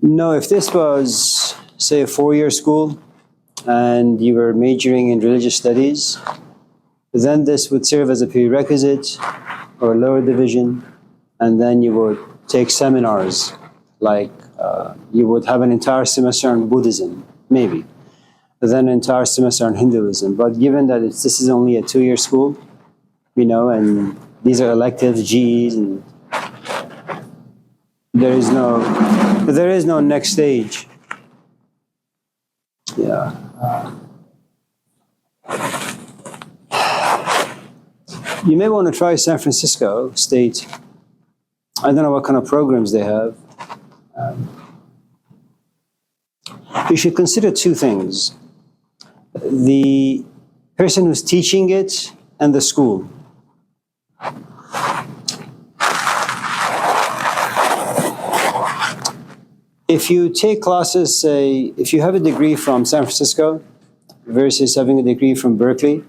No, if this was, say, a 4-year school and you were majoring in religious studies, then this would serve as a prerequisite or a lower division, and then you would take seminars, like you would have an entire semester on Buddhism, maybe, then an entire semester on Hinduism. But given that this is only a 2-year school, and these are electives, GEs, and there is no next stage. Yeah. You may want to try San Francisco State. I don't know what kind of programs they have. You should consider two things: the person who's teaching it and the school. If you take classes, say, if you have a degree from San Francisco versus having a degree from Berkeley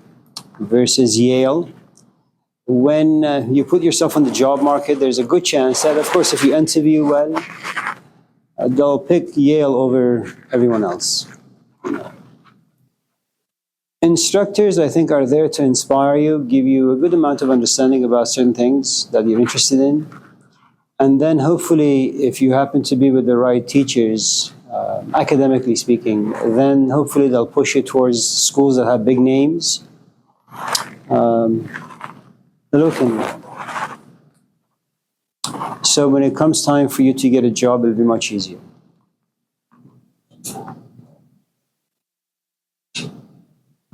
versus Yale, when you put yourself on the job market, there's a good chance that, of course, if you interview well, they'll pick Yale over everyone else. Instructors, I think, are there to inspire you, give you a good amount of understanding about certain things that you're interested in. And then hopefully, if you happen to be with the right teachers, academically speaking, then hopefully they'll push you towards schools that have big names. So when it comes time for you to get a job, it'll be much easier.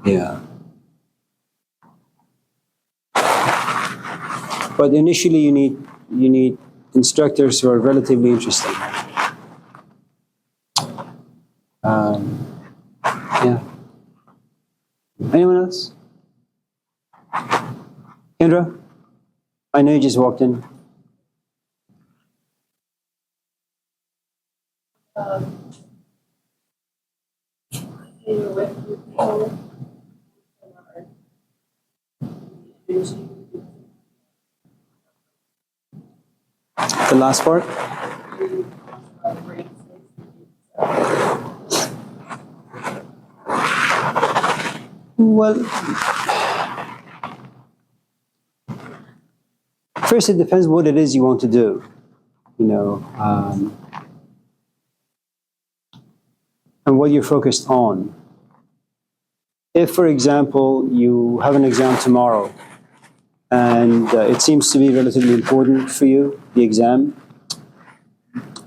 Yeah. But initially you need instructors who are relatively interesting. Yeah. Anyone else? Kendra? I know you just walked in. The last part? Well, first it depends what it is you want to do, and what you're focused on. If, for example, you have an exam tomorrow, and it seems to be relatively important for you, the exam,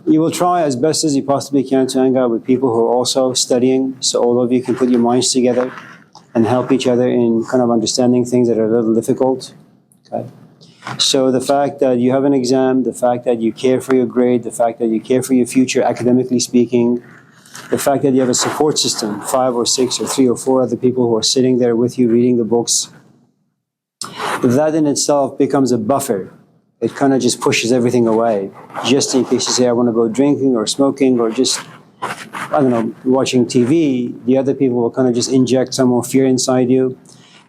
you will try as best as you possibly can to hang out with people who are also studying, so all of you can put your minds together and help each other in kind of understanding things that are a little difficult. Okay? So the fact that you have an exam, the fact that you care for your grade, the fact that you care for your future, academically speaking, the fact that you have a support system, 5 or 6 or 3 or 4 other people who are sitting there with you reading the books, that in itself becomes a buffer. It kind of just pushes everything away, just in case you say, I want to go drinking or smoking or just, I don't know, watching TV. The other people will kind of just inject some more fear inside you.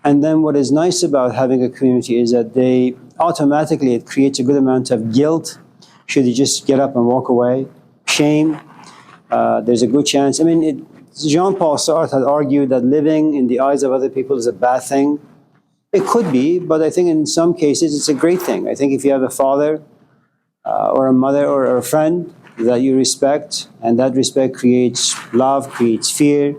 And then what is nice about having a community is that it creates a good amount of guilt should you just get up and walk away. Shame. There's a good chance. Jean-Paul Sartre had argued that living in the eyes of other people is a bad thing. It could be, but I think in some cases it's a great thing. I think if you have a father or a mother or a friend that you respect, and that respect creates love, creates fear,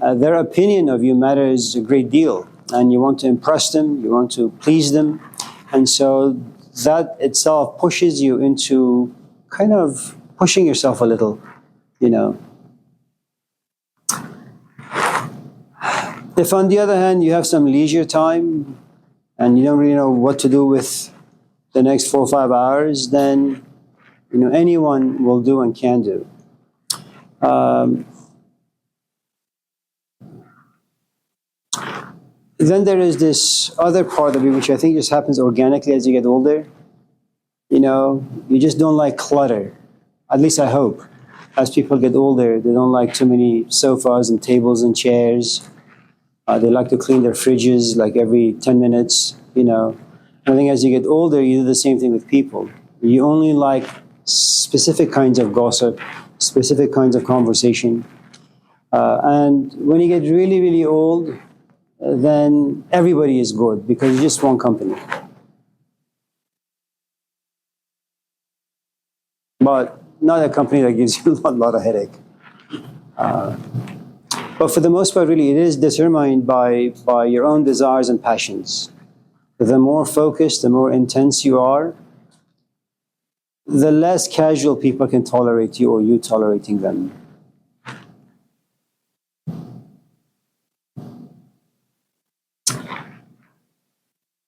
their opinion of you matters a great deal. And you want to impress them, you want to please them. And so that itself pushes you into kind of pushing yourself a little, If, on the other hand, you have some leisure time and you don't really know what to do with the next 4 or 5 hours, then anyone will do and can do. Then there is this other part of it, which I think just happens organically as you get older. You just don't like clutter. At least I hope. As people get older, they don't like too many sofas and tables and chairs. They like to clean their fridges like every 10 minutes, I think as you get older, you do the same thing with people. You only like specific kinds of gossip, specific kinds of conversation. And when you get really, really old, then everybody is good because you just want company. But not a company that gives you a lot of headache. But for the most part, really, it is determined by your own desires and passions. The more focused, the more intense you are, the less casual people can tolerate you or you tolerating them.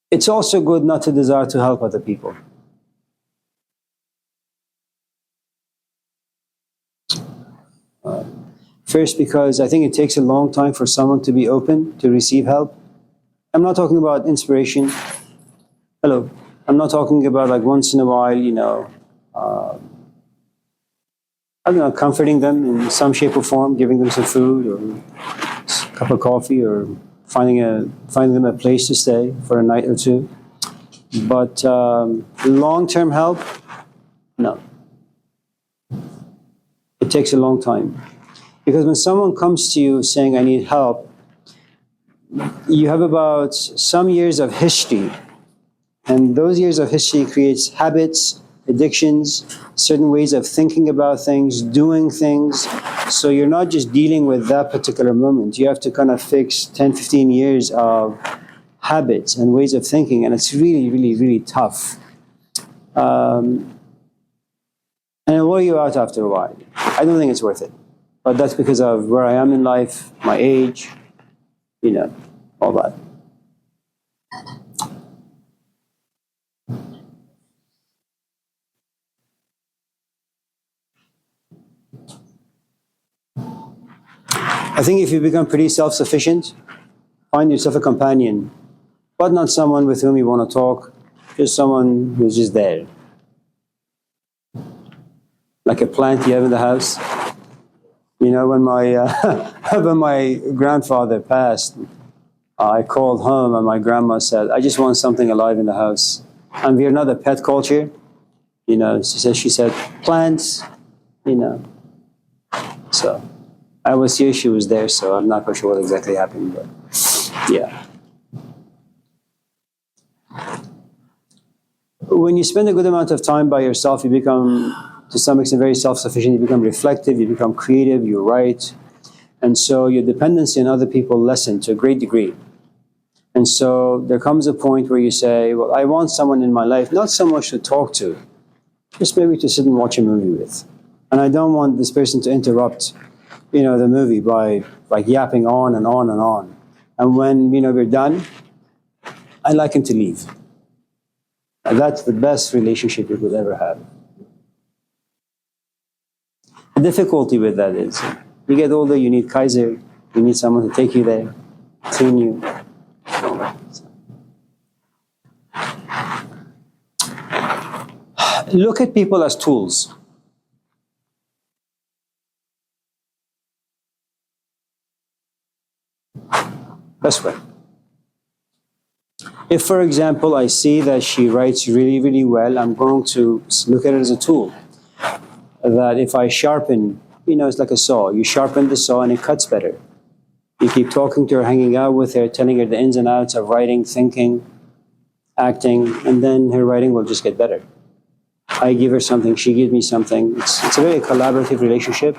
It's also good not to desire to help other people. First, because I think it takes a long time for someone to be open to receive help. I'm not talking about inspiration. Hello. I'm not talking about like once in a while, I don't know, comforting them in some shape or form, giving them some food or a cup of coffee or finding them a place to stay for a night or two. But long-term help, no. It takes a long time. Because when someone comes to you saying, I need help, you have about some years of history. And those years of history creates habits, addictions, certain ways of thinking about things, doing things. So you're not just dealing with that particular moment. You have to kind of fix 10, 15 years of habits and ways of thinking. And it's really, really, really tough. And it'll wear you out after a while. I don't think it's worth it. But that's because of where I am in life, my age, all that. I think if you become pretty self-sufficient, find yourself a companion, but not someone with whom you want to talk, just someone who's just there. Like a plant you have in the house. When my grandfather passed, I called home and my grandma said, I just want something alive in the house. And we're not a pet culture. She said, plants, So I was here, she was there, so I'm not quite sure what exactly happened, but yeah. When you spend a good amount of time by yourself, you become, to some extent, very self-sufficient. You become reflective, you become creative, you write. And so your dependency on other people lessens to a great degree. And so there comes a point where you say, well, I want someone in my life, not so much to talk to, just maybe to sit and watch a movie with. And I don't want this person to interrupt, the movie by like yapping on and on and on. And when, we're done, I like him to leave. And that's the best relationship you could ever have. The difficulty with that is, you get older, you need Kaiser, you need someone to take you there, clean you. Look at people as tools. Best way. If, for example, I see that she writes really, really well, I'm going to look at it as a tool. That if I sharpen, it's like a saw. You sharpen the saw and it cuts better. You keep talking to her, hanging out with her, telling her the ins and outs of writing, thinking, acting, and then her writing will just get better. I give her something, she gives me something. It's a very collaborative relationship,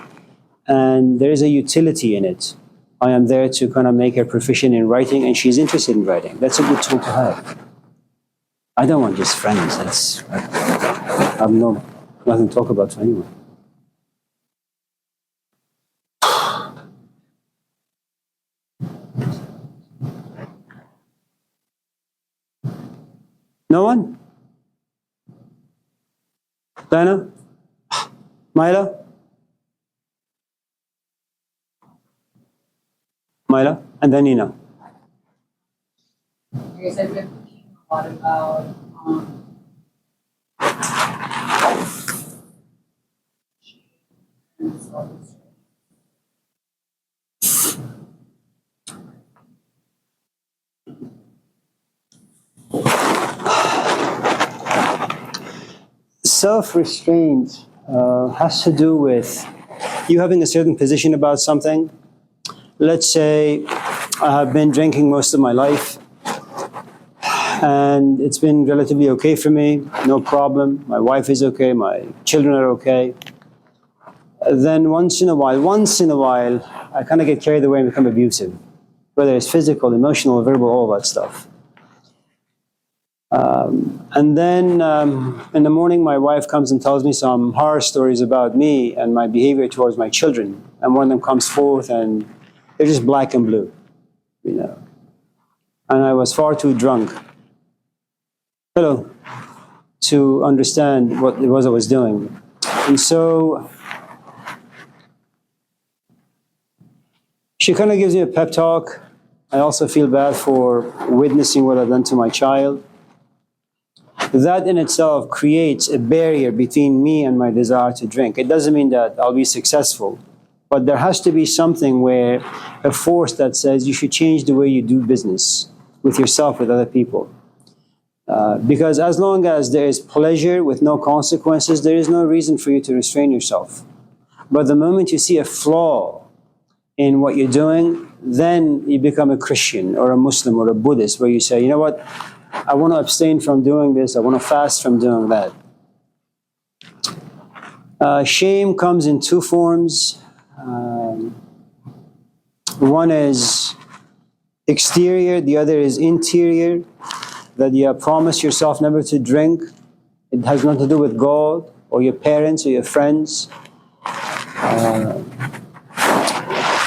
and there is a utility in it. I am there to kind of make her proficient in writing, and she's interested in writing. That's a good tool to have. I don't want just friends. I have nothing to talk about to anyone. No one? Diana? Myla? Myla? And then Nina. I guess I've been thinking a lot about and self-esteem. Self-restraint has to do with you having a certain position about something. Let's say I have been drinking most of my life, and it's been relatively okay for me, no problem. My wife is okay, my children are okay. Then once in a while, I kind of get carried away and become abusive, whether it's physical, emotional, verbal, all that stuff. And then in the morning, my wife comes and tells me some horror stories about me and my behavior towards my children. And one of them comes forth, and they're just black and blue, you know. And I was far too drunk, to understand what it was I was doing. And so she kind of gives me a pep talk. I also feel bad for witnessing what I've done to my child. That in itself creates a barrier between me and my desire to drink. It doesn't mean that I'll be successful, but there has to be something where a force that says you should change the way you do business with yourself, with other people. Because as long as there is pleasure with no consequences, there is no reason for you to restrain yourself. But the moment you see a flaw in what you're doing, then you become a Christian or a Muslim or a Buddhist, where you say, you know what, I want to abstain from doing this, I want to fast from doing that. Shame comes in two forms. One is exterior, the other is interior, that you have promised yourself never to drink. It has nothing to do with God or your parents or your friends.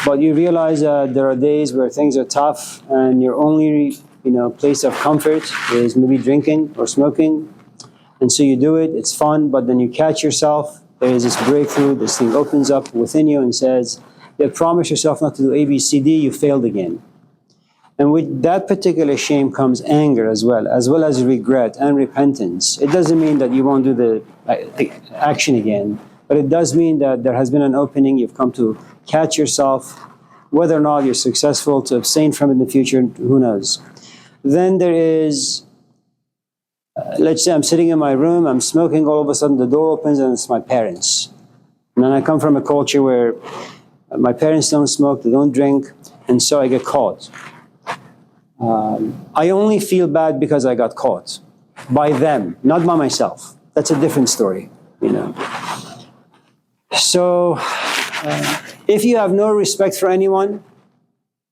But you realize that there are days where things are tough and your only place of comfort is maybe drinking or smoking. And so you do it, it's fun, but then you catch yourself. There is this breakthrough, this thing opens up within you and says, you have promised yourself not to do A, B, C, D, you failed again. And with that particular shame comes anger as well as regret and repentance. It doesn't mean that you won't do the action again, but it does mean that there has been an opening, you've come to catch yourself. Whether or not you're successful to abstain from it in the future, who knows. Then there is, let's say I'm sitting in my room, I'm smoking, all of a sudden the door opens and it's my parents. And then I come from a culture where my parents don't smoke, they don't drink, and so I get caught. I only feel bad because I got caught by them, not by myself. That's a different story, So, if you have no respect for anyone,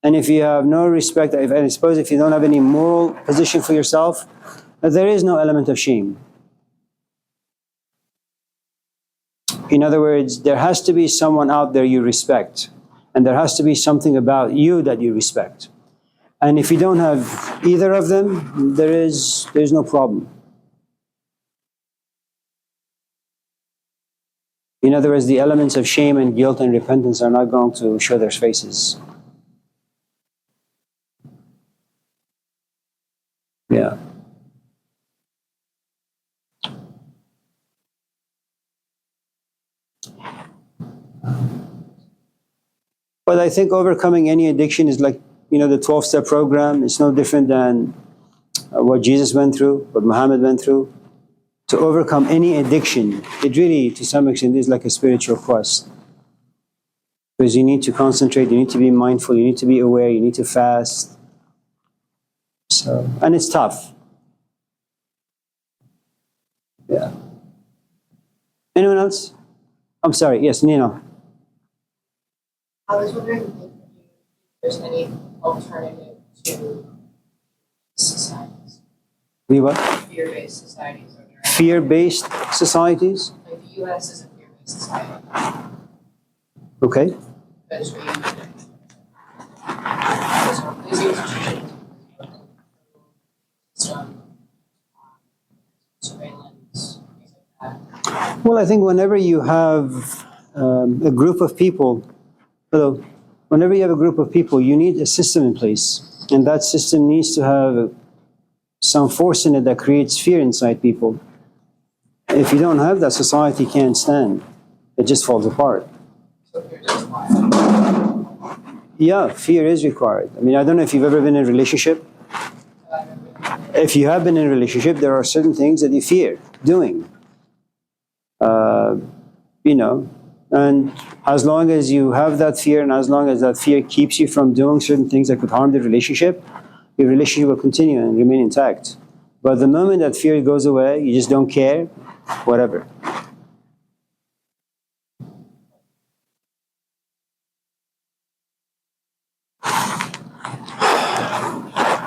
and if you have no respect, I suppose if you don't have any moral position for yourself, there is no element of shame. In other words, there has to be someone out there you respect, and there has to be something about you that you respect. And if you don't have either of them, there's no problem. In other words, the elements of shame and guilt and repentance are not going to show their faces. Yeah. But I think overcoming any addiction is like, the 12-step program. It's no different than what Jesus went through, what Muhammad went through. To overcome any addiction, it really, to some extent, is like a spiritual quest. Because you need to concentrate, you need to be mindful, you need to be aware, you need to fast. So, and it's tough. Yeah. Anyone else? I'm sorry, yes, Nino. I was wondering if there's any alternative to societies. We what? Fear-based societies. Fear-based societies? Like the U.S. is a fear-based society. Okay. There's institutions, surveillance, things like that. Well, I think whenever you have a group of people, whenever you have a group of people, you need a system in place. And that system needs to have some force in it that creates fear inside people. If you don't have that, society can't stand. It just falls apart. So fear is required. Yeah, fear is required. I mean, I don't know if you've ever been in a relationship. If you have been in a relationship, there are certain things that you fear doing. And as long as you have that fear, and as long as that fear keeps you from doing certain things that could harm the relationship, your relationship will continue and remain intact. But the moment that fear goes away, you just don't care, whatever.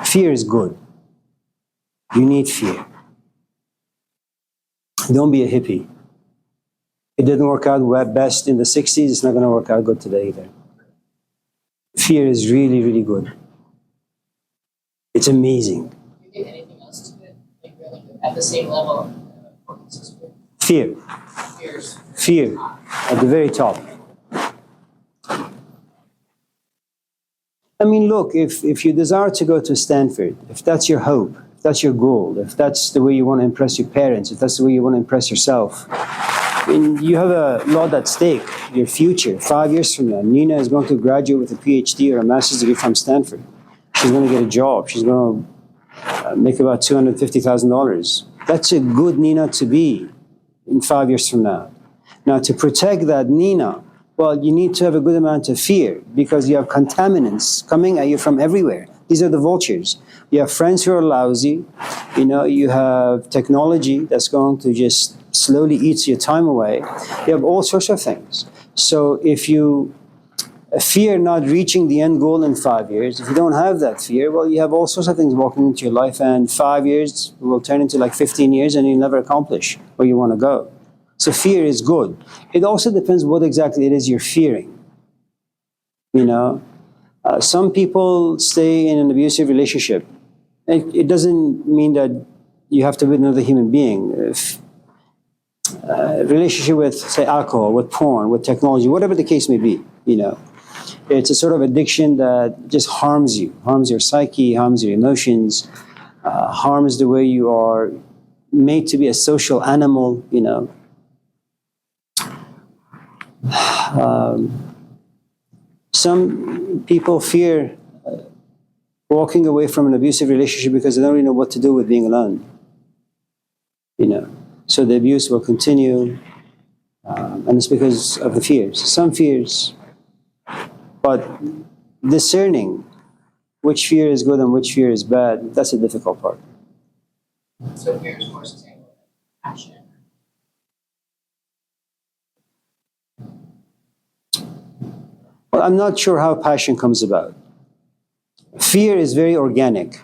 Fear is good. You need fear. Don't be a hippie. It didn't work out best in the 60s, it's not going to work out good today either. Fear is really, really good. It's amazing. You get anything else to it? Like really good. At the same level of importance as Fear. fears. Fear. At the very top. I mean, look, if you desire to go to Stanford, if that's your hope, if that's your goal, if that's the way you want to impress your parents, if that's the way you want to impress yourself, and you have a lot at stake, your future, 5 years from now. Nina is going to graduate with a PhD or a master's degree from Stanford. She's going to get a job. She's going to make about $250,000. That's a good Nina to be in 5 years from now. Now, to protect that Nina, well, you need to have a good amount of fear because you have contaminants coming at you from everywhere. These are the vultures. You have friends who are lousy. You know, you have technology that's going to just slowly eat your time away. You have all sorts of things. So if you fear not reaching the end goal in 5 years, if you don't have that fear, well, you have all sorts of things walking into your life, and 5 years will turn into like 15 years and you'll never accomplish where you want to go. So fear is good. It also depends what exactly it is you're fearing. You know, some people stay in an abusive relationship. It doesn't mean that you have to be another human being. If, relationship with, say, alcohol, with porn, with technology, whatever the case may be, you know. It's a sort of addiction that just harms you, harms your psyche, harms your emotions, harms the way you are made to be a social animal, you know. Some people fear walking away from an abusive relationship because they don't really know what to do with being alone, you know. So the abuse will continue, and it's because of the fears. Some fears, but discerning which fear is good and which fear is bad, that's a difficult part. So fear is more sustainable than passion. Well, I'm not sure how passion comes about. Fear is very organic.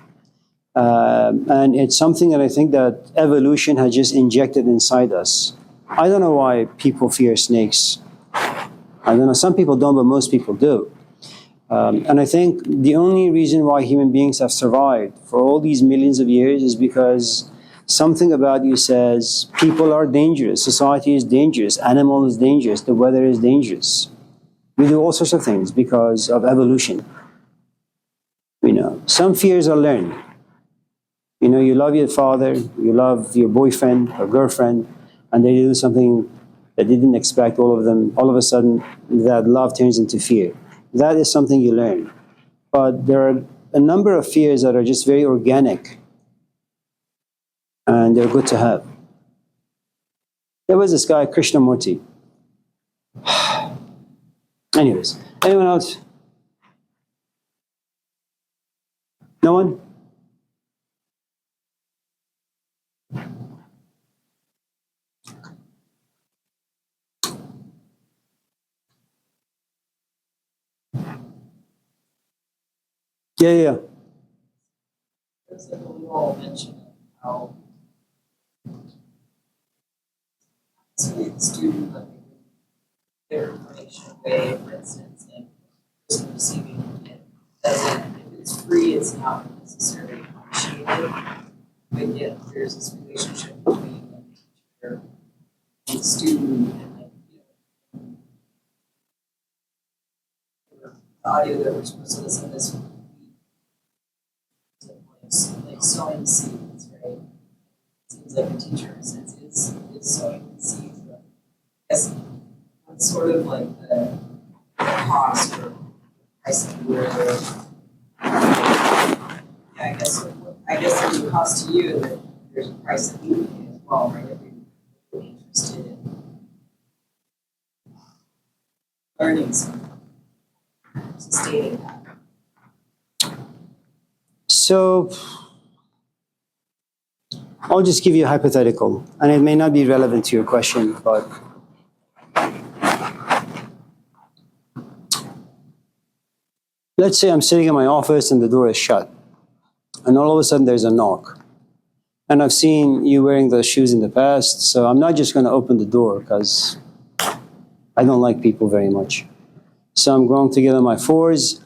And it's something that I think that evolution has just injected inside us. I don't know why people fear snakes. I don't know, some people don't, but most people do. And I think the only reason why human beings have survived for all these millions of years is because something about you says people are dangerous, society is dangerous, animal is dangerous, the weather is dangerous. We do all sorts of things because of evolution. You know, some fears are learned. You know, you love your father, you love your boyfriend or girlfriend, and they do something that they didn't expect. All of a sudden, that love turns into fear. That is something you learn. But there are a number of fears that are just very organic, and they're good to have. There was this guy, Krishnamurti. Anyways, anyone else? No one? Yeah. It's like we all mentioned how students like their information away, for instance, and just receiving it doesn't, if it's free, it's not necessarily appreciated. But yet there's this relationship between the teacher and the student, and like, you know, the audio that we're supposed to listen to this week, like sowing seeds, right? It seems like a teacher, in a sense, is sowing the seeds, but I guess what's sort of like the cost or price of where I guess there's a cost to you, and that there's a price that you pay as well, right? If you're really interested in learning something, sustaining that. So I'll just give you a hypothetical, and it may not be relevant to your question, but let's say I'm sitting in my office and the door is shut, and all of a sudden there's a knock. And I've seen you wearing those shoes in the past, so I'm not just going to open the door because I don't like people very much. So I'm going to get on my fours,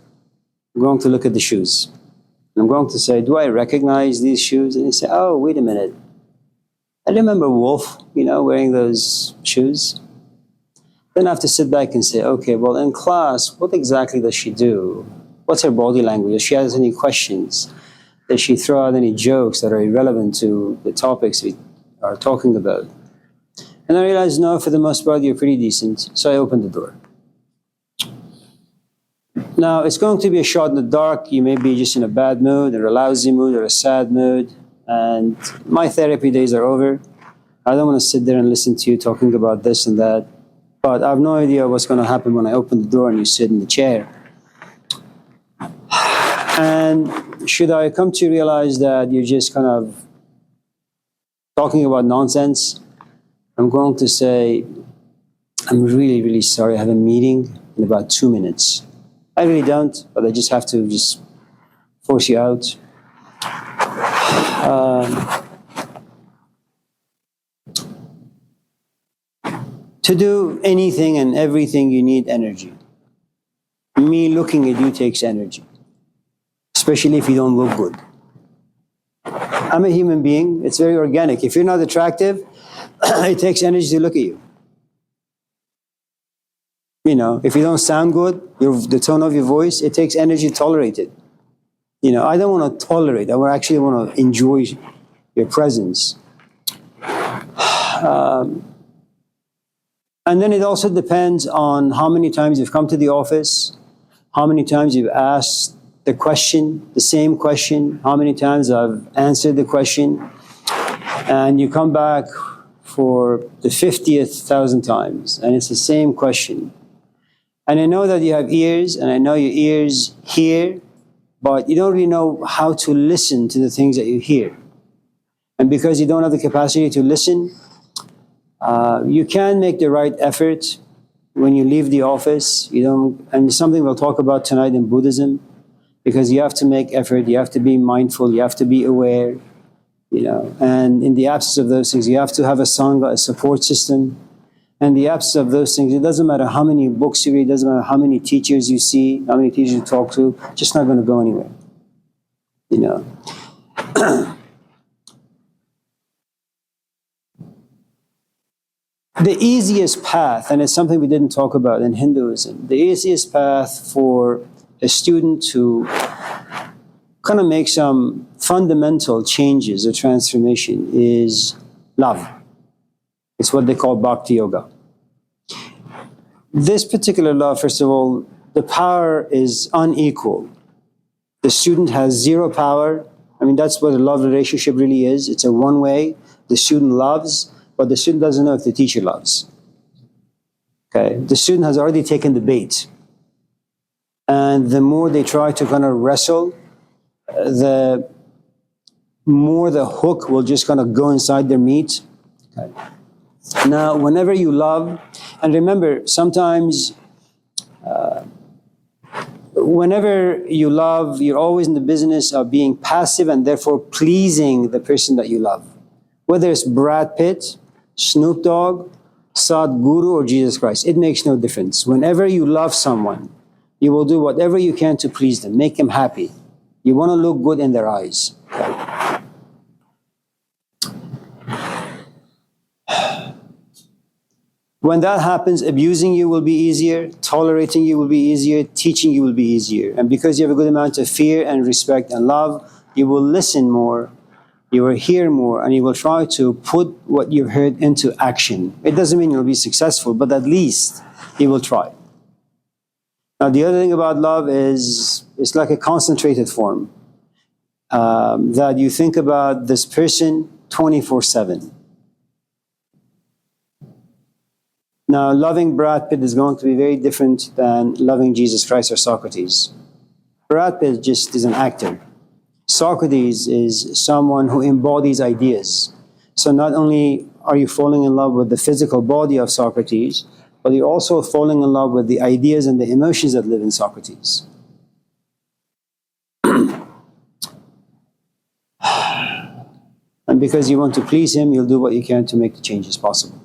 I'm going to look at the shoes. And I'm going to say, do I recognize these shoes? And you say, oh, wait a minute. I remember Wolf, wearing those shoes. Then I have to sit back and say, okay, well, in class, what exactly does she do? What's her body language? Does she have any questions? Does she throw out any jokes that are irrelevant to the topics we are talking about? And I realized, no, for the most part, you're pretty decent. So I opened the door. Now, it's going to be a shot in the dark. You may be just in a bad mood, or a lousy mood, or a sad mood. And my therapy days are over. I don't want to sit there and listen to you talking about this and that. But I have no idea what's going to happen when I open the door and you sit in the chair. And should I come to realize that you're just kind of talking about nonsense, I'm going to say, I'm really, really sorry. I have a meeting in about 2 minutes. I really don't, but I just have to just force you out. To do anything and everything, you need energy. Me looking at you takes energy, especially if you don't look good. I'm a human being. It's very organic. If you're not attractive, it takes energy to look at you. If you don't sound good, the tone of your voice, it takes energy to tolerate it. I don't want to tolerate. I actually want to enjoy your presence. And then it also depends on how many times you've come to the office, how many times you've asked the same question, how many times I've answered the question, and you come back for the 50th thousand times, and it's the same question. And I know that you have ears, and I know your ears hear, but you don't really know how to listen to the things that you hear. And because you don't have the capacity to listen, you can make the right effort when you leave the office. And it's something we'll talk about tonight in Buddhism, because you have to make effort, you have to be mindful, you have to be aware, and in the absence of those things, you have to have a sangha, a support system. And the absence of those things, it doesn't matter how many books you read, it doesn't matter how many teachers you see, how many teachers you talk to, just not going to go anywhere. The easiest path, and it's something we didn't talk about in Hinduism, the easiest path for a student to kind of make some fundamental changes or transformation is love. It's what they call bhakti yoga. This particular love, first of all, the power is unequal. The student has zero power. That's what a love relationship really is. It's a one-way. The student loves, but the student doesn't know if the teacher loves. Okay, the student has already taken the bait. And the more they try to kind of wrestle, the more the hook will just kind of go inside their meat. Okay. Now, whenever you love, and remember, sometimes whenever you love, you're always in the business of being passive and therefore pleasing the person that you love. Whether it's Brad Pitt, Snoop Dogg, Sadhguru, or Jesus Christ, it makes no difference. Whenever you love someone, you will do whatever you can to please them, make them happy. You want to look good in their eyes. When that happens, abusing you will be easier, tolerating you will be easier, teaching you will be easier. And because you have a good amount of fear and respect and love, you will listen more, you will hear more, and you will try to put what you've heard into action. It doesn't mean you'll be successful, but at least you will try. Now, the other thing about love is it's like a concentrated form, that you think about this person 24/7. Now, loving Brad Pitt is going to be very different than loving Jesus Christ or Socrates. Brad Pitt just is an actor. Socrates is someone who embodies ideas. So not only are you falling in love with the physical body of Socrates, but you're also falling in love with the ideas and the emotions that live in Socrates. And because you want to please him, you'll do what you can to make the changes possible.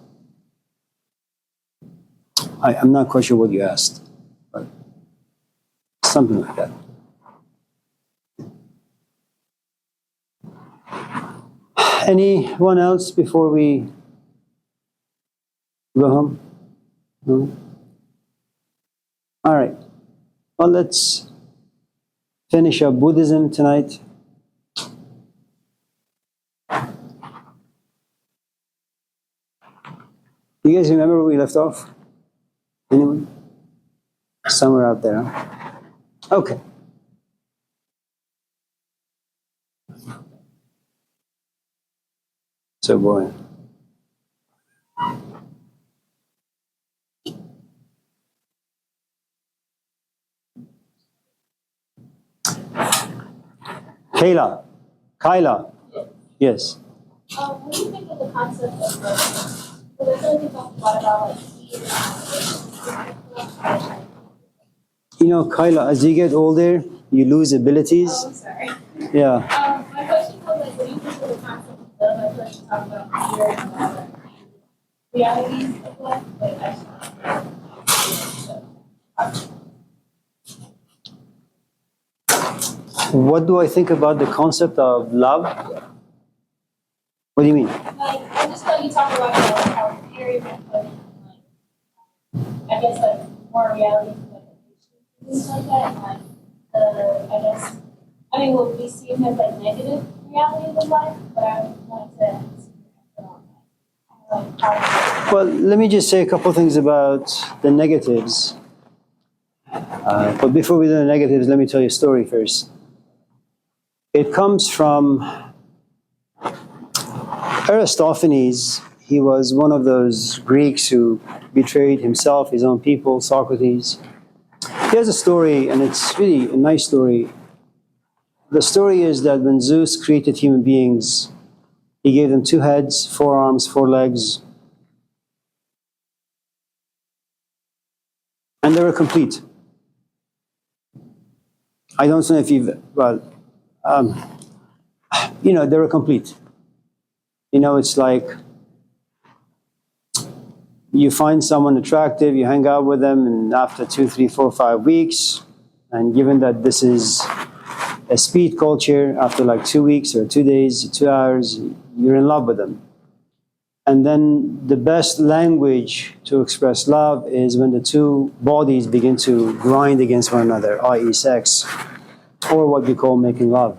I'm not quite sure what you asked, but something like that. Anyone else before we go home? No? All right. Well, let's finish up Buddhism tonight. You guys remember where we left off? Anyone? Somewhere out there, huh? Okay. So boring. Kyla. Yes. What do you think of the concept of because I feel like you talk a lot about like speed and You know, Kyla, as you get older, you lose abilities. oh, I'm sorry. Yeah. My question was like, what do you think of the concept of love? I feel like you talk about fear and all that realities of life, but What do I think about the concept of love? What do you mean? like I just thought you talk about how fear is like I guess like more realities like things like that, and like I guess I mean what we see as like negative realities of life, but I wanted to like how Well, let me just say a couple things about the negatives. But before we do the negatives, let me tell you a story first. It comes from Aristophanes. He was one of those Greeks who betrayed himself, his own people, Socrates. He has a story, and it's really a nice story. The story is that when Zeus created human beings, he gave them 2 heads, 4 arms, 4 legs, and they were complete. I don't know if you've, they were complete. You know, it's like you find someone attractive, you hang out with them, and after 2, 3, 4, 5 weeks, and given that this is a speed culture, after like 2 weeks or 2 days, 2 hours, you're in love with them. And then the best language to express love is when the 2 bodies begin to grind against one another, i.e. sex, or what we call making love.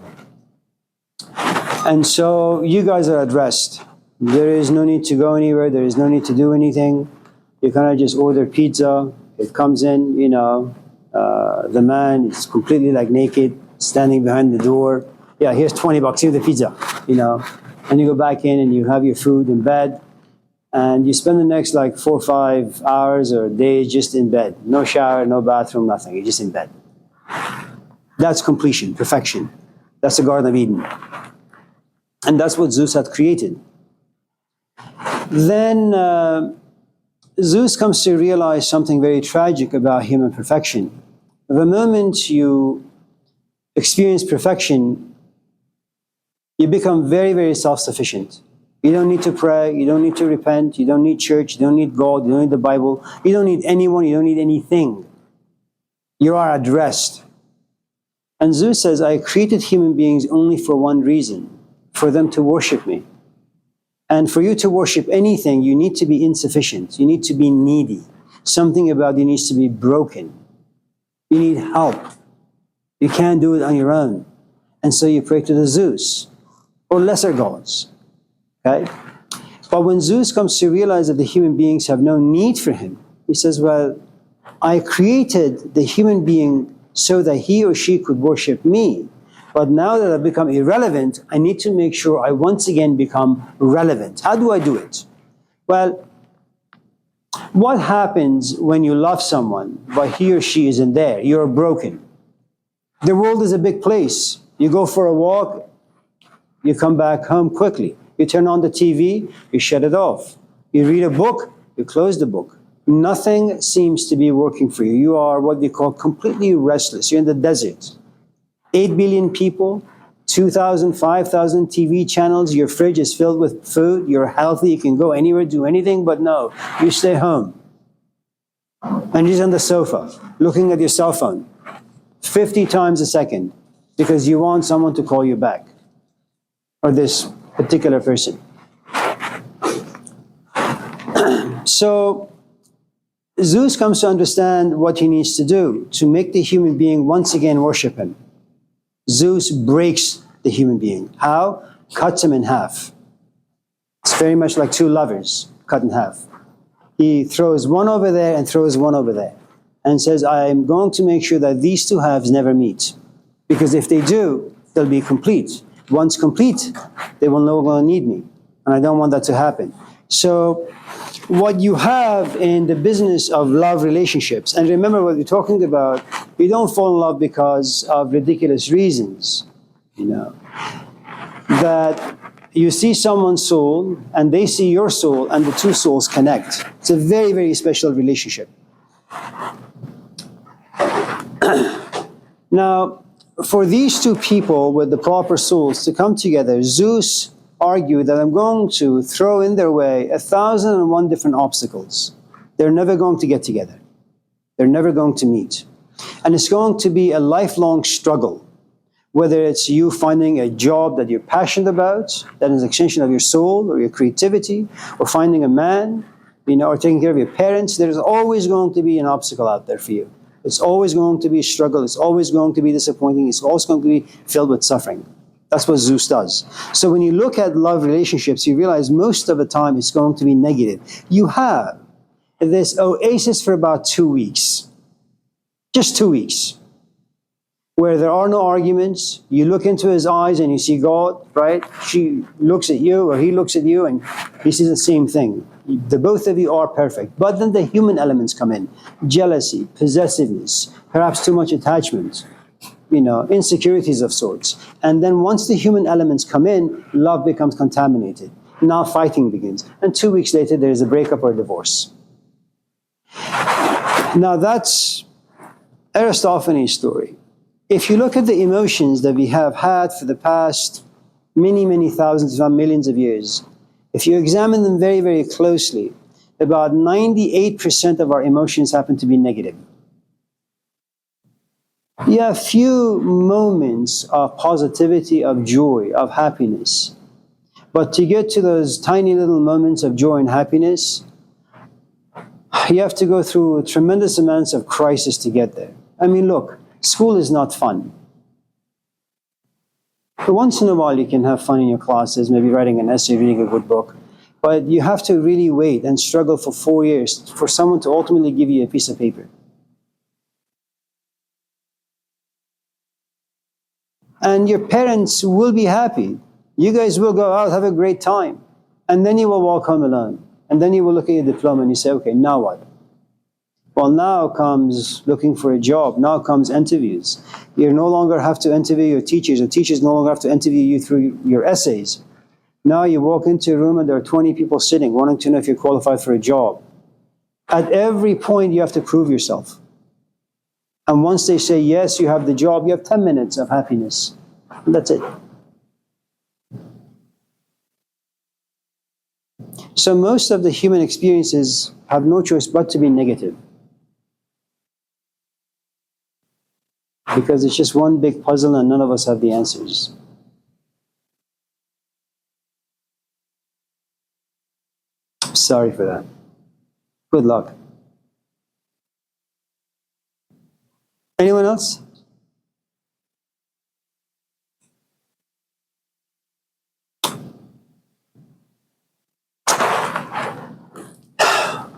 And so you guys are at rest. There is no need to go anywhere. There is no need to do anything. You kind of just order pizza. It comes in, the man is completely like naked, standing behind the door. Yeah, here's $20, here's the pizza, And you go back in and you have your food in bed. And you spend the next like 4 or 5 hours or days just in bed. No shower, no bathroom, nothing. You're just in bed. That's completion, perfection. That's the Garden of Eden. And that's what Zeus had created. Then Zeus comes to realize something very tragic about human perfection. The moment you experience perfection, you become very, very self-sufficient. You don't need to pray, you don't need to repent, you don't need church, you don't need God, you don't need the Bible, you don't need anyone, you don't need anything. You are at rest. And Zeus says, I created human beings only for one reason, for them to worship me. And for you to worship anything, you need to be insufficient. You need to be needy. Something about you needs to be broken. You need help. You can't do it on your own. And so you pray to the Zeus or lesser gods. Okay? But when Zeus comes to realize that the human beings have no need for him, he says, well, I created the human being so that he or she could worship me. But now that I've become irrelevant, I need to make sure I once again become relevant. How do I do it? Well, What happens when you love someone, but he or she isn't there? You're broken. The world is a big place. You go for a walk, you come back home quickly. You turn on the TV, you shut it off. You read a book, you close the book. Nothing seems to be working for you. You are what we call completely restless. You're in the desert. 8 billion people, 2,000, 5,000 TV channels. Your fridge is filled with food. You're healthy. You can go anywhere, do anything, but no, you stay home. And you're on the sofa, looking at your cell phone 50 times a second because you want someone to call you back, or this particular person. So Zeus comes to understand what he needs to do to make the human being once again worship him. Zeus breaks the human being. How? Cuts him in half. It's very much like two lovers cut in half. He throws one over there and throws one over there and says, I'm going to make sure that these two halves never meet. Because if they do, they'll be complete. Once complete, they will no longer need me. And I don't want that to happen. So what you have in the business of love relationships, and remember what we're talking about, you don't fall in love because of ridiculous reasons, that you see someone's soul and they see your soul and the two souls connect. It's a very, very special relationship. Now, for these two people with the proper souls to come together, Zeus argued that I'm going to throw in their way 1,001 different obstacles. They're never going to get together. They're never going to meet. And it's going to be a lifelong struggle, whether it's you finding a job that you're passionate about, that is an extension of your soul or your creativity, or finding a man, or taking care of your parents. There's always going to be an obstacle out there for you. It's always going to be a struggle. It's always going to be disappointing. It's always going to be filled with suffering. That's what Zeus does. So when you look at love relationships, you realize most of the time it's going to be negative. You have this oasis for about 2 weeks. Just 2 weeks. Where there are no arguments. You look into his eyes and you see God, right? She looks at you or he looks at you and he sees the same thing. The both of you are perfect. But then the human elements come in. Jealousy, possessiveness, perhaps too much attachment, insecurities of sorts. And then once the human elements come in, love becomes contaminated. Now fighting begins. And 2 weeks later, there is a breakup or a divorce. Now that's Aristophanes' story. If you look at the emotions that we have had for the past many, many thousands, if not millions of years, if you examine them very, very closely, about 98% of our emotions happen to be negative. You have few moments of positivity, of joy, of happiness. But to get to those tiny little moments of joy and happiness, you have to go through tremendous amounts of crisis to get there. I mean, look, school is not fun. But once in a while you can have fun in your classes, maybe writing an essay, reading a good book. But you have to really wait and struggle for 4 years for someone to ultimately give you a piece of paper. And your parents will be happy. You guys will go out, have a great time. And then you will walk home alone. And then you will look at your diploma and you say, okay, now what? Well, now comes looking for a job. Now comes interviews. You no longer have to interview your teachers. Your teachers no longer have to interview you through your essays. Now you walk into a room and there are 20 people sitting, wanting to know if you're qualified for a job. At every point, you have to prove yourself. And once they say, yes, you have the job, you have 10 minutes of happiness. And that's it. So most of the human experiences have no choice but to be negative. Because it's just one big puzzle and none of us have the answers. Sorry for that. Good luck. Anyone else?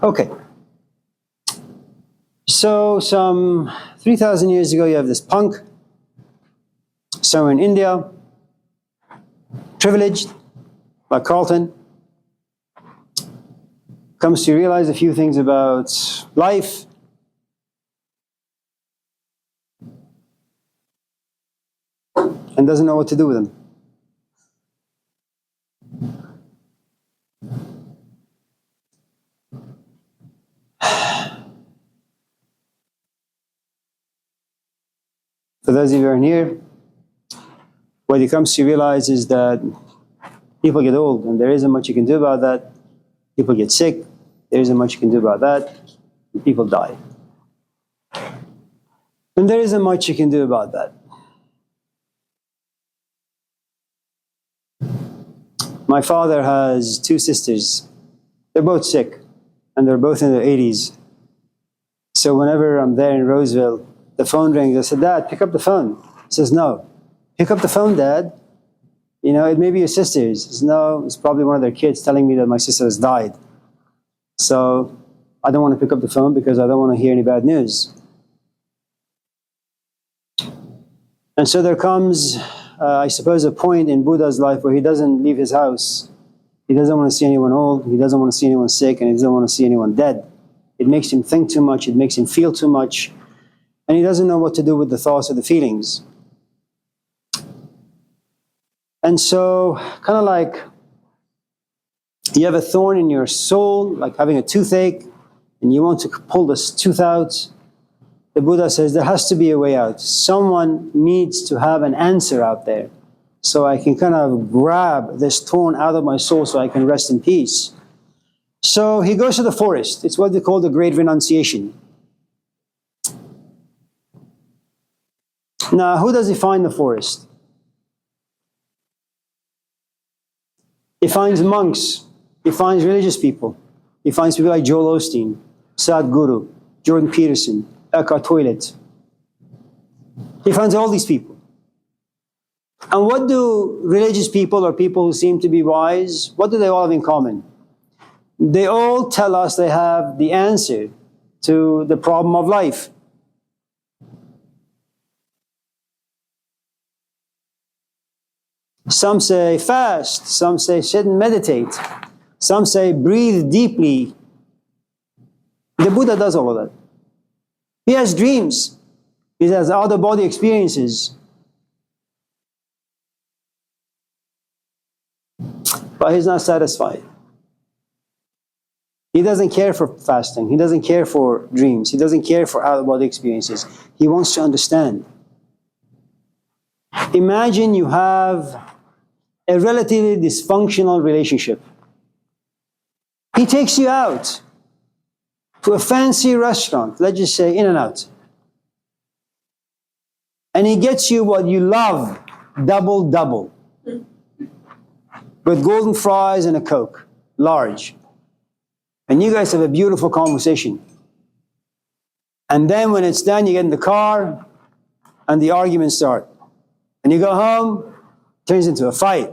Okay. So some 3,000 years ago, you have this punk, somewhere in India, privileged, like Carlton, comes to realize a few things about life, and doesn't know what to do with them. For those of you who are here, what he comes to realize is that people get old, and there isn't much you can do about that. People get sick, there isn't much you can do about that. And people die. And there isn't much you can do about that. My father has two sisters. They're both sick, and they're both in their 80s. So whenever I'm there in Roseville, the phone rings. I said, Dad, pick up the phone. He says, no. Pick up the phone, Dad. You know, it may be your sisters. He says, no, it's probably one of their kids telling me that my sister has died. So I don't want to pick up the phone because I don't want to hear any bad news. And so there comes, I suppose, a point in Buddha's life where he doesn't leave his house. He doesn't want to see anyone old. He doesn't want to see anyone sick, and he doesn't want to see anyone dead. It makes him think too much. It makes him feel too much. And he doesn't know what to do with the thoughts or the feelings. And so, kind of like you have a thorn in your soul, like having a toothache, and you want to pull this tooth out. The Buddha says there has to be a way out. Someone needs to have an answer out there, so I can kind of grab this thorn out of my soul so I can rest in peace. So he goes to the forest. It's what they call the Great Renunciation. Now, who does he find in the forest? He finds monks. He finds religious people. He finds people like Joel Osteen, Sadhguru, Jordan Peterson, Eckhart Tolle. He finds all these people. And what do religious people or people who seem to be wise, what do they all have in common? They all tell us they have the answer to the problem of life. Some say fast, some say sit and meditate, some say breathe deeply. The Buddha does all of that. He has dreams. He has out-of-body experiences. But he's not satisfied. He doesn't care for fasting. He doesn't care for dreams. He doesn't care for out-of-body experiences. He wants to understand. Imagine you have a relatively dysfunctional relationship. He takes you out to a fancy restaurant, let's just say In-N-Out. And he gets you what you love, double, with golden fries and a Coke, large. And you guys have a beautiful conversation. And then when it's done, you get in the car, and the arguments start. And you go home, turns into a fight.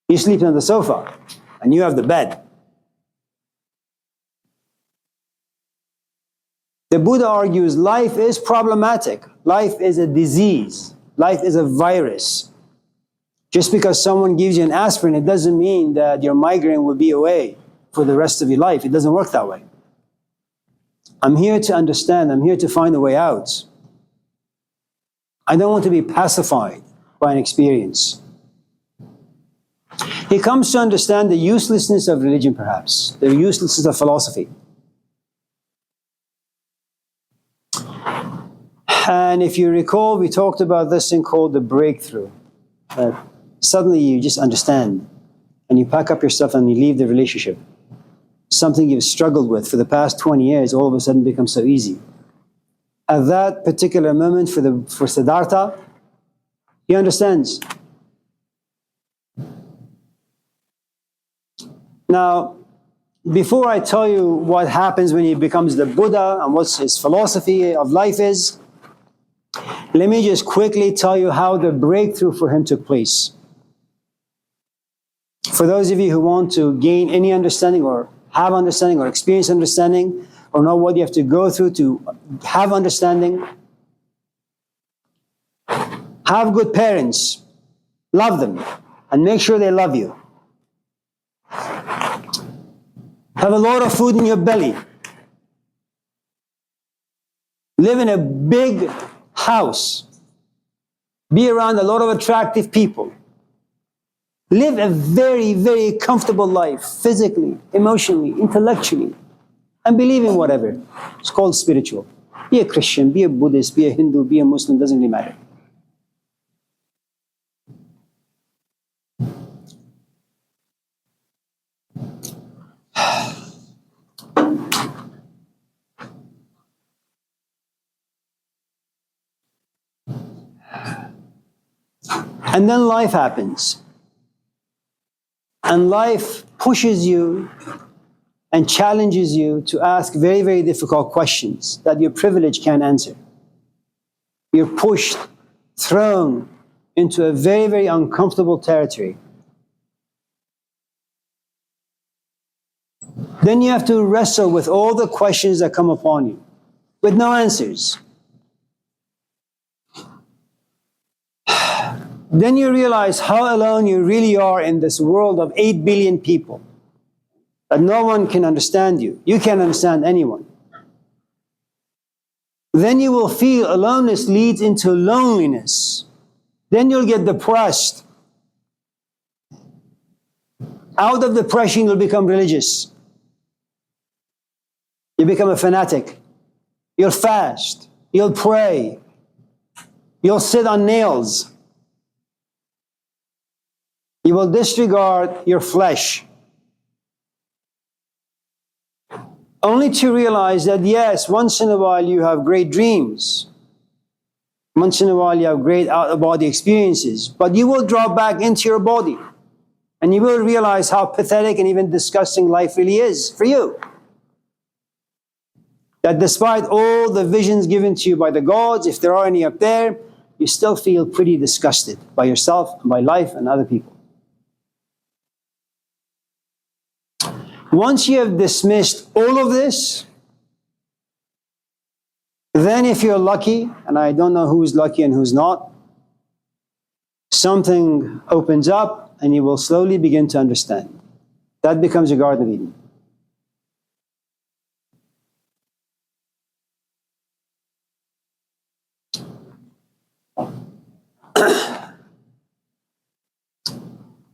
You sleep on the sofa, and you have the bed. The Buddha argues life is problematic. Life is a disease. Life is a virus. Just because someone gives you an aspirin, it doesn't mean that your migraine will be away for the rest of your life. It doesn't work that way. I'm here to understand. I'm here to find a way out. I don't want to be pacified by an experience. He comes to understand the uselessness of religion, perhaps, the uselessness of philosophy. And if you recall, we talked about this thing called the breakthrough. Suddenly you just understand, and you pack up your stuff and you leave the relationship. Something you've struggled with for the past 20 years all of a sudden becomes so easy. At that particular moment for Siddhartha, he understands. Now, before I tell you what happens when he becomes the Buddha and what his philosophy of life is, let me just quickly tell you how the breakthrough for him took place. For those of you who want to gain any understanding or have understanding or experience understanding or know what you have to go through to have understanding, have good parents, love them, and make sure they love you. Have a lot of food in your belly. Live in a big house. Be around a lot of attractive people. Live a very, very comfortable life, physically, emotionally, intellectually, and believe in whatever. It's called spiritual. Be a Christian, be a Buddhist, be a Hindu, be a Muslim, doesn't really matter. And then life happens. And life pushes you and challenges you to ask very, very difficult questions that your privilege can't answer. You're pushed, thrown into a very, very uncomfortable territory. Then you have to wrestle with all the questions that come upon you, with no answers. Then you realize how alone you really are in this world of 8 billion people. That no one can understand you. You can't understand anyone. Then you will feel aloneness leads into loneliness. Then you'll get depressed. Out of depression, you'll become religious. You become a fanatic. You'll fast. You'll pray. You'll sit on nails. You will disregard your flesh. Only to realize that yes, once in a while you have great dreams. Once in a while you have great out-of-body experiences. But you will drop back into your body. And you will realize how pathetic and even disgusting life really is for you. That despite all the visions given to you by the gods, if there are any up there, you still feel pretty disgusted by yourself, by life, and other people. Once you have dismissed all of this, then if you're lucky, and I don't know who's lucky and who's not, something opens up and you will slowly begin to understand. That becomes your Garden of Eden.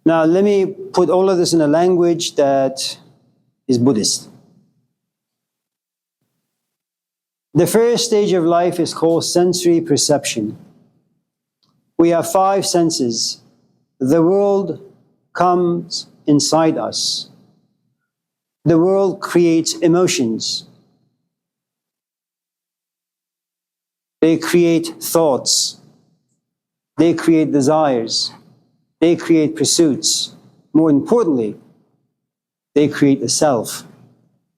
Now let me put all of this in a language that is Buddhist. The first stage of life is called sensory perception. We have 5 senses. The world comes inside us. The world creates emotions. They create thoughts. They create desires. They create pursuits. More importantly, they create a self.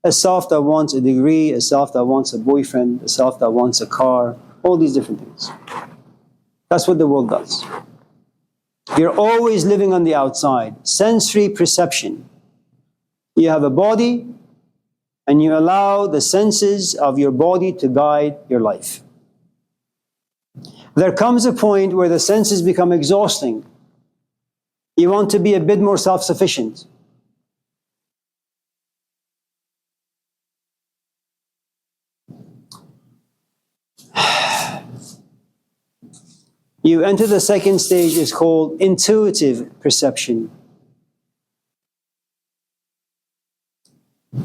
A self that wants a degree, a self that wants a boyfriend, a self that wants a car, all these different things. That's what the world does. You're always living on the outside. Sensory perception. You have a body, and you allow the senses of your body to guide your life. There comes a point where the senses become exhausting. You want to be a bit more self-sufficient. You enter the second stage, is called intuitive perception.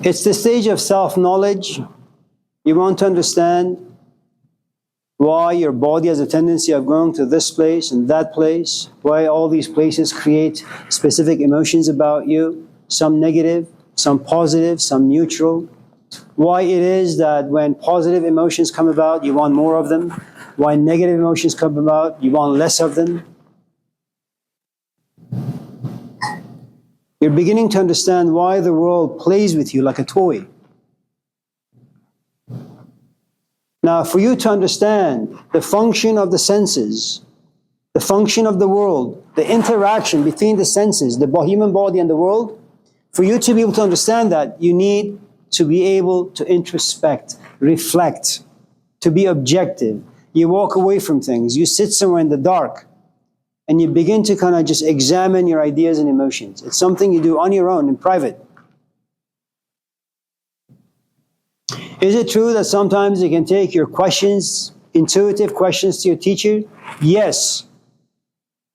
It's the stage of self-knowledge. You want to understand why your body has a tendency of going to this place and that place, why all these places create specific emotions about you, some negative, some positive, some neutral. Why it is that when positive emotions come about, you want more of them. Why negative emotions come about, you want less of them. You're beginning to understand why the world plays with you like a toy. Now, for you to understand the function of the senses, the function of the world, the interaction between the senses, the human body and the world, for you to be able to understand that, you need to be able to introspect, reflect, to be objective. You walk away from things. You sit somewhere in the dark and you begin to kind of just examine your ideas and emotions. It's something you do on your own in private. Is it true that sometimes you can take your questions, intuitive questions to your teacher? Yes.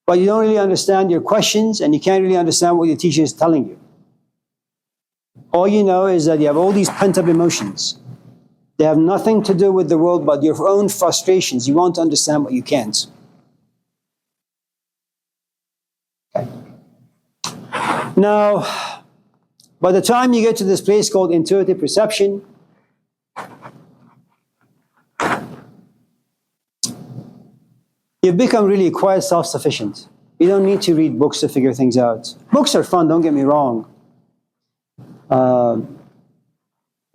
But you don't really understand your questions and you can't really understand what your teacher is telling you. All you know is that you have all these pent-up emotions. They have nothing to do with the world but your own frustrations. You want to understand what you can't. Okay. Now, by the time you get to this place called intuitive perception, you've become really quite self-sufficient. You don't need to read books to figure things out. Books are fun, don't get me wrong.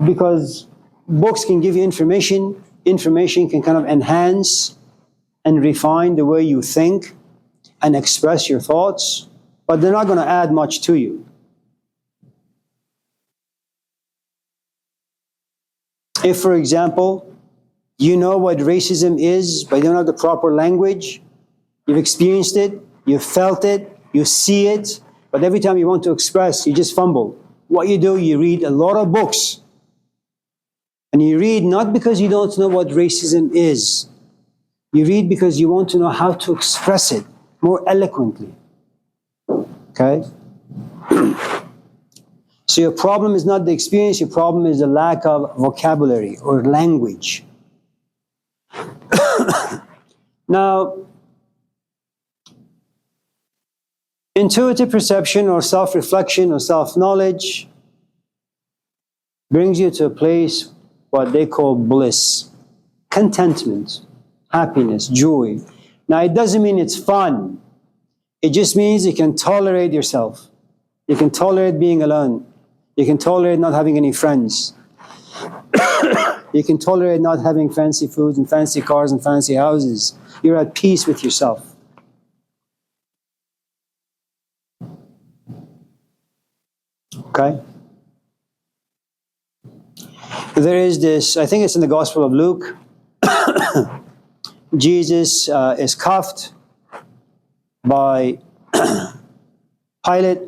Because books can give you information. Information can kind of enhance and refine the way you think and express your thoughts, but they're not going to add much to you. If, for example, you know what racism is, but you don't have the proper language, you've experienced it, you've felt it, you see it, but every time you want to express, you just fumble. What you do, you read a lot of books. And you read not because you don't know what racism is. You read because you want to know how to express it more eloquently. Okay? So your problem is not the experience, your problem is the lack of vocabulary or language. Now, intuitive perception or self-reflection or self-knowledge brings you to a place what they call bliss, contentment, happiness, joy. Now, it doesn't mean it's fun. It just means you can tolerate yourself. You can tolerate being alone. You can tolerate not having any friends. You can tolerate not having fancy foods and fancy cars and fancy houses. You're at peace with yourself. Okay? There is this, I think it's in the Gospel of Luke. Jesus is cuffed by Pilate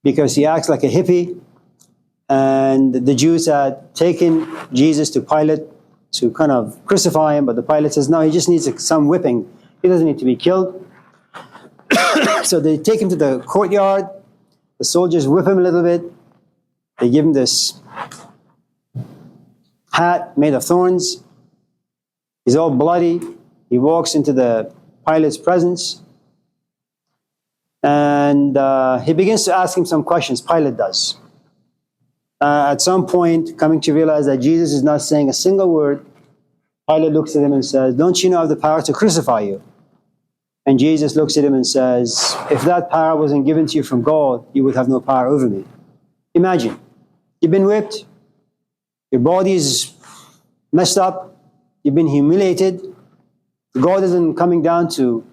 because he acts like a hippie. And the Jews had taken Jesus to Pilate to kind of crucify him, but the Pilate says, no, he just needs some whipping. He doesn't need to be killed. So they take him to the courtyard. The soldiers whip him a little bit. They give him this hat made of thorns. He's all bloody. He walks into the Pilate's presence. And he begins to ask him some questions. Pilate does. At some point, coming to realize that Jesus is not saying a single word, Pilate looks at him and says, don't you know I have the power to crucify you? And Jesus looks at him and says, if that power wasn't given to you from God, you would have no power over me. Imagine, you've been whipped, your body is messed up, you've been humiliated, God isn't coming down to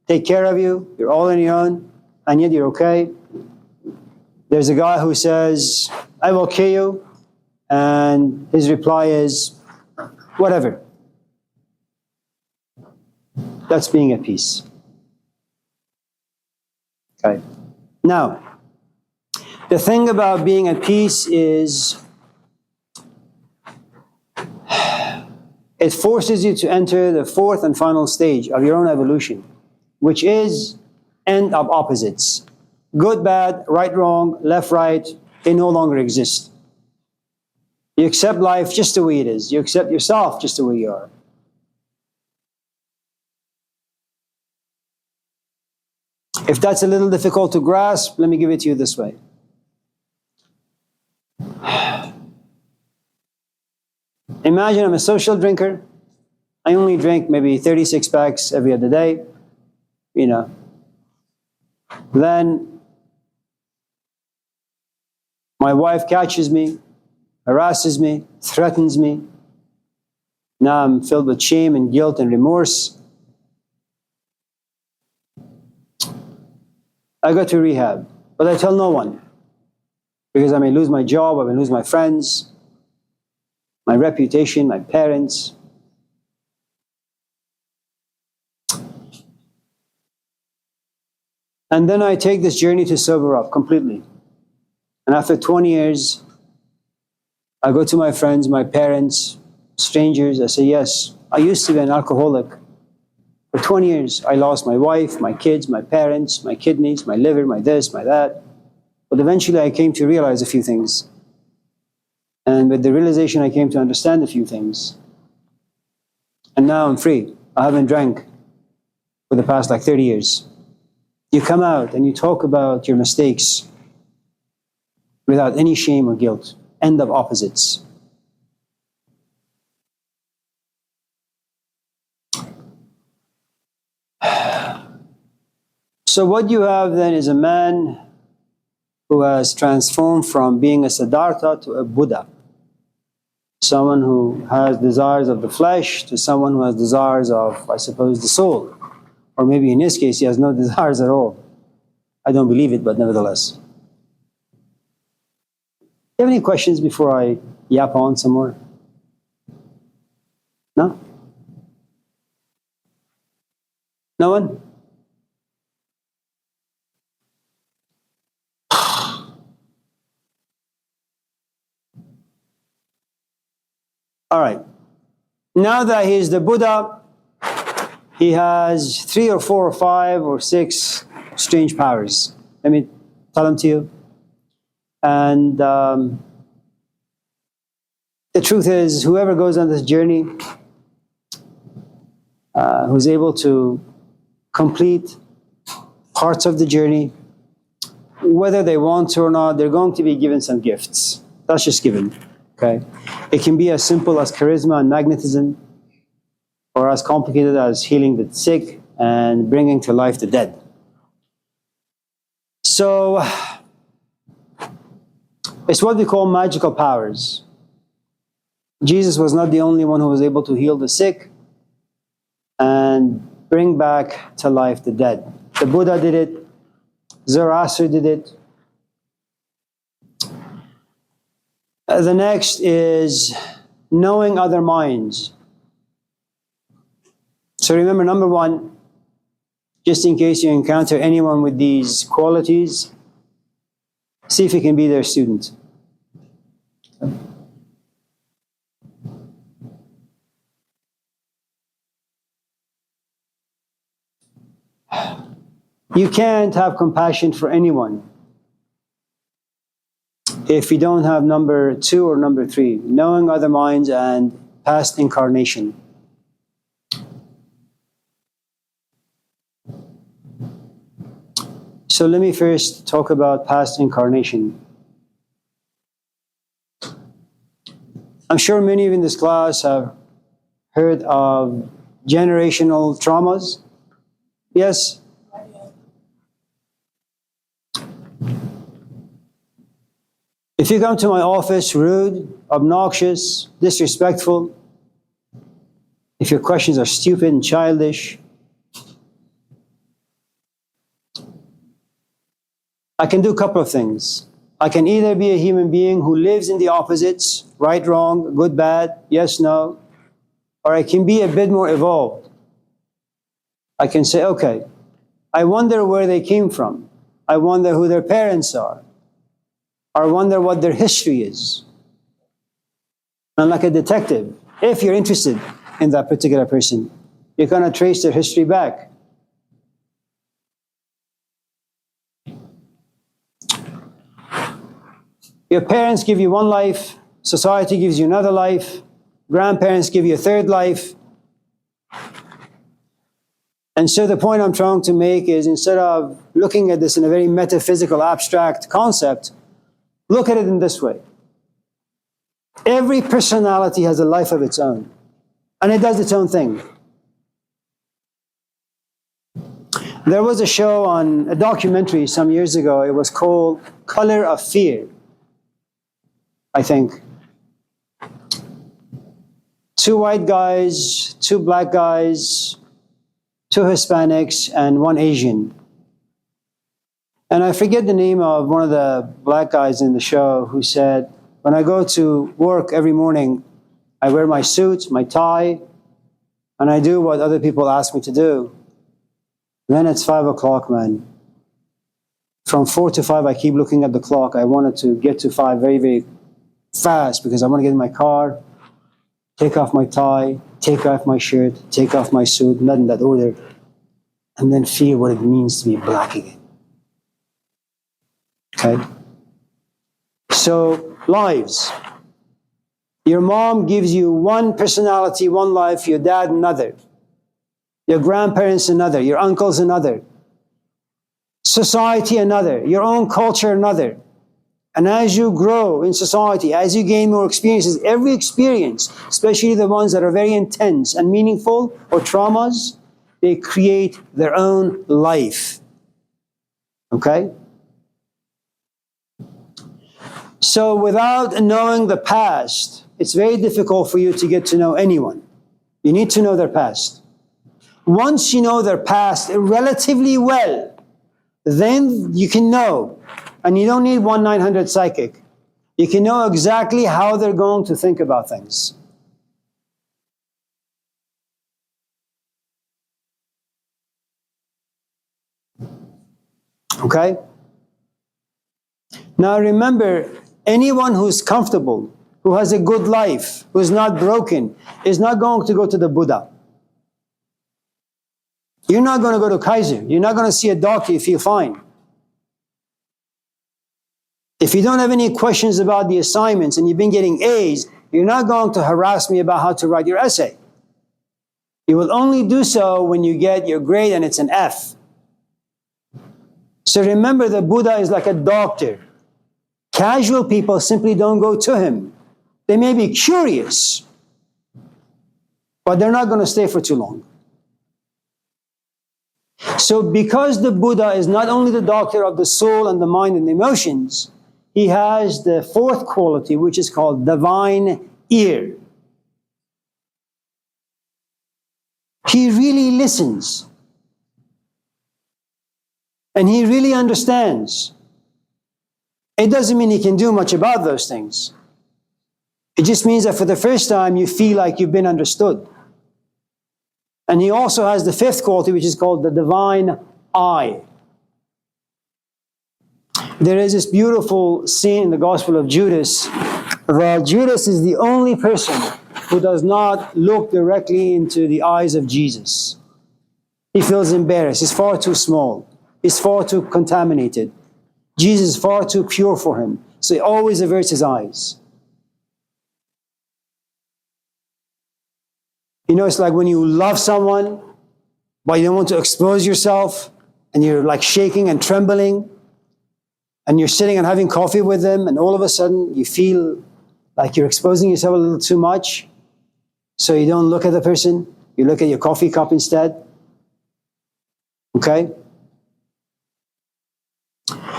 take care of you, you're all on your own, and yet you're okay. There's a guy who says, I will kill you, and his reply is, whatever. That's being at peace. Okay. Now, the thing about being at peace is it forces you to enter the fourth and final stage of your own evolution, which is end of opposites. Good, bad, right, wrong, left, right, they no longer exist. You accept life just the way it is. You accept yourself just the way you are. If that's a little difficult to grasp, let me give it to you this way. Imagine I'm a social drinker. I only drink maybe 36 packs every other day. Then my wife catches me, harasses me, threatens me. Now I'm filled with shame and guilt and remorse. I go to rehab, but I tell no one because I may lose my job, I may lose my friends, my reputation, my parents. And then I take this journey to sober up completely. And after 20 years, I go to my friends, my parents, strangers. I say, yes, I used to be an alcoholic. For 20 years, I lost my wife, my kids, my parents, my kidneys, my liver, my this, my that. But eventually I came to realize a few things. And with the realization, I came to understand a few things. And now I'm free. I haven't drank for the past 30 years. You come out and you talk about your mistakes without any shame or guilt. End of opposites. So what you have then is a man who has transformed from being a Siddhartha to a Buddha. Someone who has desires of the flesh to someone who has desires of, I suppose, the soul. Or maybe in his case, he has no desires at all. I don't believe it, but nevertheless. Do you have any questions before I yap on some more? No? No one? All right. Now that he is the Buddha, he has 3 or 4 or 5 or 6 strange powers. Let me tell them to you. And the truth is, whoever goes on this journey, who's able to complete parts of the journey, whether they want to or not, they're going to be given some gifts. That's just given. Okay? It can be as simple as charisma and magnetism, or as complicated as healing the sick and bringing to life the dead. So, it's what we call magical powers. Jesus was not the only one who was able to heal the sick and bring back to life the dead. The Buddha did it. Zoroaster did it. The next is knowing other minds. So remember, number 1, just in case you encounter anyone with these qualities, see if you can be their student. You can't have compassion for anyone if you don't have number 2 or number 3, knowing other minds and past incarnation. So let me first talk about past incarnation. I'm sure many of you in this class have heard of generational traumas. Yes? If you come to my office rude, obnoxious, disrespectful, if your questions are stupid and childish, I can do a couple of things. I can either be a human being who lives in the opposites, right, wrong, good, bad, yes, no, or I can be a bit more evolved. I can say, okay, I wonder where they came from. I wonder who their parents are. Or I wonder what their history is. And like a detective, if you're interested in that particular person, you're going to trace their history back. Your parents give you one life, society gives you another life, grandparents give you a third life. And so the point I'm trying to make is, instead of looking at this in a very metaphysical, abstract concept, look at it in this way. Every personality has a life of its own, and it does its own thing. There was a show on a documentary some years ago. It was called Color of Fear, I think. 2 white guys, 2 black guys, 2 Hispanics, and 1 Asian. And I forget the name of one of the black guys in the show who said, when I go to work every morning, I wear my suit, my tie, and I do what other people ask me to do. Then it's 5 o'clock, man. From 4 to 5, I keep looking at the clock. I wanted to get to 5 very, very fast because I want to get in my car, take off my tie, take off my shirt, take off my suit, not in that order, and then feel what it means to be black again. Okay? So, lives. Your mom gives you one personality, one life, your dad another. Your grandparents another, your uncles another. Society another, your own culture another. And as you grow in society, as you gain more experiences, every experience, especially the ones that are very intense and meaningful or traumas, they create their own life. Okay? So without knowing the past, it's very difficult for you to get to know anyone. You need to know their past. Once you know their past relatively well, then you can know. And you don't need 1-900 psychic. You can know exactly how they're going to think about things. Okay? Now remember, anyone who's comfortable, who has a good life, who's not broken, is not going to go to the Buddha. You're not going to go to Kaiser. You're not going to see a doctor if you feel fine. If you don't have any questions about the assignments and you've been getting A's, you're not going to harass me about how to write your essay. You will only do so when you get your grade and it's an F. So remember, the Buddha is like a doctor. Casual people simply don't go to him. They may be curious, but they're not going to stay for too long. So because the Buddha is not only the doctor of the soul and the mind and the emotions, he has the fourth quality, which is called divine ear. He really listens. And he really understands. It doesn't mean he can do much about those things. It just means that for the first time you feel like you've been understood. And he also has the fifth quality, which is called the divine eye. There is this beautiful scene in the Gospel of Judas where Judas is the only person who does not look directly into the eyes of Jesus. He feels embarrassed. He's far too small. He's far too contaminated. Jesus is far too pure for him. So he always averts his eyes. You know, it's like when you love someone, but you don't want to expose yourself, and you're like shaking and trembling, and you're sitting and having coffee with them, and all of a sudden you feel like you're exposing yourself a little too much, so you don't look at the person, you look at your coffee cup instead. Okay?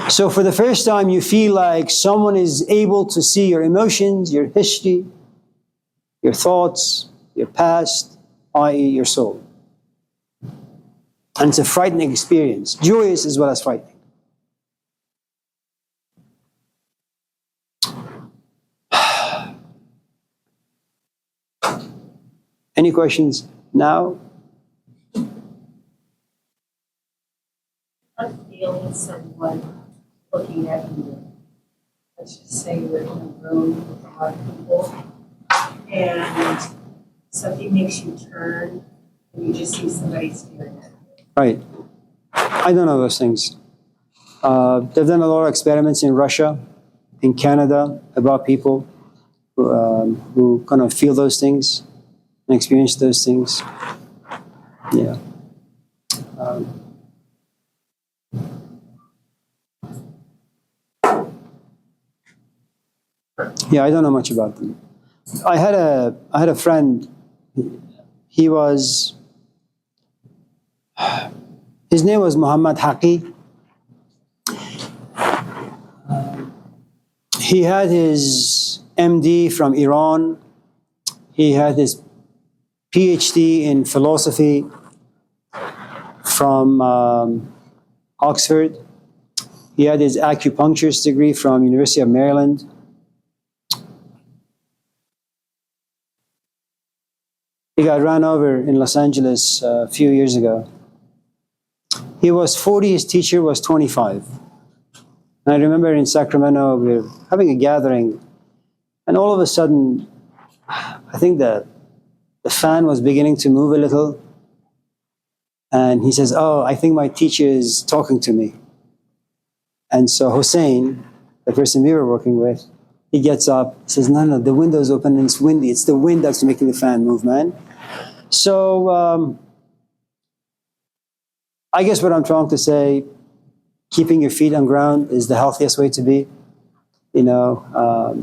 So for the first time you feel like someone is able to see your emotions, your history, your thoughts, your past, i.e. your soul. And it's a frightening experience, joyous as well as frightening. Any questions now? I'm feeling someone looking at you. Let's just say you're in a room with a lot of people, and something makes you turn, and you just see somebody staring at you. Right. I don't know those things. They've done a lot of experiments in Russia, in Canada, about people who kind of feel those things and experience those things. Yeah. Yeah, I don't know much about them. I had a friend. He was. His name was Muhammad Haqi. He had his MD from Iran. He had his PhD in philosophy from Oxford. He had his acupuncturist degree from University of Maryland. He got run over in Los Angeles a few years ago. He was 40, his teacher was 25. And I remember in Sacramento, we were having a gathering, And all of a sudden, I think the fan was beginning to move a little. And he says, "Oh, I think my teacher is talking to me." And so Hussein, the person we were working with, he gets up, says, "No, the window's open and it's windy. It's the wind that's making the fan move, man." So I guess what I'm trying to say, keeping your feet on ground is the healthiest way to be.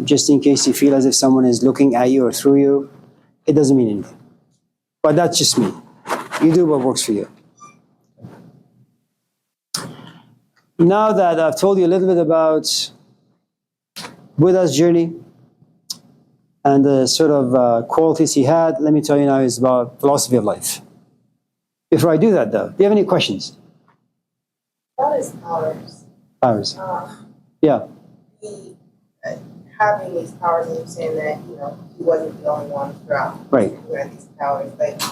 Just in case you feel as if someone is looking at you or through you, it doesn't mean anything. But that's just me. You do what works for you. Now that I've told you a little bit about Buddha's journey and the sort of qualities he had, let me tell you now is about philosophy of life. Before I do that, though, do you have any questions? What is powers? Powers. Yeah. He having these powers, and you're saying that he wasn't the only one throughout. Right. Who had these powers, but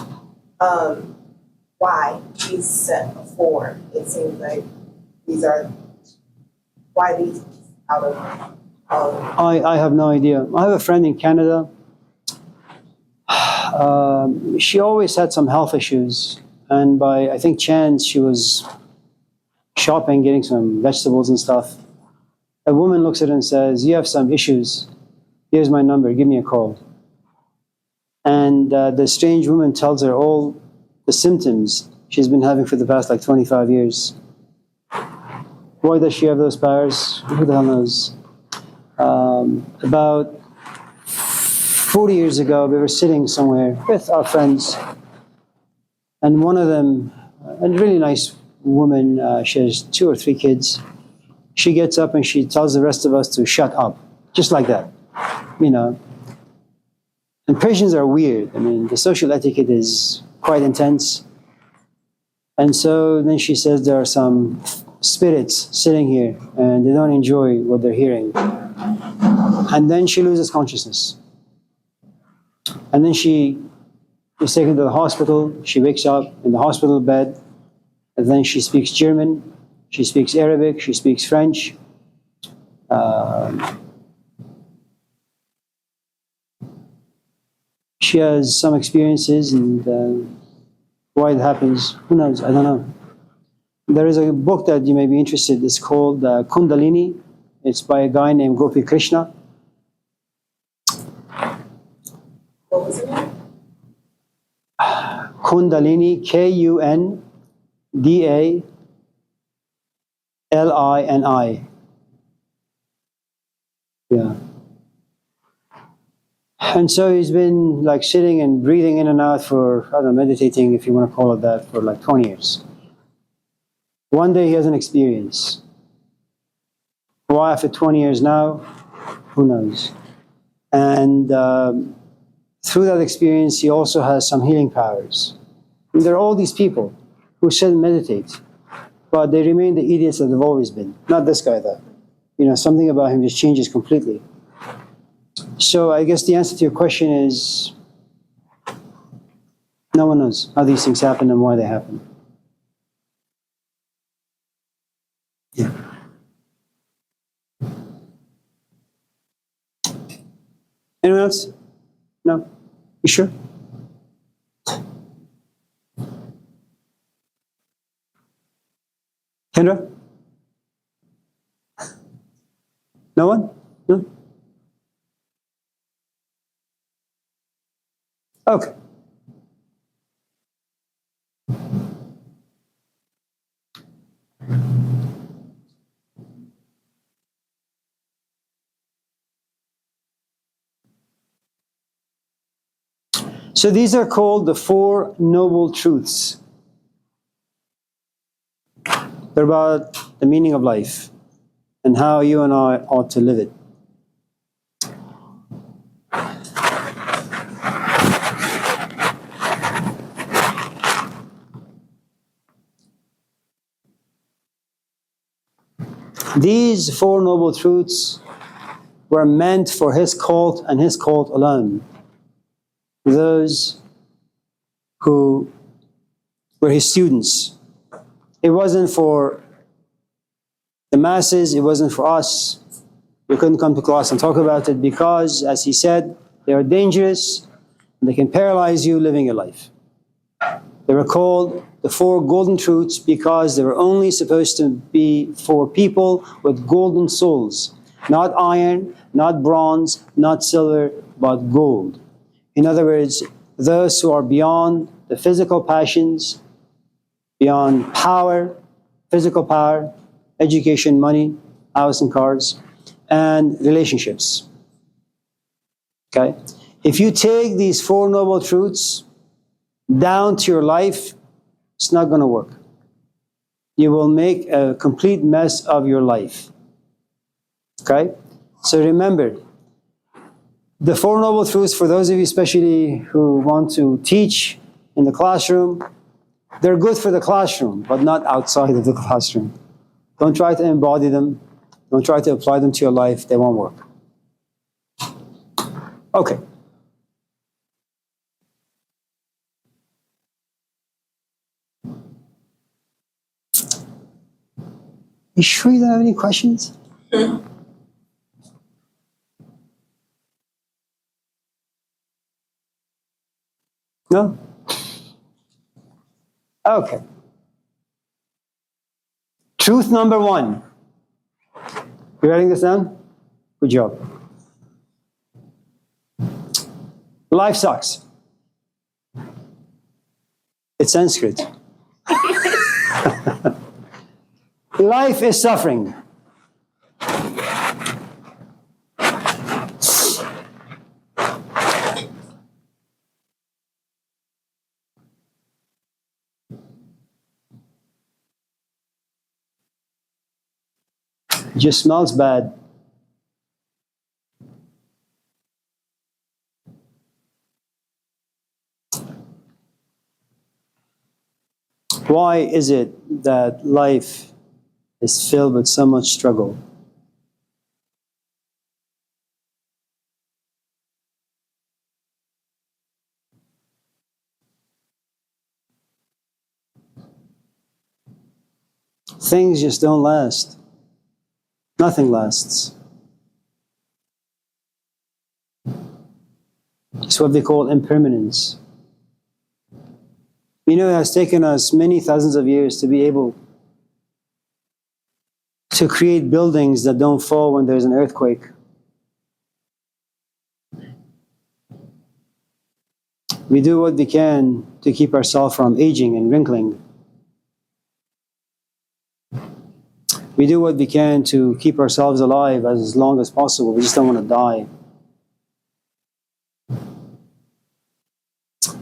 why he's set a form? It seems like why these out of. I have no idea. I have a friend in Canada. She always had some health issues, and by I think chance she was shopping, getting some vegetables and stuff. A woman looks at her and says, "You have some issues. Here's my number. Give me a call." And the strange woman tells her all the symptoms she's been having for the past 25 years. Why does she have those powers? Who the hell knows? About 40 years ago, we were sitting somewhere with our friends, and one of them, a really nice woman, she has 2 or 3 kids. She gets up and she tells the rest of us to shut up, just like that, And Persians are weird. I mean, the social etiquette is quite intense. And so then she says there are some spirits sitting here and they don't enjoy what they're hearing. And then she loses consciousness. And then she is taken to the hospital. She wakes up in the hospital bed. And then she speaks German. She speaks Arabic. She speaks French. She has some experiences, and why it happens, who knows? I don't know. There is a book that you may be interested in. It's called Kundalini. It's by a guy named Gopi Krishna. What was it? Kundalini, Kundalini. Yeah. And so he's been sitting and breathing in and out for, I don't know, meditating, if you want to call it that, for 20 years. One day he has an experience. Why after 20 years now? Who knows? And through that experience, he also has some healing powers. And there are all these people who sit and meditate, but they remain the idiots that they've always been. Not this guy, though. Something about him just changes completely. So I guess the answer to your question is no one knows how these things happen and why they happen. Yeah. Anyone else? No? You sure? Kendra? No one? No? Okay. So these are called the Four Noble Truths. They're about the meaning of life and how you and I ought to live it. These Four Noble Truths were meant for his cult and his cult alone. Those who were his students. It wasn't for the masses, it wasn't for us. You couldn't come to class and talk about it because, as he said, they are dangerous and they can paralyze you living your life. They were called the four golden truths because they were only supposed to be for people with golden souls. Not iron, not bronze, not silver, but gold. In other words, those who are beyond the physical passions, beyond power, physical power, education, money, house and cars, and relationships. Okay? If you take these four noble truths down to your life, it's not going to work. You will make a complete mess of your life. Okay? So remember, the Four Noble Truths, for those of you especially who want to teach in the classroom, they're good for the classroom, but not outside of the classroom. Don't try to embody them. Don't try to apply them to your life. They won't work. Okay. You sure you don't have any questions? No? Okay. Truth number one. You writing this down? Good job. Life sucks. It's Sanskrit. Life is suffering. It just smells bad. Why is it that life is filled with so much struggle? Things just don't last. Nothing lasts. It's what they call impermanence. You know, it has taken us many thousands of years to be able to create buildings that don't fall when there's an earthquake. We do what we can to keep ourselves from aging and wrinkling. We do what we can to keep ourselves alive as long as possible. We just don't want to die.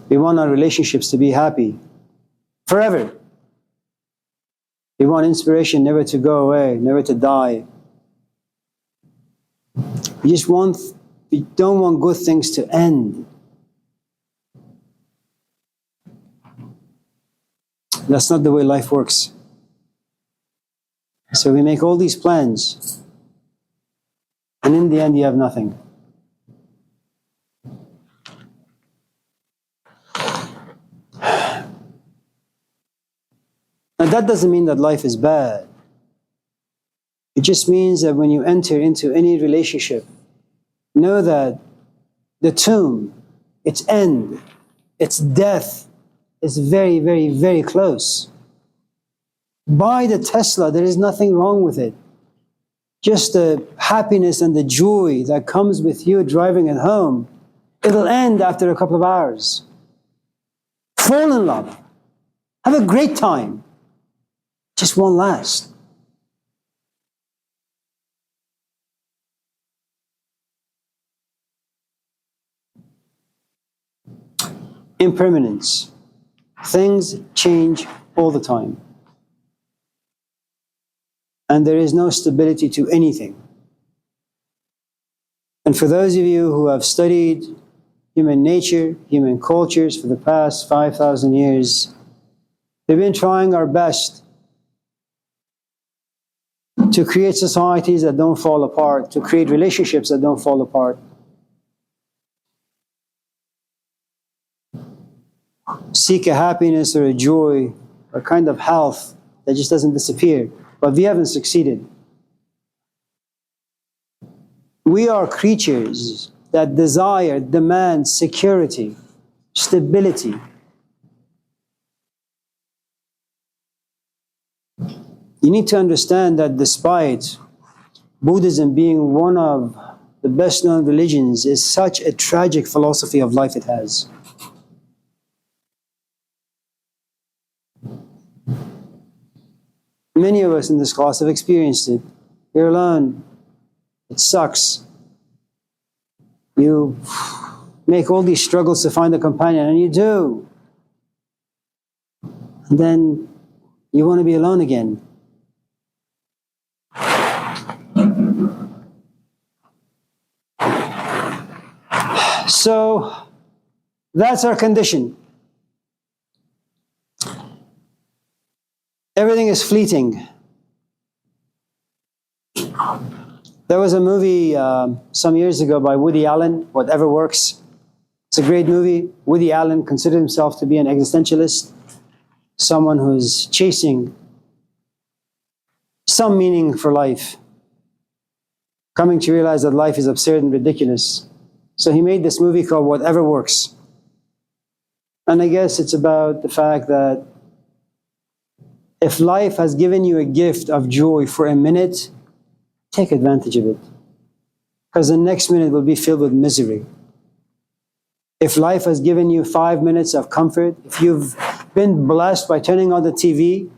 We want our relationships to be happy forever. We want inspiration never to go away, never to die. We don't want good things to end. That's not the way life works. So we make all these plans, and in the end you have nothing. Now that doesn't mean that life is bad. It just means that when you enter into any relationship, know that the tomb, its end, its death is very, very, very close. Buy the Tesla, there is nothing wrong with it. Just the happiness and the joy that comes with you driving it home, it'll end after a couple of hours. Fall in love. Have a great time. Just won't last. Impermanence. Things change all the time. And there is no stability to anything. And for those of you who have studied human nature, human cultures for the past 5,000 years, we've been trying our best to create societies that don't fall apart, to create relationships that don't fall apart. Seek a happiness or a joy or a kind of health that just doesn't disappear. But we haven't succeeded. We are creatures that desire, demand security, stability. You need to understand that despite Buddhism being one of the best known religions, is such a tragic philosophy of life it has. Many of us in this class have experienced it. You're alone. It sucks. You make all these struggles to find a companion, and you do. And then you want to be alone again. So that's our condition. Everything is fleeting. There was a movie some years ago by Woody Allen, Whatever Works. It's a great movie. Woody Allen considered himself to be an existentialist, someone who's chasing some meaning for life, coming to realize that life is absurd and ridiculous. So he made this movie called Whatever Works. And I guess it's about the fact that if life has given you a gift of joy for a minute, take advantage of it. Because the next minute will be filled with misery. If life has given you 5 minutes of comfort, if you've been blessed by turning on the TV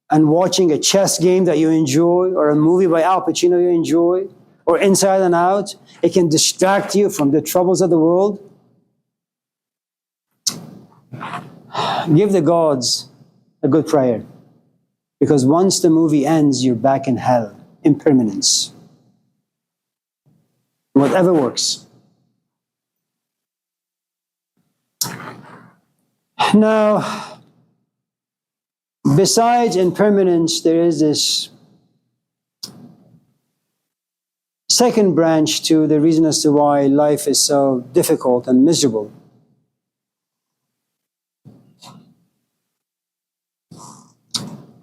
and watching a chess game that you enjoy, or a movie by Al Pacino you enjoy, or Inside and Out, it can distract you from the troubles of the world. Give the gods a good prayer. Because once the movie ends, you're back in hell, impermanence. Whatever works. Now, besides impermanence, there is this second branch to the reason as to why life is so difficult and miserable.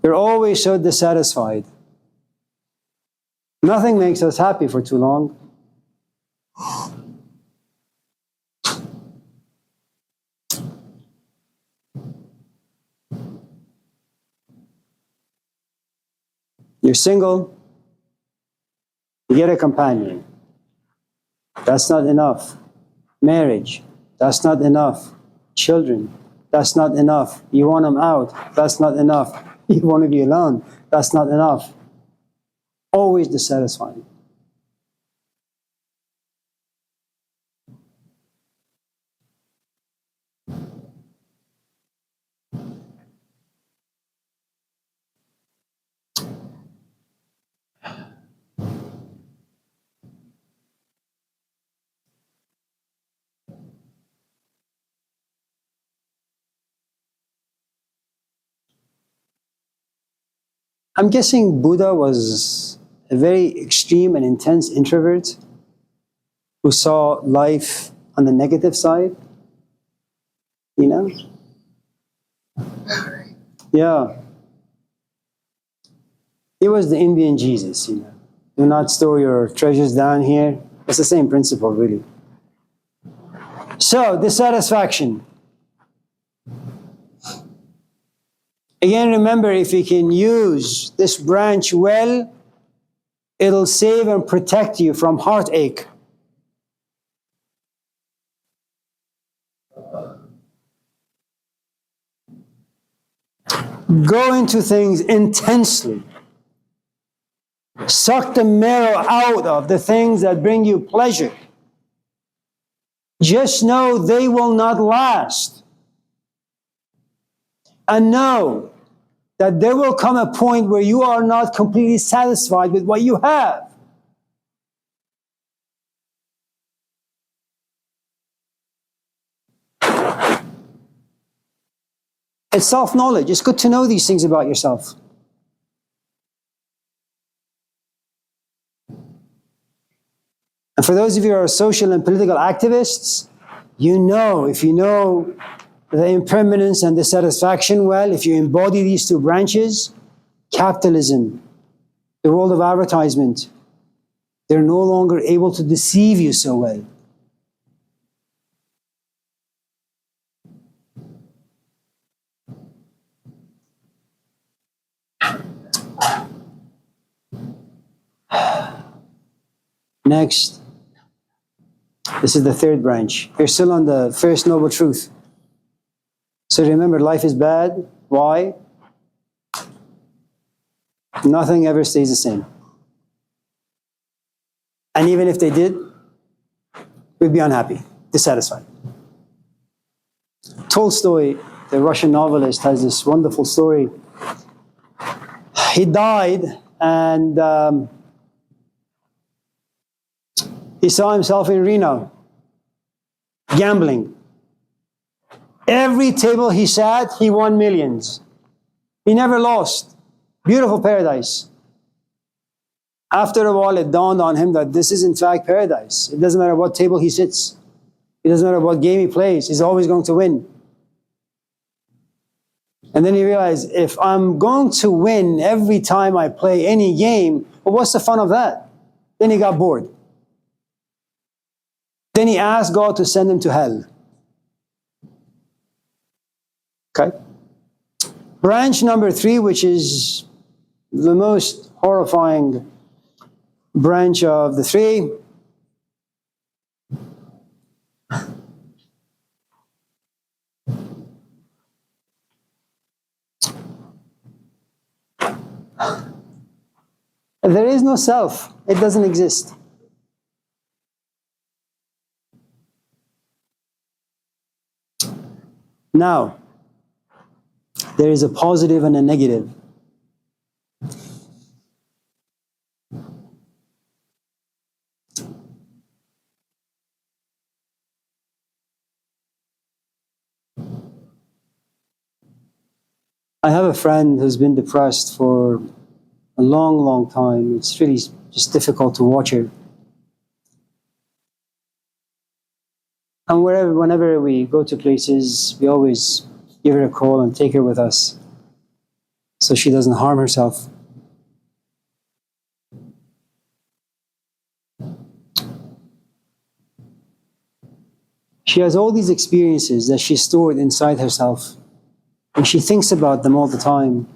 We're always so dissatisfied. Nothing makes us happy for too long. You're single, you get a companion. That's not enough. Marriage, that's not enough. Children, that's not enough. You want them out, that's not enough. You want to be alone, that's not enough. Always dissatisfying. I'm guessing Buddha was a very extreme and intense introvert who saw life on the negative side. You know? Yeah. He was the Indian Jesus, you know. Do not store your treasures down here. It's the same principle, really. So, dissatisfaction. Again, remember, if you can use this branch well, it'll save and protect you from heartache. Go into things intensely. Suck the marrow out of the things that bring you pleasure. Just know they will not last. And know that there will come a point where you are not completely satisfied with what you have. It's self-knowledge. It's good to know these things about yourself. And for those of you who are social and political activists, you know, if you know the impermanence and dissatisfaction well, if you embody these two branches, capitalism, the world of advertisement, They're no longer able to deceive you so well. Next, this is the third branch. You're still on the first noble truth. So remember, life is bad. Why? Nothing ever stays the same. And even if they did, we'd be unhappy, dissatisfied. Tolstoy, the Russian novelist, has this wonderful story. He died, and he saw himself in Reno, gambling. Every table he sat, he won millions. He never lost. Beautiful paradise. After a while, it dawned on him that this is in fact paradise. It doesn't matter what table he sits. It doesn't matter what game he plays. He's always going to win. And then he realized, if I'm going to win every time I play any game, well, what's the fun of that? Then he got bored. Then he asked God to send him to hell. Okay? Branch number 3, which is the most horrifying branch of the 3. There is no self. It doesn't exist. Now, there is a positive and a negative. I have a friend who's been depressed for a long, long time. It's really just difficult to watch her. And whenever we go to places, we always give her a call and take her with us so she doesn't harm herself. She has all these experiences that she stored inside herself, and she thinks about them all the time,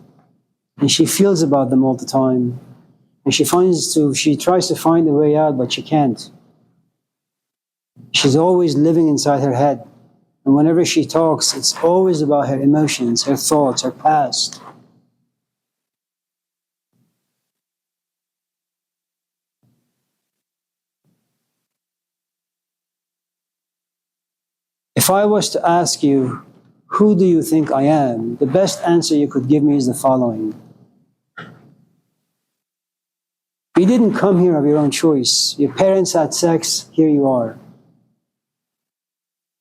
and she feels about them all the time, and she tries to find a way out, but she can't. She's always living inside her head. And whenever she talks, it's always about her emotions, her thoughts, her past. If I was to ask you, who do you think I am? The best answer you could give me is the following. You didn't come here of your own choice. Your parents had sex, here you are.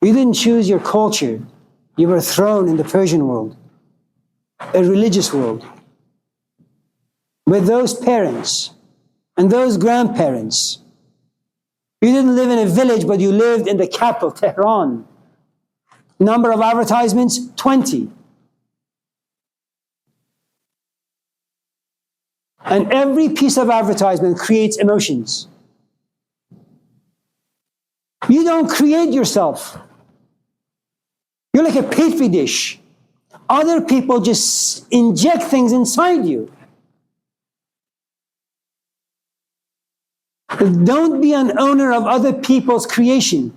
You didn't choose your culture. You were thrown in the Persian world, a religious world, with those parents and those grandparents. You didn't live in a village, but you lived in the capital, Tehran. Number of advertisements, 20. And every piece of advertisement creates emotions. You don't create yourself. You're like a petri dish. Other people just inject things inside you. Don't be an owner of other people's creation.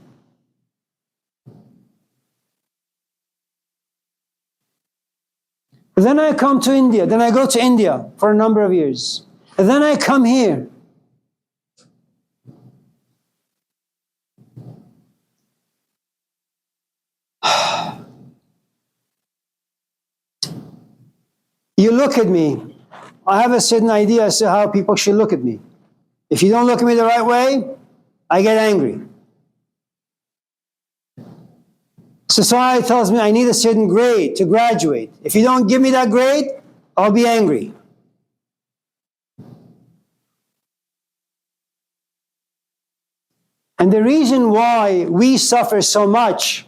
Then I come to India. Then I go to India for a number of years. And then I come here. You look at me. I have a certain idea as to how people should look at me. If you don't look at me the right way, I get angry. Society tells me I need a certain grade to graduate. If you don't give me that grade, I'll be angry. And the reason why we suffer so much,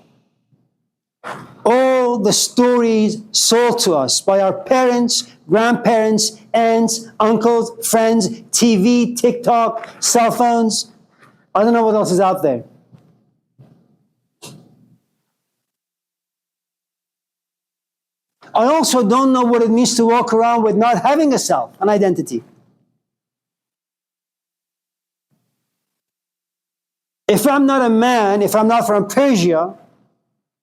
all all the stories sold to us by our parents, grandparents, aunts, uncles, friends, TV, TikTok, cell phones. I don't know what else is out there. I also don't know what it means to walk around with not having a self, an identity. If I'm not a man, if I'm not from Persia,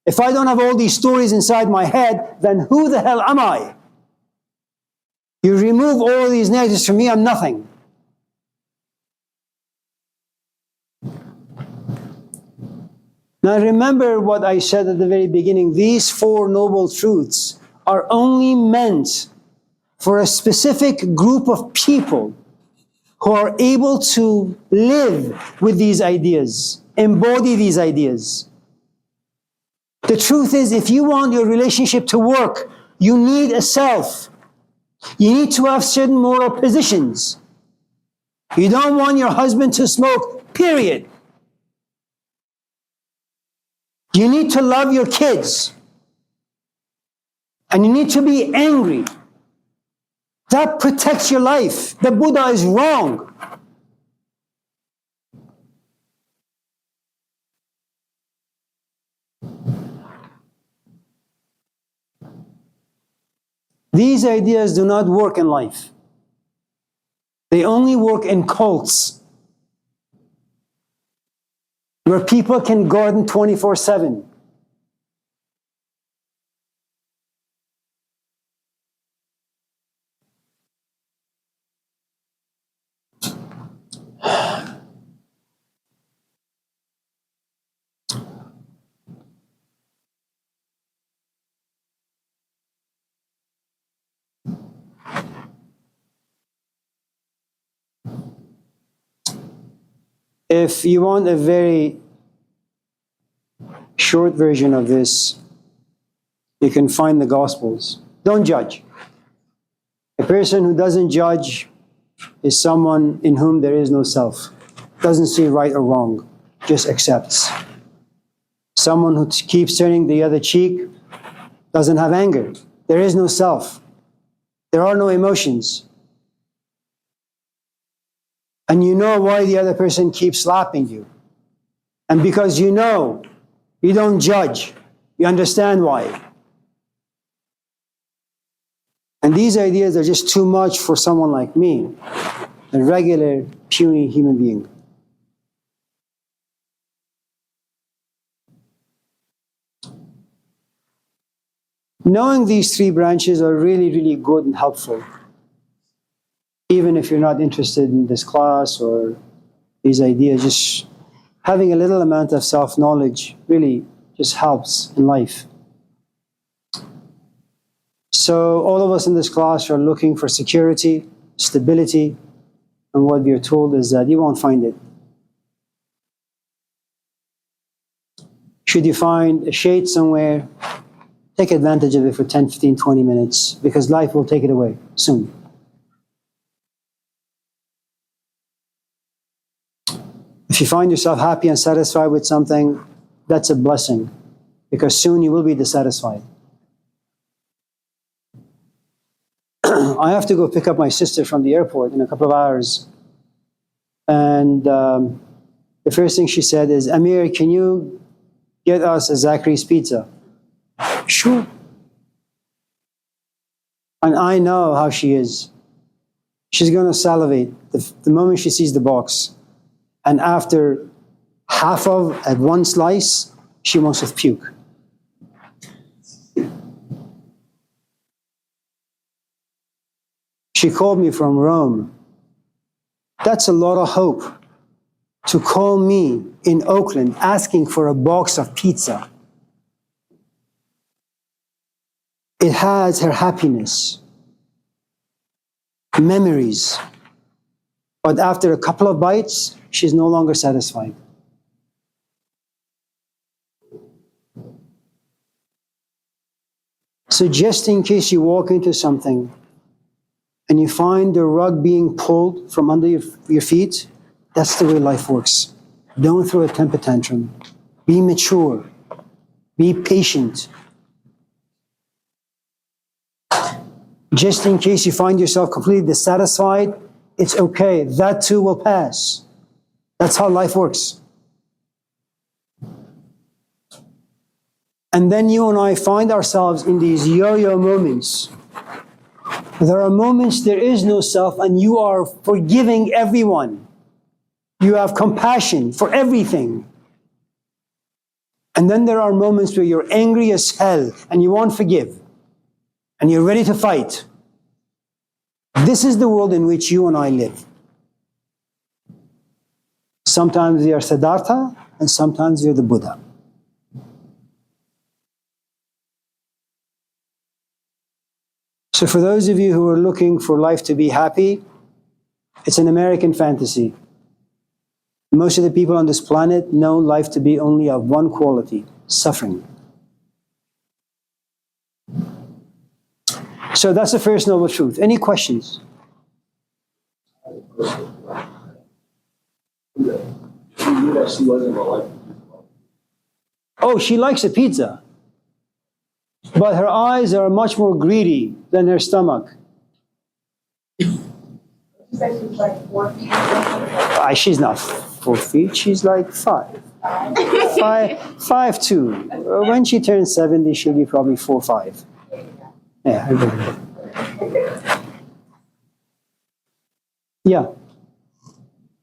if I don't have all these stories inside my head, then who the hell am I? You remove all these negatives from me, I'm nothing. Now remember what I said at the very beginning. These four noble truths are only meant for a specific group of people who are able to live with these ideas, embody these ideas. The truth is, if you want your relationship to work, you need a self. You need to have certain moral positions. You don't want your husband to smoke, period. You need to love your kids. And you need to be angry. That protects your life. The Buddha is wrong. These ideas do not work in life. They only work in cults, where people can garden 24/7. If you want a very short version of this, you can find the Gospels. Don't judge. A person who doesn't judge is someone in whom there is no self. Doesn't see right or wrong, just accepts. Someone who keeps turning the other cheek doesn't have anger. There is no self. There are no emotions. And you know why the other person keeps slapping you. And because you know, you don't judge. You understand why. And these ideas are just too much for someone like me, a regular, puny human being. Knowing these three branches are really, really good and helpful. Even if you're not interested in this class or these ideas, just having a little amount of self-knowledge really just helps in life. So all of us in this class are looking for security, stability, and what we are told is that you won't find it. Should you find a shade somewhere, take advantage of it for 10, 15, 20 minutes, because life will take it away soon. If you find yourself happy and satisfied with something, that's a blessing, because soon you will be dissatisfied. I have to go pick up my sister from the airport in a couple of hours. And the first thing she said is, Amir, can you get us a Zachary's pizza? Sure. And I know how she is. She's going to salivate the moment she sees the box. And after half of at one slice, she wants to puke. She called me from Rome. That's a lot of hope to call me in Oakland asking for a box of pizza. It has her happiness, memories. But after a couple of bites, she's no longer satisfied. So just in case you walk into something and you find the rug being pulled from under your feet, that's the way life works. Don't throw a temper tantrum. Be mature. Be patient. Just in case you find yourself completely dissatisfied, it's okay. That too will pass. That's how life works. And then you and I find ourselves in these yo-yo moments. There are moments there is no self and you are forgiving everyone. You have compassion for everything. And then there are moments where you're angry as hell and you won't forgive. And you're ready to fight. This is the world in which you and I live. Sometimes we are Siddhartha and sometimes we are the Buddha. So for those of you who are looking for life to be happy, it's an American fantasy. Most of the people on this planet know life to be only of one quality, suffering. So that's the first noble truth. Any questions? Oh, she likes a pizza. But her eyes are much more greedy than her stomach. You said she was like 4 feet. She's not 4 feet, she's like 5. 5'2". When she turns 70, she'll be probably 4'5". Yeah, I believe it. Yeah.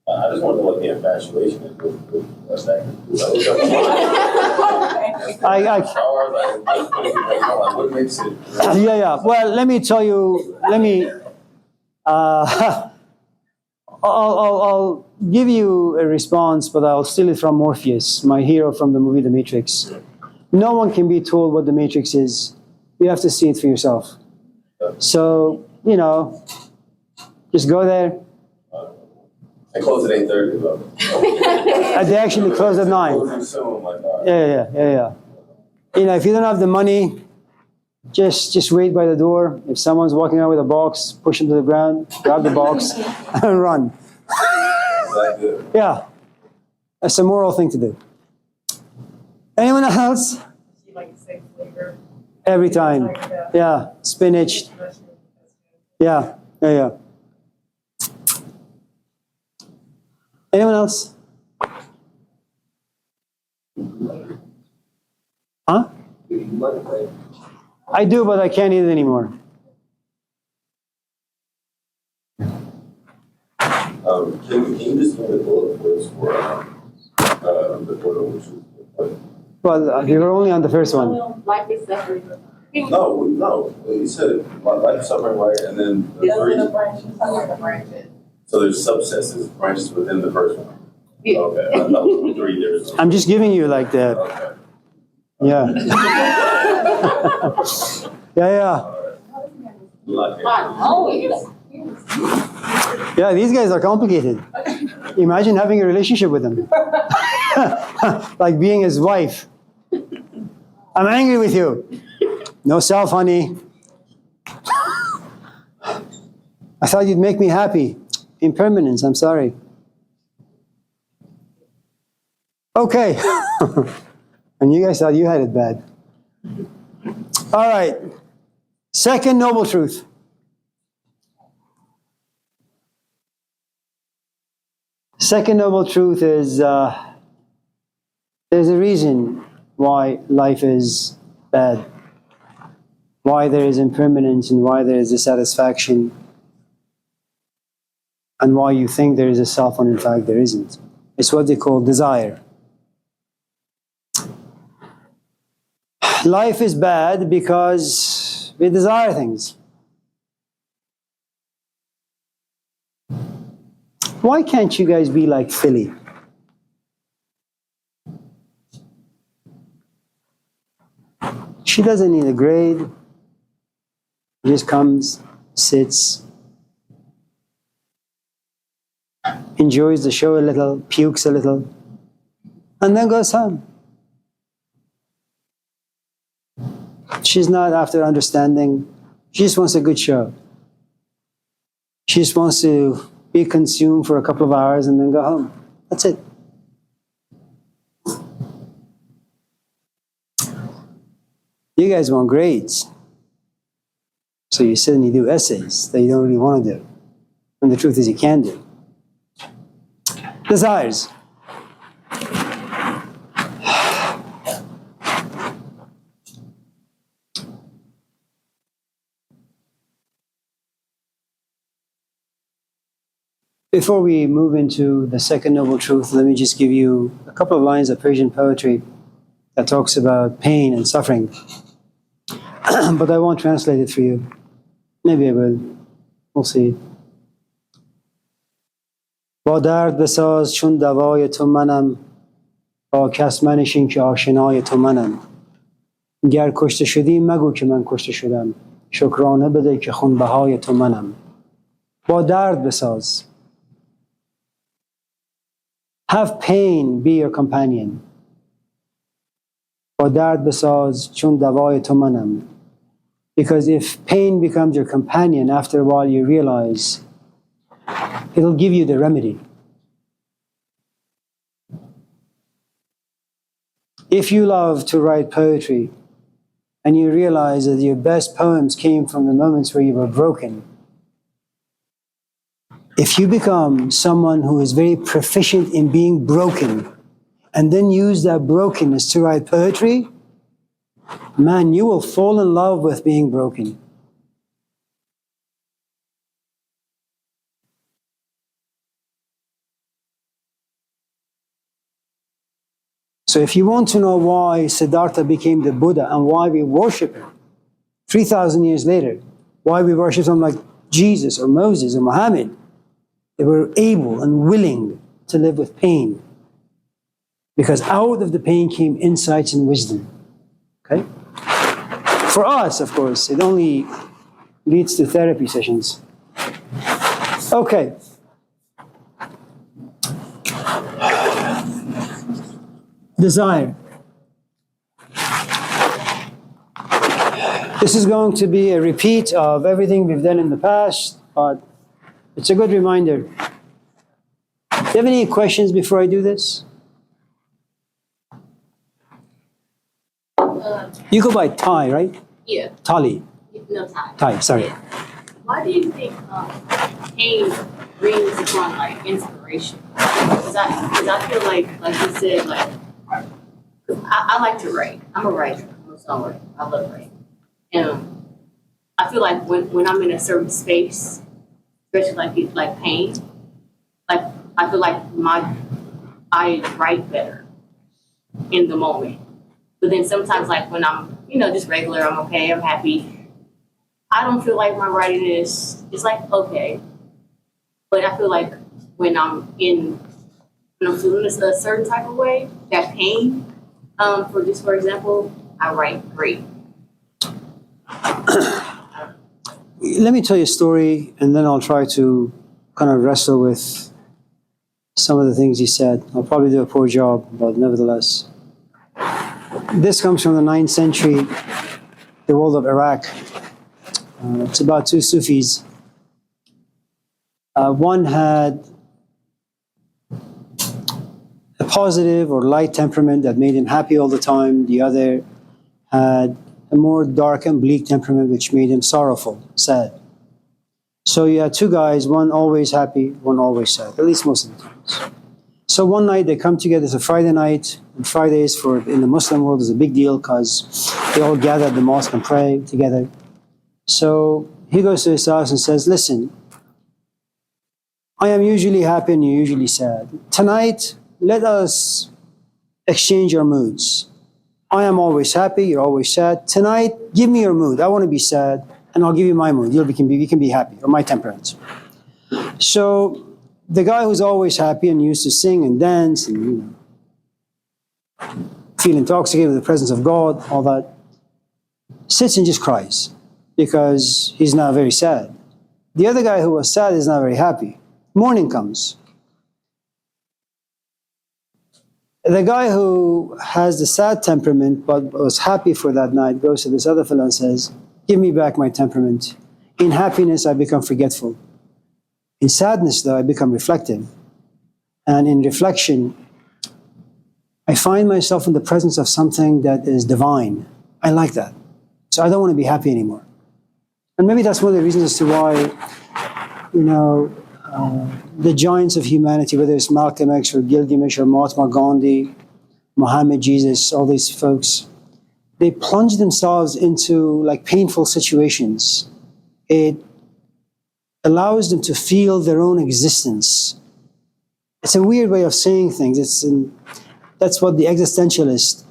I just wonder what the infatuation is with that. What makes it? Yeah. Well, let me tell you. I'll give you a response, but I'll steal it from Morpheus, my hero from the movie The Matrix. No one can be told what the Matrix is. You have to see it for yourself. So, just go there. I close at 8:30 though. They actually close at 9. Closing soon, my God. Yeah. If you don't have the money, just wait by the door. If someone's walking out with a box, push them to the ground, grab the box, and run. Is that good? Yeah, that's a moral thing to do. Anyone else? She like the same flavor. Every time. Like the Yeah, spinach. mushroom. Yeah. Anyone else? Huh? I do, but I can't eat it anymore. Can you just give me the bullet points for the portal, which is Well, you were only on the first one. Life is suffering. no. You said life, suffering, right, and then the three. The branches. So there's subsets, branches within the first one. Yeah. Okay, I know 3 there's. I'm just giving you like the, Okay. yeah. Yeah. Like it. Oh, Yeah, these guys are complicated. Imagine having a relationship with them. Like being his wife. I'm angry with you. No self, honey. I thought you'd make me happy. Impermanence, I'm sorry. Okay. And you guys thought you had it bad. All right. Second noble truth. Second noble truth is there's a reason why life is bad, why there is impermanence and why there is dissatisfaction, and why you think there is a self when in fact there isn't. It's what they call desire. Life is bad because we desire things. Why can't you guys be like Philly? She doesn't need a grade. She just comes, sits, enjoys the show a little, pukes a little, and then goes home. She's not after understanding. She just wants a good show. She just wants to be consumed for a couple of hours and then go home. That's it. You guys want grades. So you sit and you do essays that you don't really want to do. And the truth is you can do. Desires. Before we move into the second noble truth, let me just give you a couple of lines of Persian poetry that talks about pain and suffering. But I won't translate it for you. Maybe I will. We'll see. با درد بساز چون دوای تو منم با کس منشین که آشنای تو منم گر کشته شدی مگو که من کشته شدم شکرانه بده که خونبهای تو منم با درد بساز. Have pain be your companion. با درد بساز چون دوای تو منم. Because if pain becomes your companion, after a while you realize it'll give you the remedy. If you love to write poetry and you realize that your best poems came from the moments where you were broken, if you become someone who is very proficient in being broken and then use that brokenness to write poetry, man, you will fall in love with being broken. So if you want to know why Siddhartha became the Buddha and why we worship him 3,000 years later, why we worship someone like Jesus or Moses or Muhammad, they were able and willing to live with pain. Because out of the pain came insights and wisdom. Okay? For us, of course, it only leads to therapy sessions. Okay. Desire. This is going to be a repeat of everything we've done in the past, but it's a good reminder. Do you have any questions before I do this? You go by Thai, right? Yeah. Tali. No time. Thai, sorry. Why do you think pain brings upon like inspiration? Because I feel like you said, like I like to write. I'm a writer. I'm a songwriter. I love writing. And I feel like when I'm in a certain space, especially like pain, like I feel like I write better in the moment. But then sometimes, like when I'm, just regular, I'm okay, I'm happy. I don't feel like my writing is like okay. But I feel like when I'm feeling a certain type of way, that pain, for example, I write great. Let me tell you a story, and then I'll try to kind of wrestle with some of the things he said. I'll probably do a poor job, but nevertheless. This comes from the 9th century, the world of Iraq. It's about two Sufis. One had a positive or light temperament that made him happy all the time. The other had a more dark and bleak temperament which made him sorrowful, sad. So you had two guys, one always happy, one always sad, at least most of the times. So one night they come together, it's a Friday night, and Fridays in the Muslim world is a big deal because they all gather at the mosque and pray together. So he goes to his house and says, listen, I am usually happy and you're usually sad. Tonight, let us exchange our moods. I am always happy, you're always sad. Tonight, give me your mood. I want to be sad, and I'll give you my mood. You can be happy, or my temperament. So the guy who's always happy and used to sing and dance and feel intoxicated with the presence of God, all that, sits and just cries because he's now very sad. The other guy who was sad is not very happy. Morning comes. The guy who has the sad temperament but was happy for that night goes to this other fellow and says, give me back my temperament. In happiness, I become forgetful. In sadness, though, I become reflective. And in reflection, I find myself in the presence of something that is divine. I like that. So I don't want to be happy anymore. And maybe that's one of the reasons as to why, the giants of humanity, whether it's Malcolm X or Gilgamesh or Mahatma Gandhi, Muhammad, Jesus, all these folks, they plunge themselves into like painful situations. It allows them to feel their own existence. It's a weird way of saying things. That's what the existentialists,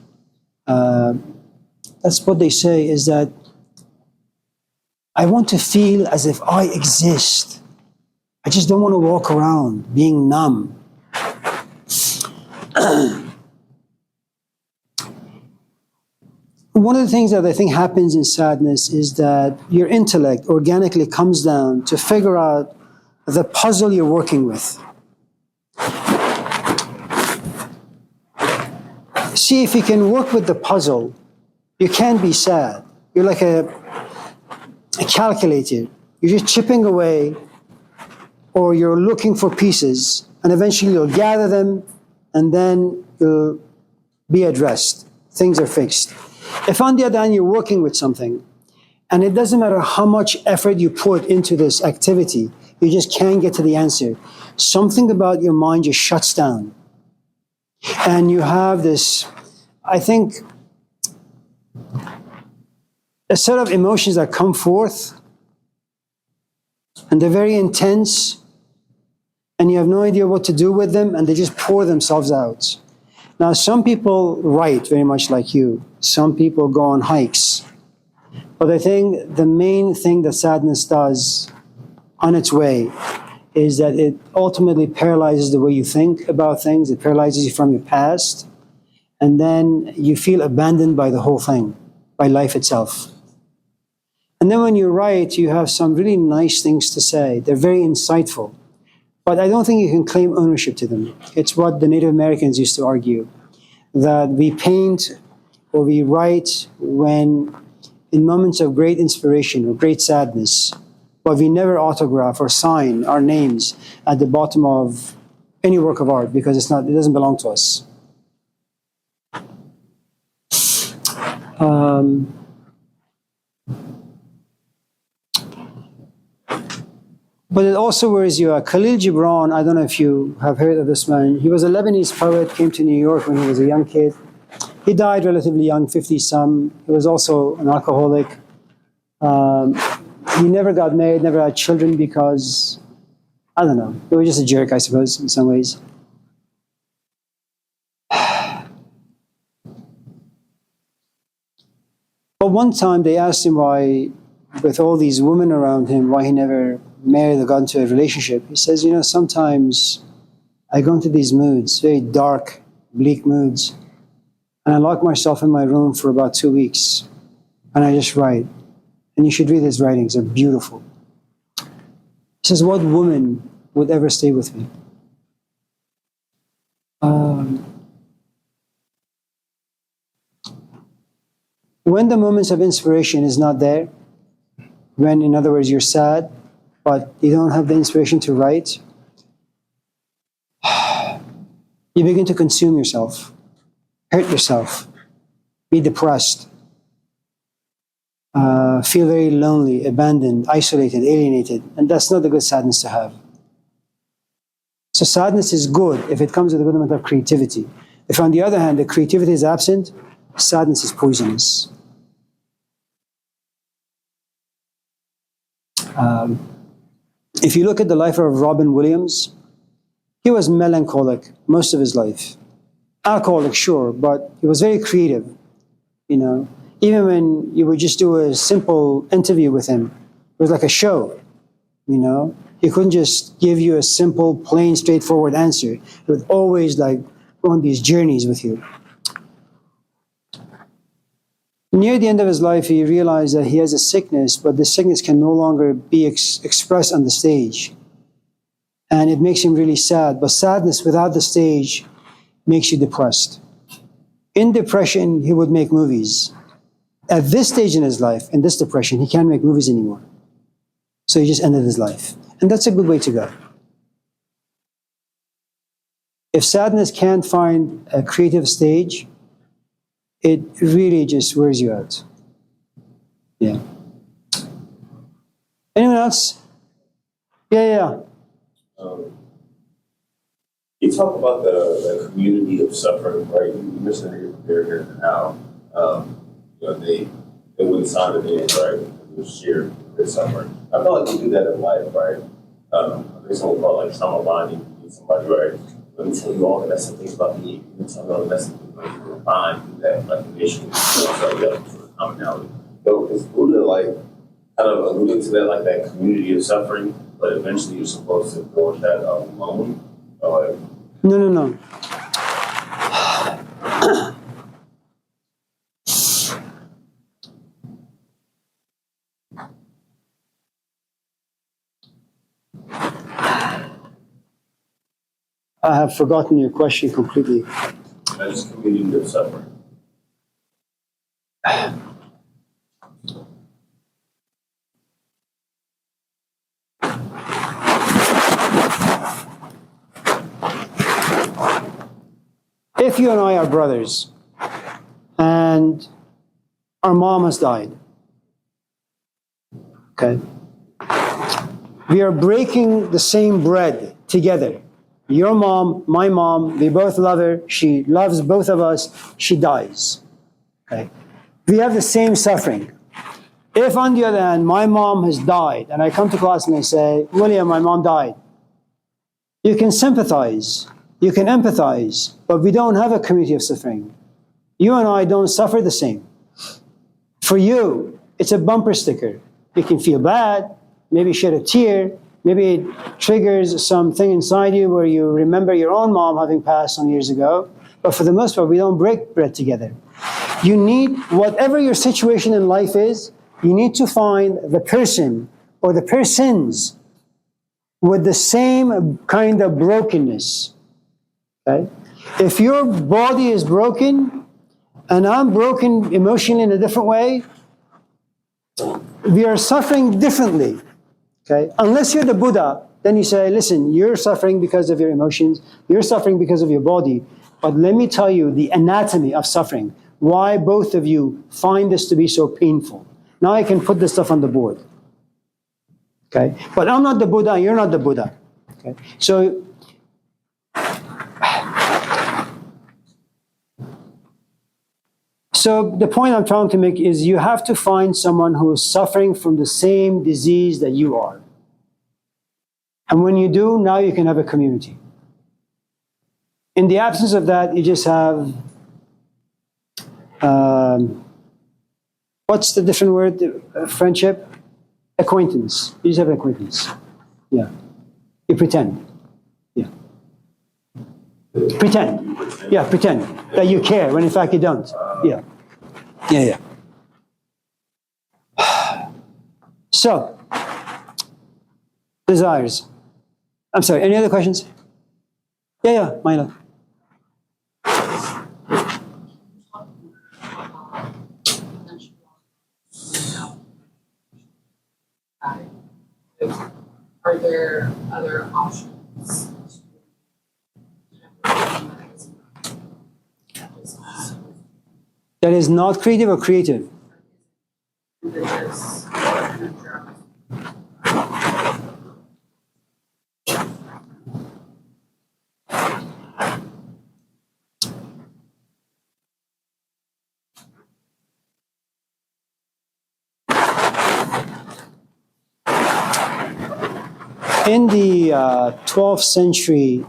that's what they say, is that I want to feel as if I exist. I just don't want to walk around being numb. One of the things that I think happens in sadness is that your intellect organically comes down to figure out the puzzle you're working with. See if you can work with the puzzle. You can't be sad. You're like a calculator. You're just chipping away, or you're looking for pieces, and eventually you'll gather them, and then you'll be addressed. Things are fixed. If on the other hand you're working with something, and it doesn't matter how much effort you put into this activity, you just can't get to the answer. Something about your mind just shuts down. And you have this, I think, a set of emotions that come forth, and they're very intense, and you have no idea what to do with them, and they just pour themselves out. Now, some people write very much like you. Some people go on hikes. But I think the main thing that sadness does on its way is that it ultimately paralyzes the way you think about things. It paralyzes you from your past. And then you feel abandoned by the whole thing, by life itself. And then when you write, you have some really nice things to say. They're very insightful. But I don't think you can claim ownership to them. It's what the Native Americans used to argue, that we paint or we write when in moments of great inspiration or great sadness, but we never autograph or sign our names at the bottom of any work of art because it doesn't belong to us. But it also worries you. Khalil Gibran, I don't know if you have heard of this man. He was a Lebanese poet, came to New York when he was a young kid. He died relatively young, 50-some. He was also an alcoholic. He never got married, never had children because, I don't know, he was just a jerk, I suppose, in some ways. But one time they asked him why, with all these women around him, why he never married or got into a relationship. He says, sometimes I go into these moods, very dark, bleak moods, and I lock myself in my room for about 2 weeks, and I just write. And you should read his writings, they're beautiful. He says, what woman would ever stay with me? When the moments of inspiration is not there, when, in other words, you're sad, but you don't have the inspiration to write, you begin to consume yourself, hurt yourself, be depressed, feel very lonely, abandoned, isolated, alienated, and that's not a good sadness to have. So sadness is good if it comes with a good amount of creativity. If, on the other hand, the creativity is absent, sadness is poisonous. If you look at the life of Robin Williams, he was melancholic most of his life. Alcoholic, sure, but he was very creative. Even when you would just do a simple interview with him, it was like a show. He couldn't just give you a simple, plain, straightforward answer. He would always go on these journeys with you. Near the end of his life, he realized that he has a sickness, but the sickness can no longer be expressed on the stage. And it makes him really sad. But sadness without the stage makes you depressed. In depression, he would make movies. At this stage in his life, in this depression, he can't make movies anymore. So he just ended his life. And that's a good way to go. If sadness can't find a creative stage, it really just wears you out. Yeah. Anyone else? Yeah. You talk about the community of suffering, right? You mentioned that you're prepared here and now. They wouldn't sign the name, right? It was shared their suffering. I feel like we do that in life, right? There's something called like trauma bonding. You meet somebody, right? Let me tell you all the lesson things about me. Let me tell you all the lesson things about you. Bond through that recognition, so you have sort of commonality. So is Buddha like kind of alluding to that, like that community of suffering, but eventually you're supposed to go with that alone? Or like, No. I have forgotten your question completely. that's community of suffering. If you and I are brothers and our mom has died, okay, we are breaking the same bread together. Your mom, my mom, we both love her. She loves both of us. She dies. Okay, we have the same suffering. If, on the other hand, my mom has died, and I come to class and I say, William, my mom died, you can sympathize, you can empathize, but we don't have a community of suffering. You and I don't suffer the same. For you, it's a bumper sticker. You can feel bad, maybe shed a tear, maybe it triggers something inside you where you remember your own mom having passed some years ago, but for the most part, we don't break bread together. You need, whatever your situation in life is, you need to find the person or the persons with the same kind of brokenness. Okay? If your body is broken and I'm broken emotionally in a different way, we are suffering differently. Okay? Unless you're the Buddha, then you say, listen, you're suffering because of your emotions, you're suffering because of your body, but let me tell you the anatomy of suffering, why both of you find this to be so painful. Now I can put this stuff on the board. Okay? But I'm not the Buddha, and you're not the Buddha. Okay? So the point I'm trying to make is you have to find someone who is suffering from the same disease that you are. And when you do, now you can have a community. In the absence of that, you just have, what's the different word? Friendship? Acquaintance. You just have an acquaintance. Yeah. You pretend. Yeah. Pretend. Yeah, pretend that you care when in fact you don't. Yeah. So, desires. I'm sorry, any other questions? Yeah, Mila. Are there other options? That is not creative or creative? Religious. In the 12th century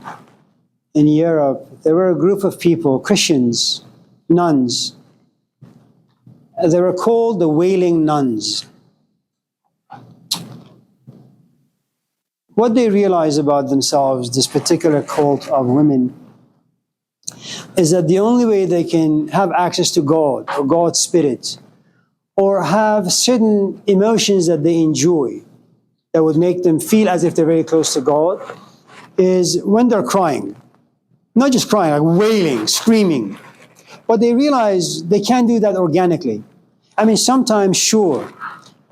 in Europe, there were a group of people, Christians, nuns. They were called the Wailing Nuns. What they realized about themselves, this particular cult of women, is that the only way they can have access to God or God's Spirit or have certain emotions that they enjoy that would make them feel as if they're very close to God is when they're crying. Not just crying, like wailing, screaming. But they realize they can't do that organically. I mean, sometimes, sure.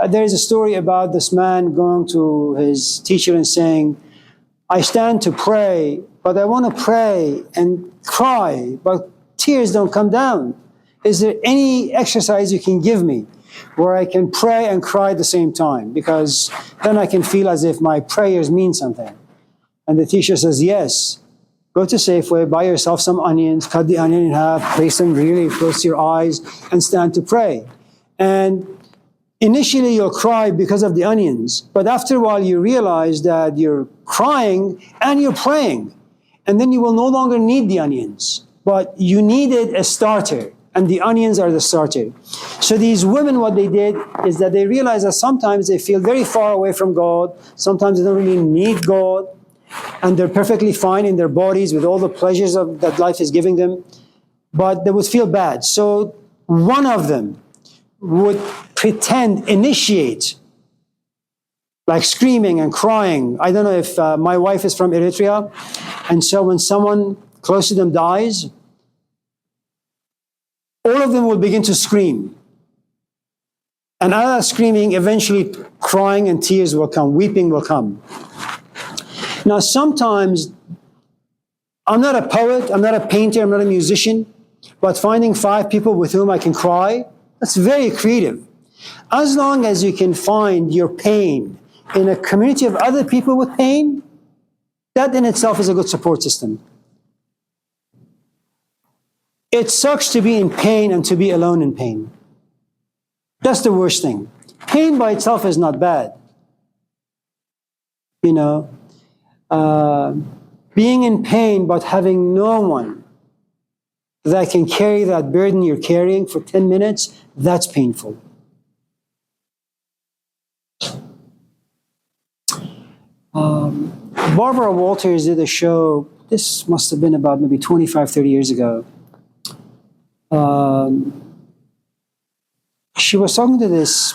There is a story about this man going to his teacher and saying, I stand to pray, but I want to pray and cry, but tears don't come down. Is there any exercise you can give me? where I can pray and cry at the same time, because then I can feel as if my prayers mean something. And the teacher says, yes, go to Safeway, buy yourself some onions, cut the onion in half, place them really close to your eyes, and stand to pray. And initially you'll cry because of the onions, but after a while you realize that you're crying and you're praying. And then you will no longer need the onions, but you needed a starter, and the onions are the starter. So these women, what they did is that they realized that sometimes they feel very far away from God, sometimes they don't really need God, and they're perfectly fine in their bodies with all the pleasures that life is giving them, but they would feel bad. So one of them would initiate, like screaming and crying. I don't know if my wife is from Eritrea, and so when someone close to them dies, all of them will begin to scream. And out of that screaming, eventually crying and tears will come, weeping will come. Now, sometimes, I'm not a poet, I'm not a painter, I'm not a musician, but finding 5 people with whom I can cry, that's very creative. As long as you can find your pain in a community of other people with pain, that in itself is a good support system. It sucks to be in pain and to be alone in pain. That's the worst thing. Pain by itself is not bad. You know, being in pain but having no one that can carry that burden you're carrying for 10 minutes, that's painful. Barbara Walters did a show, this must have been about maybe 25, 30 years ago. She was talking to this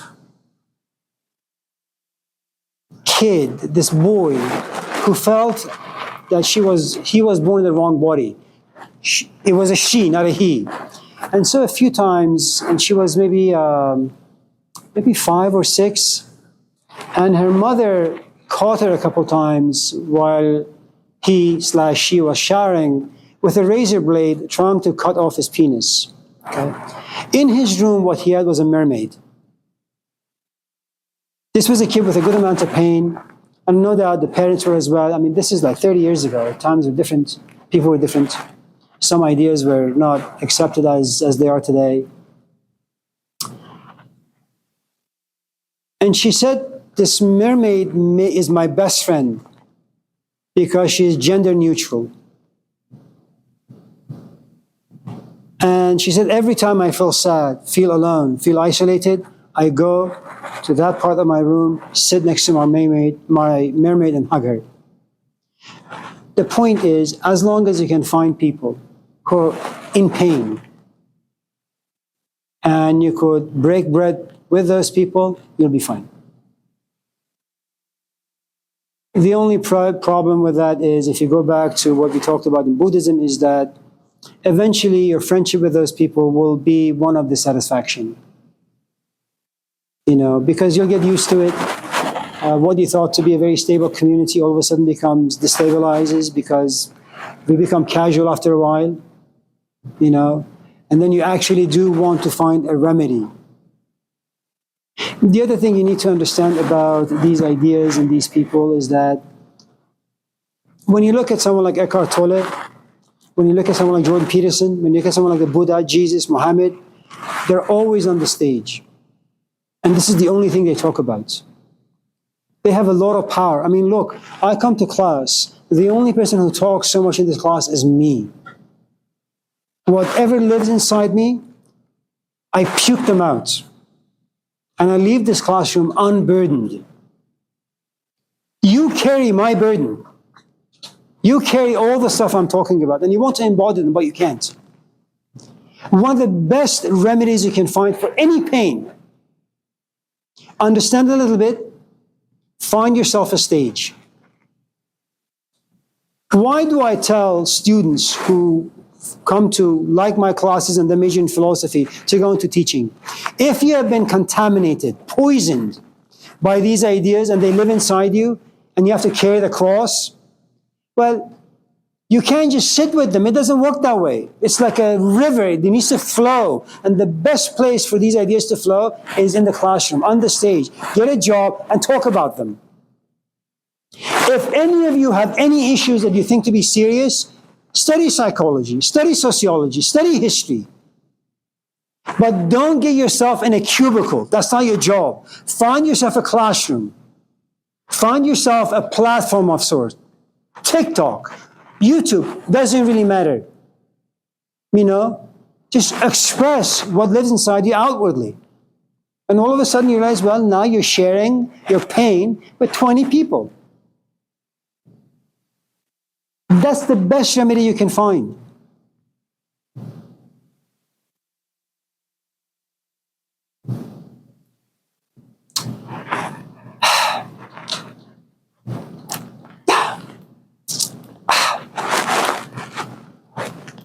kid, this boy, who felt that he was born in the wrong body. It was a she, not a he. And so a few times, and she was maybe 5 or 6, and her mother caught her a couple times while he/she was showering with a razor blade trying to cut off his penis. Okay? In his room, what he had was a mermaid. This was a kid with a good amount of pain, and no doubt the parents were as well. I mean, this is like 30 years ago. Times were different. People were different. Some ideas were not accepted as they are today. And she said, this mermaid is my best friend because she is gender neutral. And she said, every time I feel sad, feel alone, feel isolated, I go to that part of my room, sit next to my mermaid and hug her. The point is, as long as you can find people who are in pain and you could break bread with those people, you'll be fine. The only problem with that is, if you go back to what we talked about in Buddhism, is that eventually your friendship with those people will be one of dissatisfaction. You know, because you'll get used to it. What you thought to be a very stable community all of a sudden destabilizes because we become casual after a while, you know, and then you actually do want to find a remedy. The other thing you need to understand about these ideas and these people is that when you look at someone like Eckhart Tolle, when you look at someone like Jordan Peterson, when you look at someone like the Buddha, Jesus, Muhammad, they're always on the stage. And this is the only thing they talk about. They have a lot of power. I mean, look, I come to class. The only person who talks so much in this class is me. Whatever lives inside me, I puke them out. And I leave this classroom unburdened. You carry my burden. You carry all the stuff I'm talking about, and you want to embody them, but you can't. One of the best remedies you can find for any pain, understand a little bit, find yourself a stage. Why do I tell students who come to like my classes and they major in philosophy to go into teaching? If you have been contaminated, poisoned by these ideas and they live inside you and you have to carry the cross, well, You can't just sit with them. It doesn't work that way. It's like a river. It needs to flow. And the best place for these ideas to flow is in the classroom, on the stage. Get a job and talk about them. If any of you have any issues that you think to be serious, study psychology, study sociology, study history. But don't get yourself in a cubicle. That's not your job. Find yourself a classroom. Find yourself a platform of sorts. TikTok, YouTube, doesn't really matter. You know, just express what lives inside you outwardly. And all of a sudden you realize, well, now you're sharing your pain with 20 people. That's the best remedy you can find.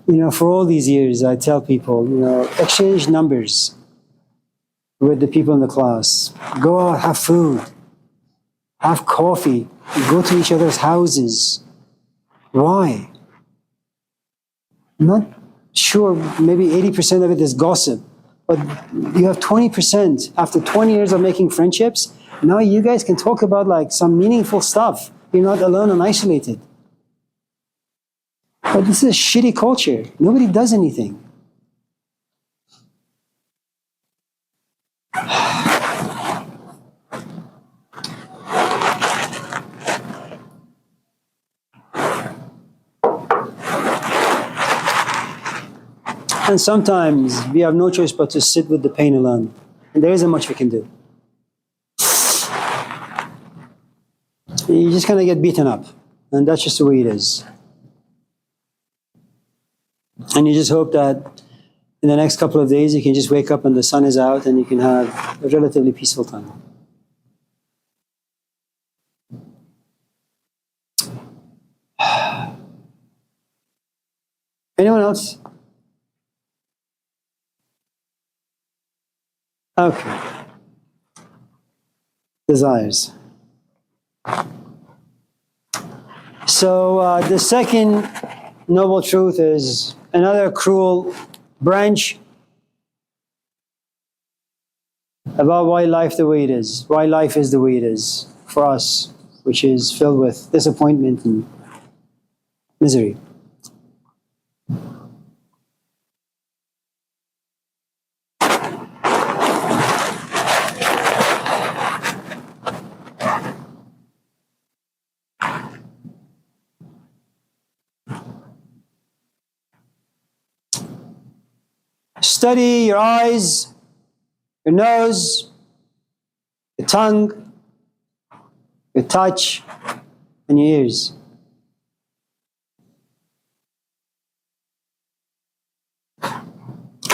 You know, for all these years, I tell people, you know, exchange numbers with the people in the class. Go out, have food, have coffee, go to each other's houses. Why? I'm not sure, maybe 80% of it is gossip, but you have 20%. After 20 years of making friendships, now you guys can talk about like some meaningful stuff. You're not alone and isolated. But this is a shitty culture. Nobody does anything. And sometimes we have no choice but to sit with the pain alone. And there isn't much we can do. You just kind of get beaten up. And that's just the way it is. And you just hope that in the next couple of days you can just wake up and the sun is out and you can have a relatively peaceful time. Anyone else? Okay. Desires. So the second noble truth is another cruel branch about why life the way it is, why life is the way it is for us, which is filled with disappointment and misery. Study your eyes, your nose, your tongue, your touch, and your ears.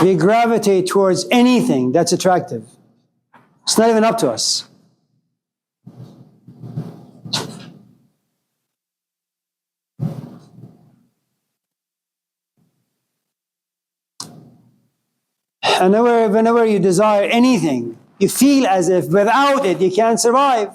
We gravitate towards anything that's attractive. It's not even up to us. And whenever you desire anything, you feel as if without it you can't survive.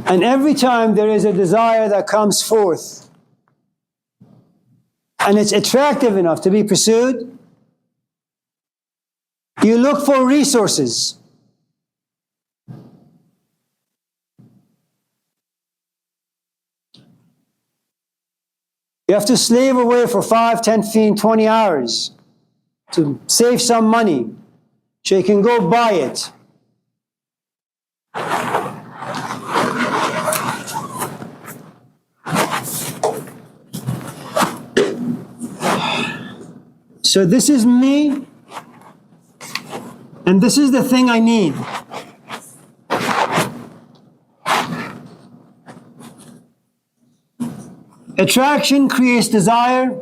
And every time there is a desire that comes forth, and it's attractive enough to be pursued, you look for resources. You have to slave away for 5, 10, 15, 20 hours to save some money so you can go buy it. So this is me, and this is the thing I need. Attraction creates desire,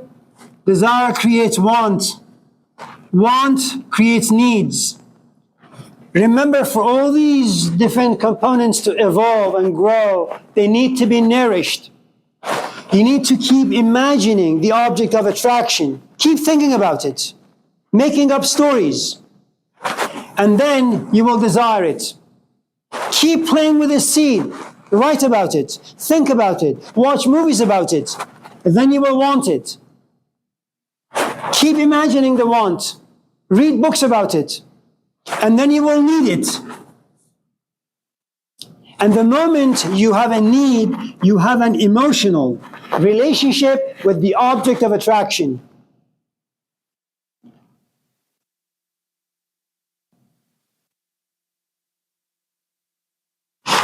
desire creates want, want creates needs. Remember, for all these different components to evolve and grow, they need to be nourished. You need to keep imagining the object of attraction. Keep thinking about it, making up stories, and then you will desire it. Keep playing with the seed. Write about it, think about it, watch movies about it, and then you will want it. Keep imagining the want. Read books about it, and then you will need it. And the moment you have a need, you have an emotional relationship with the object of attraction.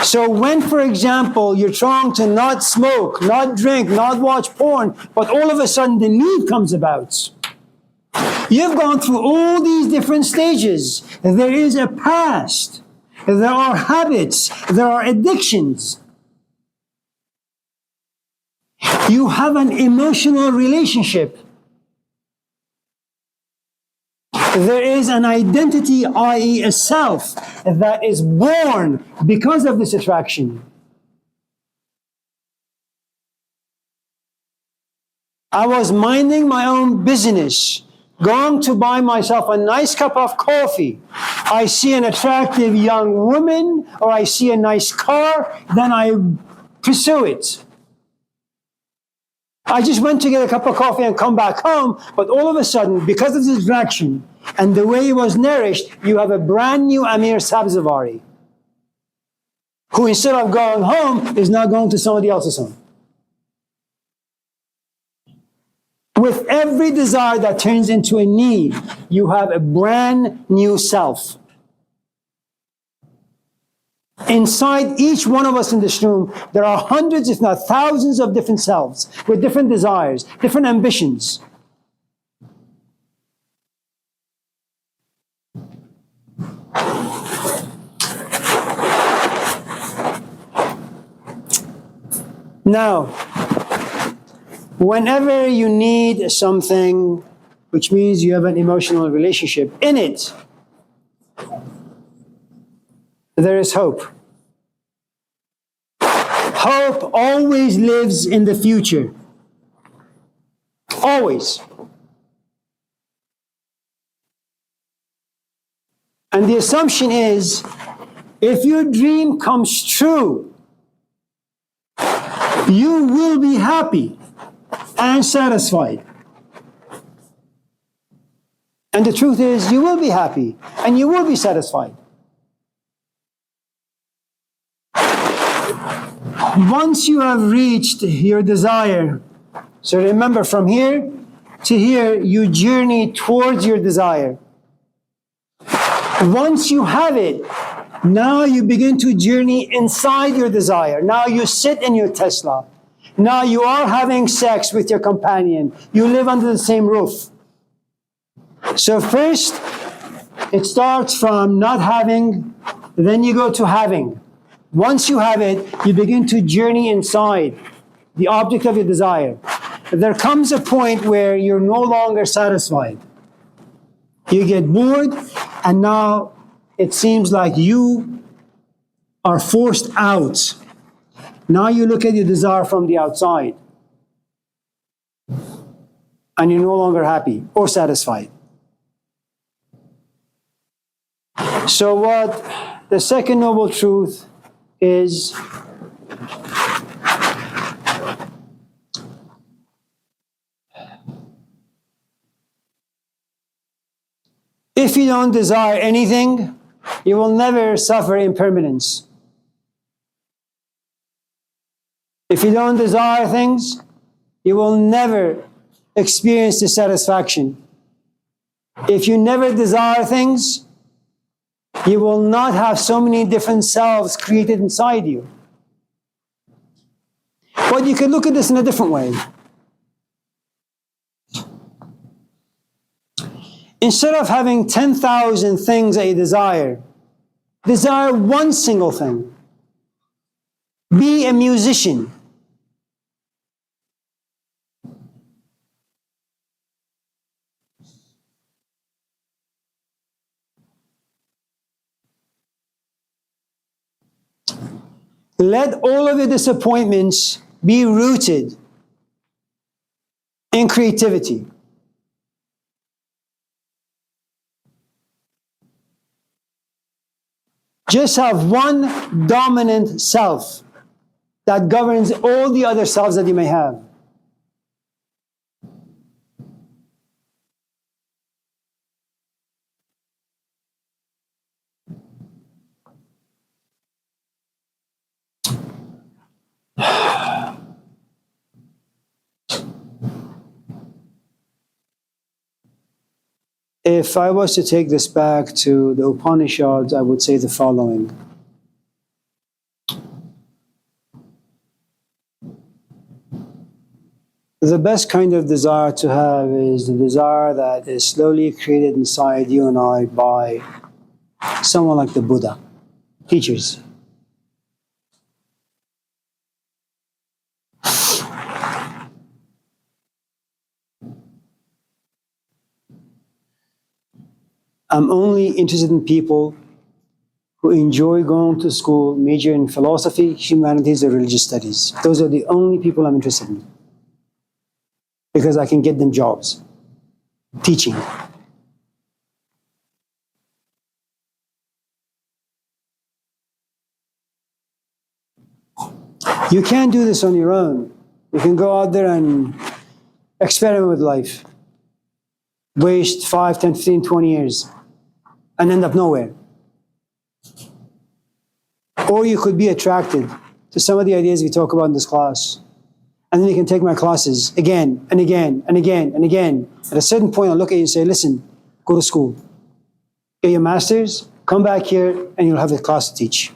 So when, for example, you're trying to not smoke, not drink, not watch porn, but all of a sudden the need comes about, you've gone through all these different stages. There is a past. There are habits. There are addictions. You have an emotional relationship. There is an identity, i.e. a self, that is born because of this attraction. I was minding my own business, going to buy myself a nice cup of coffee. I see an attractive young woman, or I see a nice car, then I pursue it. I just went to get a cup of coffee and come back home, but all of a sudden, because of this attraction and the way it was nourished, you have a brand new Amir Sabzavari, who instead of going home is now going to somebody else's home. With every desire that turns into a need, you have a brand new self. Inside each one of us in this room, there are hundreds, if not thousands, of different selves with different desires, different ambitions. Now, whenever you need something, which means you have an emotional relationship in it, there is hope. Hope always lives in the future. Always. And the assumption is, if your dream comes true, you will be happy and satisfied. And the truth is, you will be happy and you will be satisfied. Once you have reached your desire, so remember, from here to here, you journey towards your desire. Once you have it, now you begin to journey inside your desire. Now you sit in your Tesla. Now you are having sex with your companion. You live under the same roof. So first, it starts from not having, then you go to having. Once you have it, you begin to journey inside the object of your desire. There comes a point where you're no longer satisfied. You get bored, and now it seems like you are forced out. Now you look at your desire from the outside, and you're no longer happy or satisfied. So what the second noble truth is, if you don't desire anything, you will never suffer impermanence. If you don't desire things, you will never experience dissatisfaction. If you never desire things, you will not have so many different selves created inside you. But you can look at this in a different way. Instead of having 10,000 things that you desire one single thing. Be a musician. Let all of your disappointments be rooted in creativity. Just have one dominant self that governs all the other selves that you may have. If I was to take this back to the Upanishads, I would say the following. The best kind of desire to have is the desire that is slowly created inside you and I by someone like the Buddha, teachers. I'm only interested in people who enjoy going to school, major in philosophy, humanities, or religious studies. Those are the only people I'm interested in. Because I can get them jobs, teaching. You can't do this on your own. You can go out there and experiment with life. Waste 5, 10, 15, 20 years and end up nowhere. Or you could be attracted to some of the ideas we talk about in this class. And then you can take my classes again and again and again and again. At a certain point, I'll look at you and say, listen, go to school. Get your master's, come back here, and you'll have the class to teach.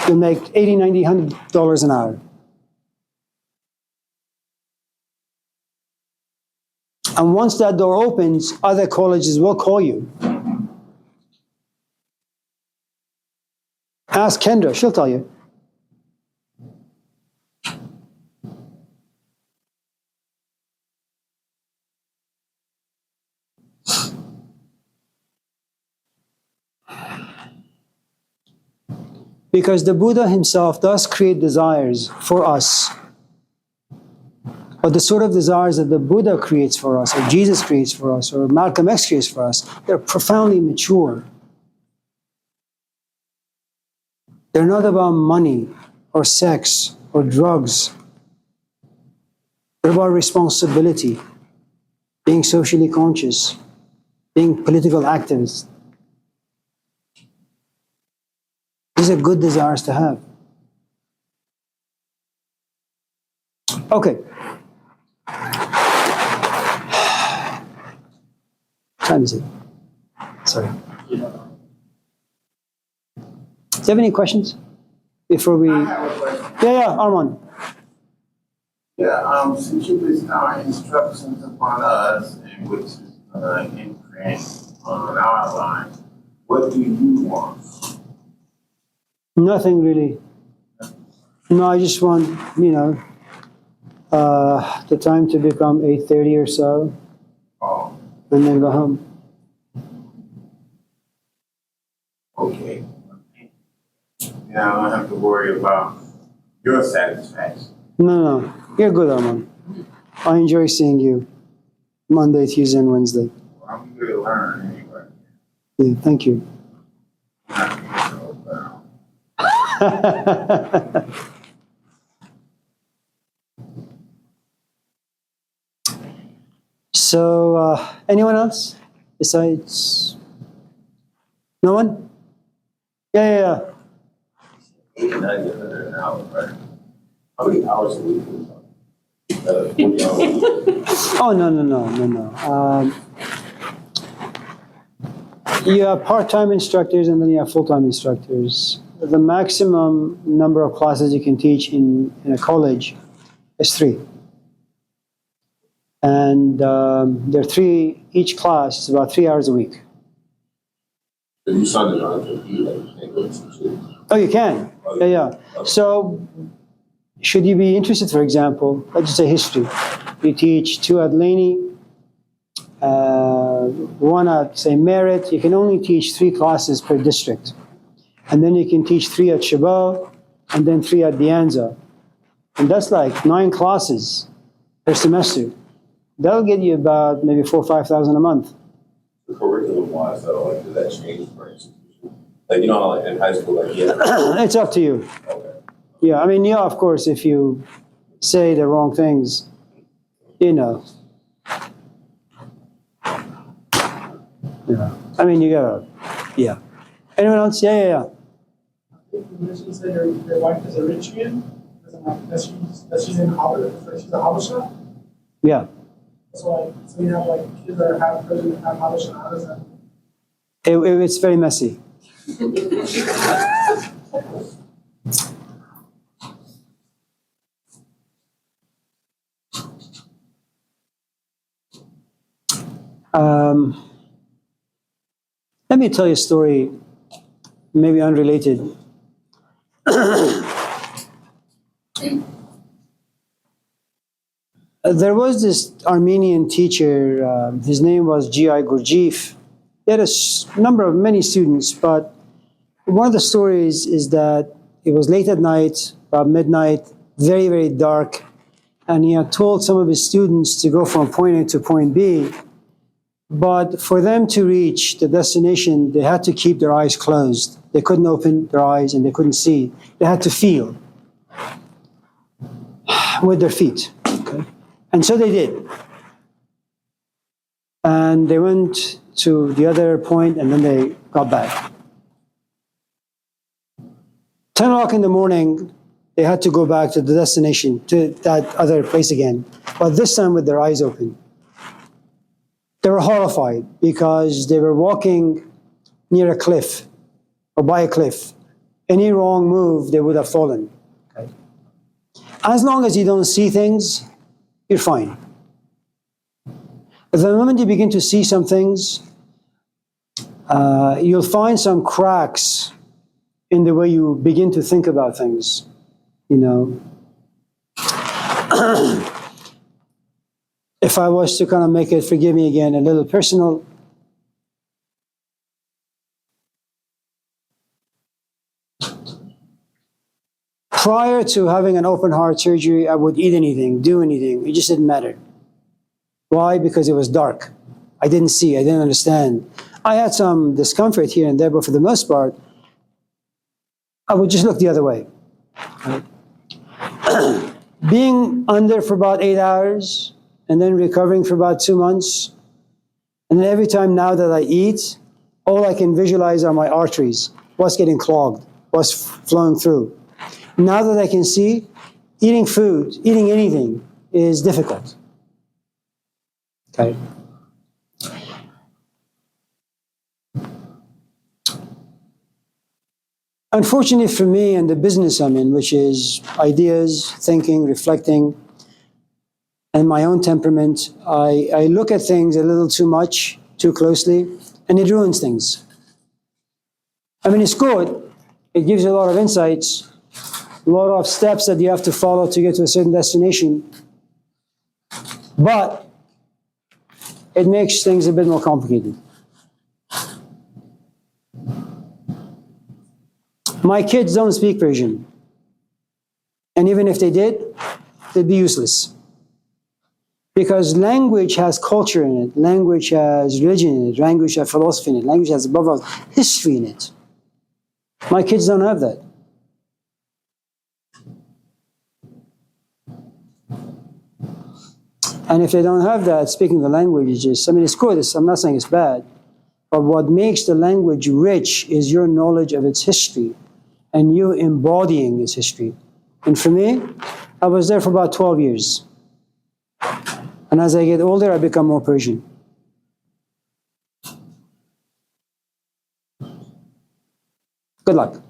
You'll make $80, $90, $100 an hour. And once that door opens, other colleges will call you. Ask Kendra, she'll tell you. Because the Buddha himself does create desires for us. But the sort of desires that the Buddha creates for us, or Jesus creates for us, or Malcolm X creates for us, they're profoundly mature. They're not about money, or sex, or drugs. They're about responsibility, being socially conscious, being political activists. These are good desires to have. Okay. What time is it? Sorry. Do you have any questions before we? I have a question. Yeah, Armand. Yeah, since you bestow instructions upon us, and which is imprint on our lives, what do you want? Nothing really. No, I just want, the time to become 8:30 or so, Oh, and then go home. okay. Now I don't have to worry about your satisfaction. No, you're good, Armand. I enjoy seeing you Monday, Tuesday, and Wednesday. Well, I'm here to learn anyway. Yeah, thank you. Not here to go down. So, anyone else besides? No one? Yeah. 80, 90, 100 an hour, right? How many hours a week are we talking? 40 hours a week? Oh, no. You have part-time instructors and then you have full-time instructors. The maximum number of classes you can teach in a college is 3. And there are 3, each class is about 3 hours a week. If you signed it on to be like, you can't go to some shit. Oh, you can? Yeah. So, should you be interested, for example, let's just say history. You teach 2 at Laney, 1 at, say, Merit. You can only teach 3 classes per district. And then you can teach 3 at Chabot, and then 3 at De Anza. And that's like 9 classes per semester. that'll get you about maybe 4,000 or 5,000 a month. The curriculum wise, though, like, does that change for institution? Like, you know, how, like in high school, like, yeah. It's up to you. Okay. Yeah, I mean, yeah, of course, if you say the wrong things, you know. Yeah. I mean, you gotta, yeah. Anyone else? Yeah. You mentioned that your wife is Eritrean, that she's in Habasha, she's a Habasha. Yeah. So you have like kids that are half Persian and half Habasha. How does that? It's very messy. Let me tell you a story, maybe unrelated. There was this Armenian teacher, his name was G.I. Gurdjieff. He had many students, but one of the stories is that it was late at night, about midnight, very, very dark, and he had told some of his students to go from point A to point B, but for them to reach the destination, they had to keep their eyes closed. They couldn't open their eyes and they couldn't see. They had to feel with their feet. Okay? And so they did. And they went to the other point and then they got back. 10 o'clock in the morning, they had to go back to the destination, to that other place again, but this time with their eyes open. They were horrified because they were walking near a cliff or by a cliff. Any wrong move, they would have fallen. Okay? As long as you don't see things, you're fine. But the moment you begin to see some things, you'll find some cracks in the way you begin to think about things, you know. If I was to kind of make it, forgive me again, a little personal, prior to having an open heart surgery, I would eat anything, do anything. It just didn't matter. Why? Because it was dark. I didn't see, I didn't understand. I had some discomfort here and there, but for the most part, I would just look the other way. Right? Being under for about 8 hours, and then recovering for about 2 months. And then every time now that I eat, all I can visualize are my arteries, what's getting clogged, what's flowing through. Now that I can see, eating food, eating anything is difficult. Okay. Unfortunately for me and the business I'm in, which is ideas, thinking, reflecting, and my own temperament, I look at things a little too much, too closely, and it ruins things. I mean, it's good. It gives you a lot of insights, a lot of steps that you have to follow to get to a certain destination. But it makes things a bit more complicated. My kids don't speak Persian. And even if they did, they'd be useless. Because language has culture in it, language has religion in it, language has philosophy in it, language has above all history in it. My kids don't have that. And if they don't have that, speaking the language is just, I mean, it's good, I'm not saying it's bad, but what makes the language rich is your knowledge of its history and you embodying its history. And for me, I was there for about 12 years. And as I get older, I become more Persian. Good luck.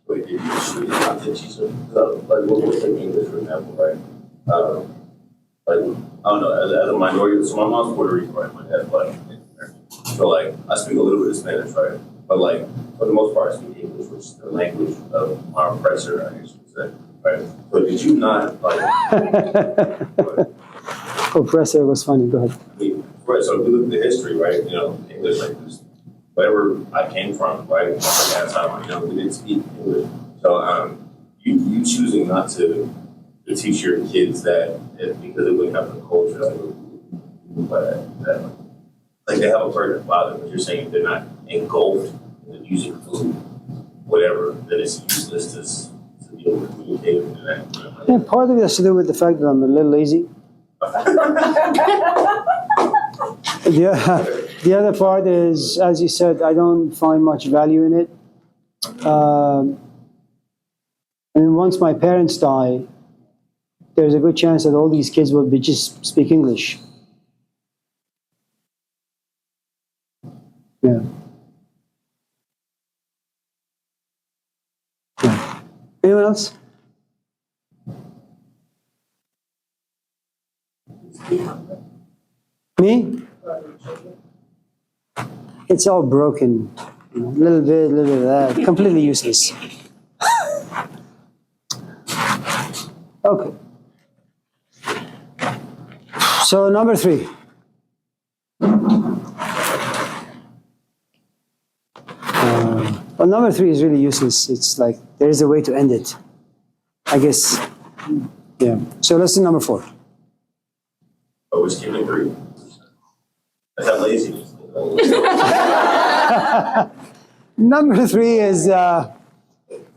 Wait, if you choose not to teach them, like what was in English, for example, right? Like, I don't know, as a minority, so my mom's Puerto Rican, right? My dad's Black. So, like, I speak a little bit of Spanish, right? But, like, for the most part, I speak English, which is the language of our oppressor, I guess you would say, right? So, did you not, like... Oppressor was funny, go ahead. I mean, right, so if you look at the history, right, you know, English, like, wherever I came from, right, at that time, you know, we didn't speak English. So, you choosing not to teach your kids that because it wouldn't have the culture, like, but like they have a pertinent father, but you're saying they're not engulfed in the music, food, whatever, then it's useless to be able to communicate with that. Yeah, part of it has to do with the fact that I'm a little lazy. The other part is, as you said, I don't find much value in it. I mean, once my parents die, there's a good chance that all these kids will be just speak English. Yeah. Yeah. Anyone else? Me? It's all broken. A little bit of that. Completely useless. Okay. So number 3. Well, number 3 is really useless. It's like there is a way to end it. I guess. Yeah. So let's do number 4. Oh, we're skipping 3. That's not laziness. Number 3 is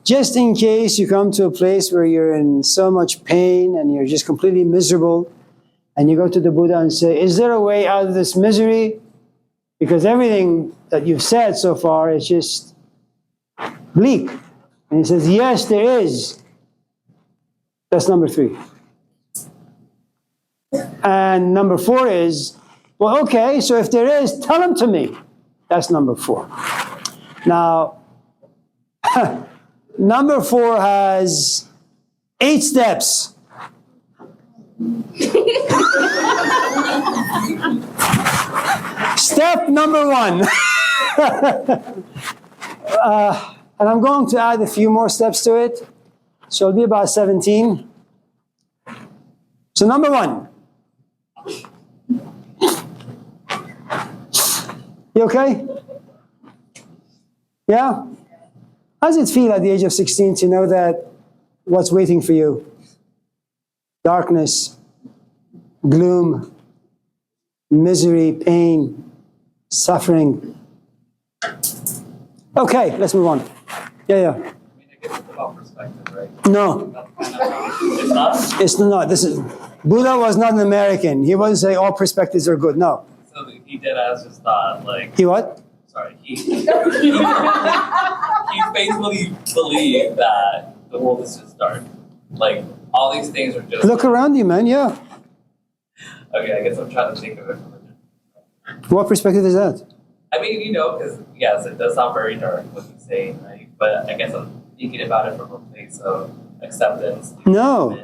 just in case you come to a place where you're in so much pain and you're just completely miserable, and you go to the Buddha and say, is there a way out of this misery? Because everything that you've said so far is just bleak. And he says, yes, there is. That's number 3. And number 4 is, well, okay, so if there is, tell them to me. That's number 4. Now, number 4 has 8 steps. Step number 1. And I'm going to add a few more steps to it. So it'll be about 17. So number 1. You okay? Yeah? How does it feel at the age of 16 to know that what's waiting for you? Darkness, gloom, misery, pain, suffering. Okay, let's move on. Yeah. I mean, I guess it's about perspective, right? No, It's not? it's not. This is Buddha was not an American. He wasn't saying all perspectives are good. No. So he did as just thought, like, He what? sorry, he basically believed that the world is just dark. Like, all these things are just. Look around you, man. Yeah. Okay, I guess I'm trying to think of it from a different. What perspective is that? I mean, because, yes, it does sound very dark what he's saying, right? But I guess I'm thinking about it from a place of acceptance. No.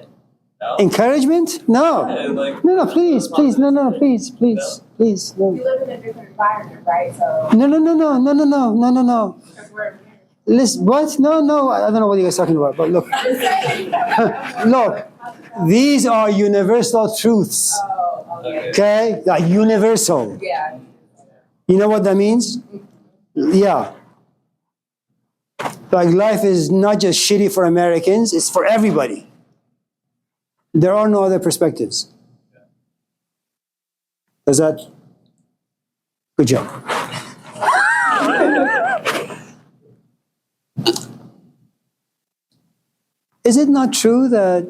No? Encouragement? No. Like, No, please, please, no, please, no. You live in a different environment, right? So. No. Listen, what? No, I don't know what you guys are talking about, but look. Look, these are universal truths, Oh, okay. okay? Like universal. Yeah. You know what that means? Yeah. Like life is not just shitty for Americans, it's for everybody. There are no other perspectives. Does that? Good job. Is it not true that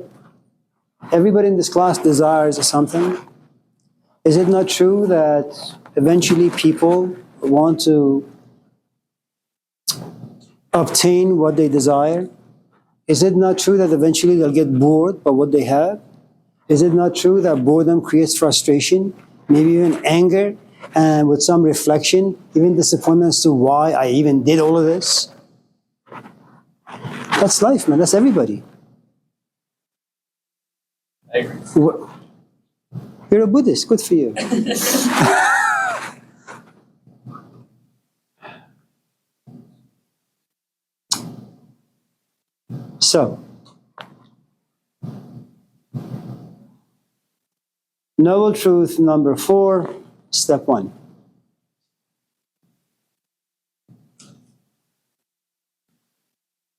everybody in this class desires something? Is it not true that eventually people want to obtain what they desire? Is it not true that eventually they'll get bored by what they have? Is it not true that boredom creates frustration, maybe even anger, and with some reflection, even disappointment as to why I even did all of this? That's life, man. That's everybody. I agree. You're a Buddhist. Good for you. So, noble truth number 4, step 1.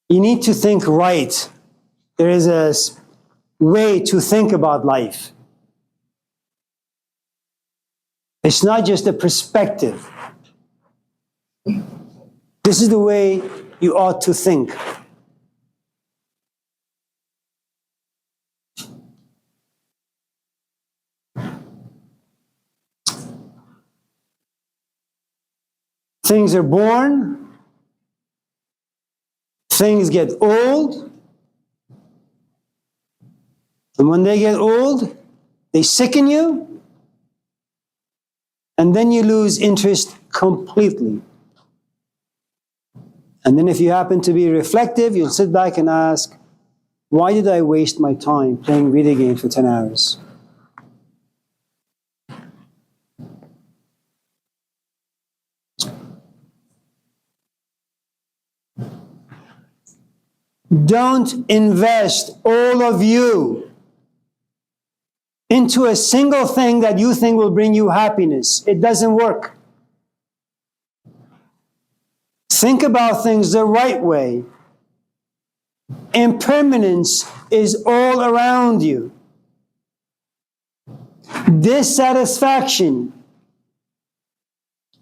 You need to think right. There is a way to think about life. It's not just a perspective. This is the way you ought to think. Things are born, things get old, and when they get old, they sicken you, and then you lose interest completely. And then if you happen to be reflective, you'll sit back and ask, why did I waste my time playing video games for 10 hours? Don't invest all of you into a single thing that you think will bring you happiness. It doesn't work. Think about things the right way. Impermanence is all around you. Dissatisfaction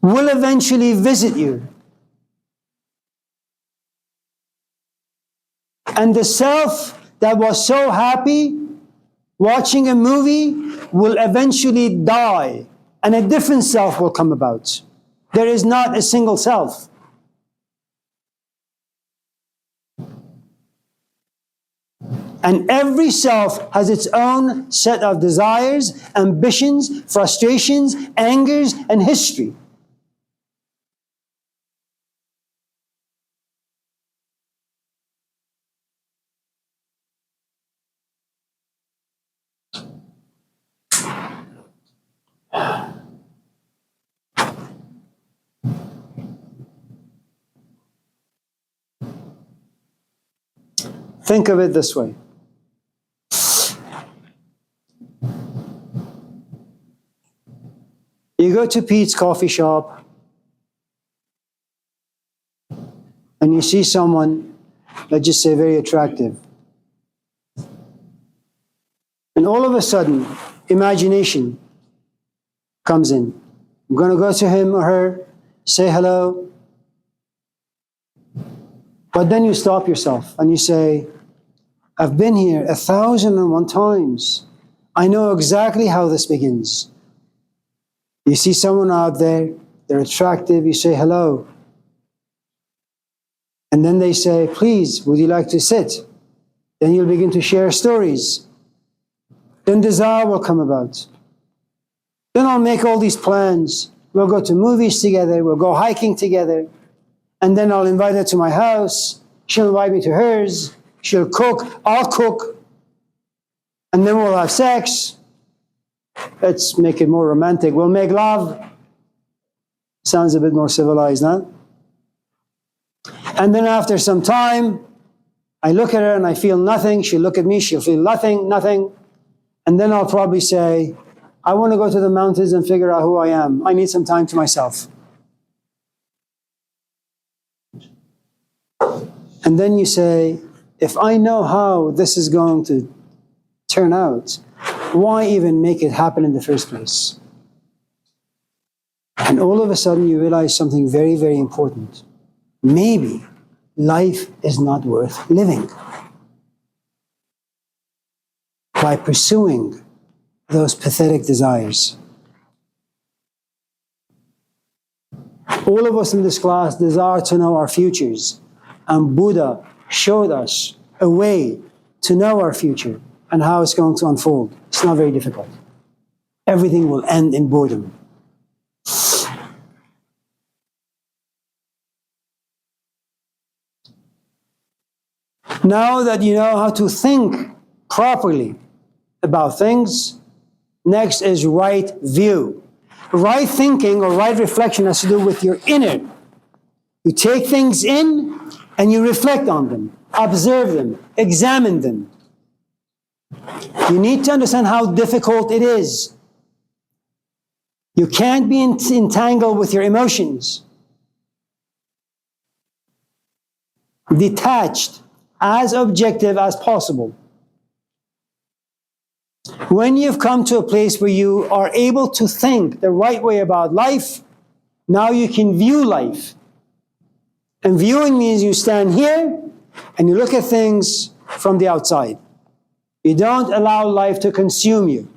will eventually visit you. And the self that was so happy watching a movie will eventually die, and a different self will come about. There is not a single self. And every self has its own set of desires, ambitions, frustrations, angers, and history. Think of it this way. You go to Pete's coffee shop and you see someone, let's just say very attractive. And all of a sudden, imagination comes in. I'm going to go to him or her, say hello. But then you stop yourself and you say, I've been here 1,001 times. I know exactly how this begins. You see someone out there, they're attractive, you say hello. And then they say, please, would you like to sit? Then you'll begin to share stories. Then desire will come about. Then I'll make all these plans. We'll go to movies together, we'll go hiking together. And then I'll invite her to my house. She'll invite me to hers. She'll cook, I'll cook. And then we'll have sex. Let's make it more romantic. We'll make love. Sounds a bit more civilized, huh? And then after some time, I look at her and I feel nothing. She'll look at me, she'll feel nothing. And then I'll probably say, I want to go to the mountains and figure out who I am. I need some time to myself. And then you say, if I know how this is going to turn out, why even make it happen in the first place? And all of a sudden you realize something very, very important. Maybe life is not worth living by pursuing those pathetic desires. All of us in this class desire to know our futures. And Buddha showed us a way to know our future and how it's going to unfold. It's not very difficult. Everything will end in boredom. Now that you know how to think properly about things, next is right view. Right thinking or right reflection has to do with your inner. You take things in and you reflect on them, observe them, examine them. You need to understand how difficult it is. You can't be entangled with your emotions. Detached, as objective as possible. When you've come to a place where you are able to think the right way about life, now you can view life. And viewing means you stand here and you look at things from the outside. You don't allow life to consume you.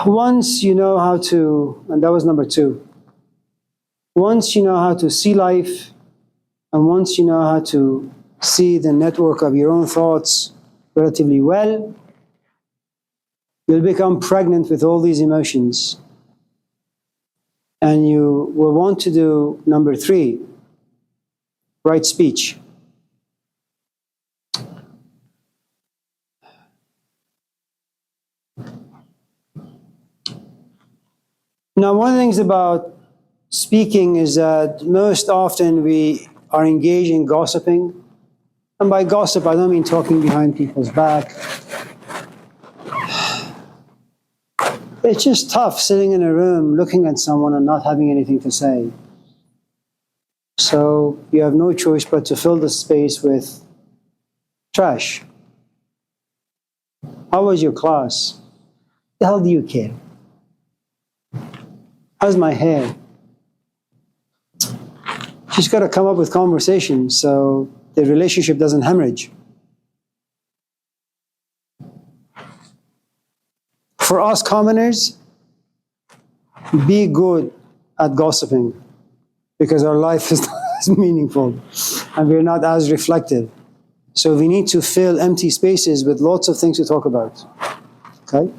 Once you know how to, and that was number 2, once you know how to see life, and once you know how to see the network of your own thoughts relatively well, you'll become pregnant with all these emotions. And you will want to do number 3, right speech. Now, one of the things about speaking is that most often we are engaged in gossiping. And by gossip, I don't mean talking behind people's back. It's just tough sitting in a room looking at someone and not having anything to say. So you have no choice but to fill the space with trash. How was your class? The hell do you care? How's my hair? She's got to come up with conversation so the relationship doesn't hemorrhage. For us commoners, be good at gossiping because our life is not as meaningful and we're not as reflective. So we need to fill empty spaces with lots of things to talk about. Okay?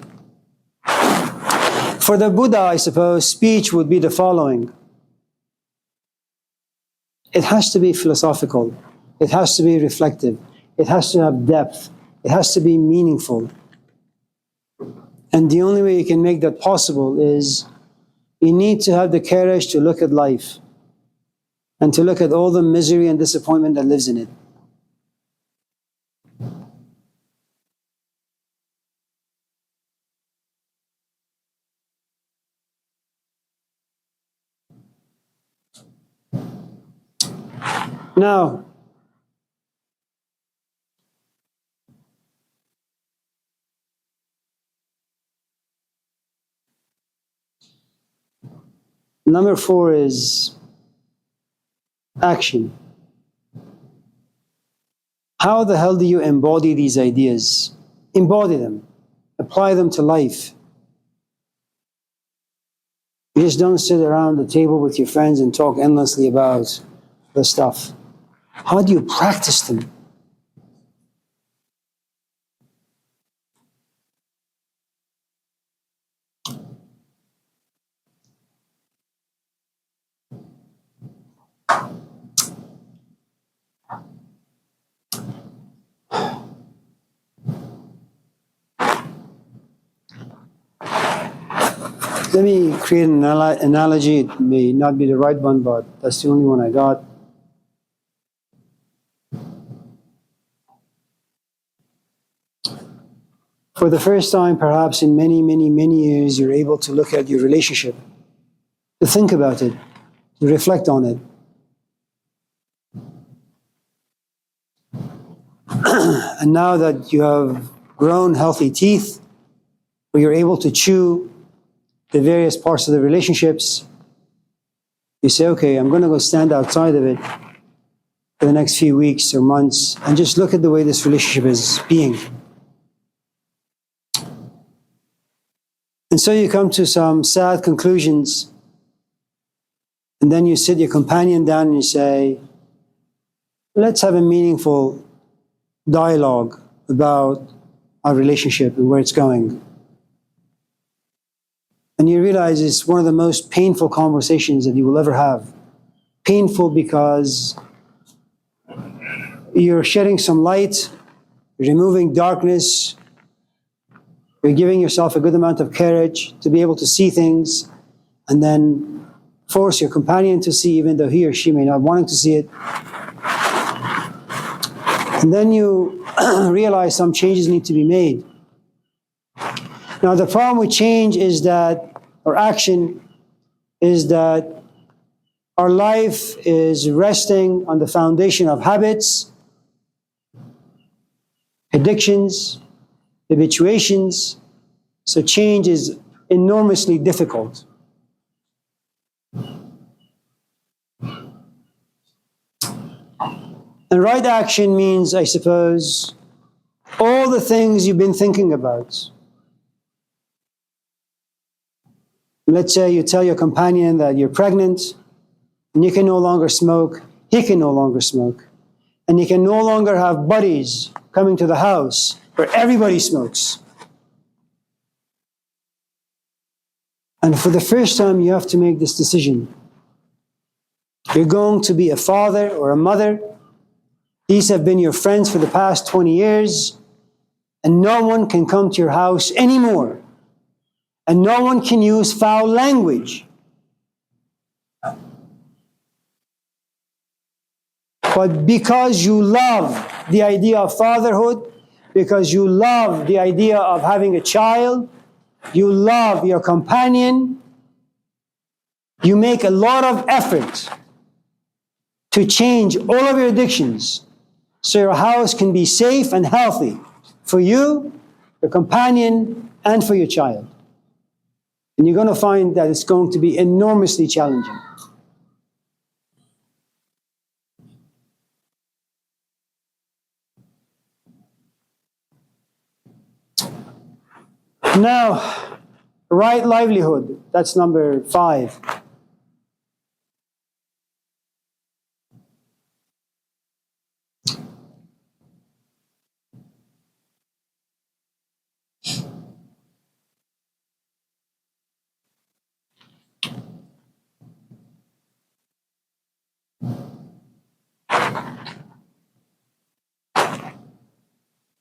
For the Buddha, I suppose, speech would be the following. It has to be philosophical. It has to be reflective. It has to have depth. It has to be meaningful. And the only way you can make that possible is you need to have the courage to look at life and to look at all the misery and disappointment that lives in it. Now, number 4 is action. How the hell do you embody these ideas? Embody them. Apply them to life. You just don't sit around the table with your friends and talk endlessly about the stuff. How do you practice them? Let me create an analogy. It may not be the right one, but that's the only one I got. For the first time, perhaps in many, many, many years, you're able to look at your relationship, to think about it, to reflect on it. And now that you have grown healthy teeth, where you're able to chew the various parts of the relationships, you say, okay, I'm going to go stand outside of it for the next few weeks or months and just look at the way this relationship is being. And so you come to some sad conclusions, and then you sit your companion down and you say, let's have a meaningful dialogue about our relationship and where it's going. And you realize it's one of the most painful conversations that you will ever have. Painful because you're shedding some light, you're removing darkness, you're giving yourself a good amount of courage to be able to see things, and then force your companion to see, even though he or she may not want to see it. And then you realize some changes need to be made. Now, the problem with change is that, or action, is that our life is resting on the foundation of habits, addictions, habituations. So change is enormously difficult. And right action means, I suppose, all the things you've been thinking about. Let's say you tell your companion that you're pregnant, and you can no longer smoke, he can no longer smoke. And you can no longer have buddies coming to the house where everybody smokes. And for the first time, you have to make this decision. You're going to be a father or a mother. These have been your friends for the past 20 years, and no one can come to your house anymore. And no one can use foul language. But because you love the idea of fatherhood, because you love the idea of having a child, you love your companion, you make a lot of effort to change all of your addictions so your house can be safe and healthy for you, your companion, and for your child. And you're going to find that it's going to be enormously challenging. Now, right livelihood, that's number 5.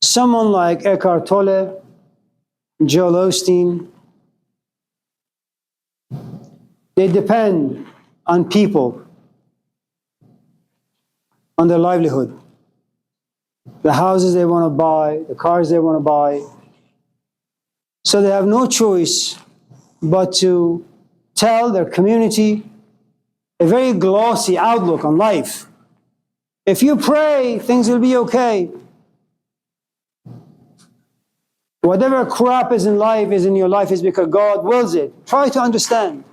Someone like Eckhart Tolle, Joel Osteen, they depend on people, on their livelihood. The houses they want to buy, the cars they want to buy. So they have no choice but to tell their community a very glossy outlook on life. If you pray, things will be okay. Whatever crap is in life is in your life is because God wills it. Try to understand.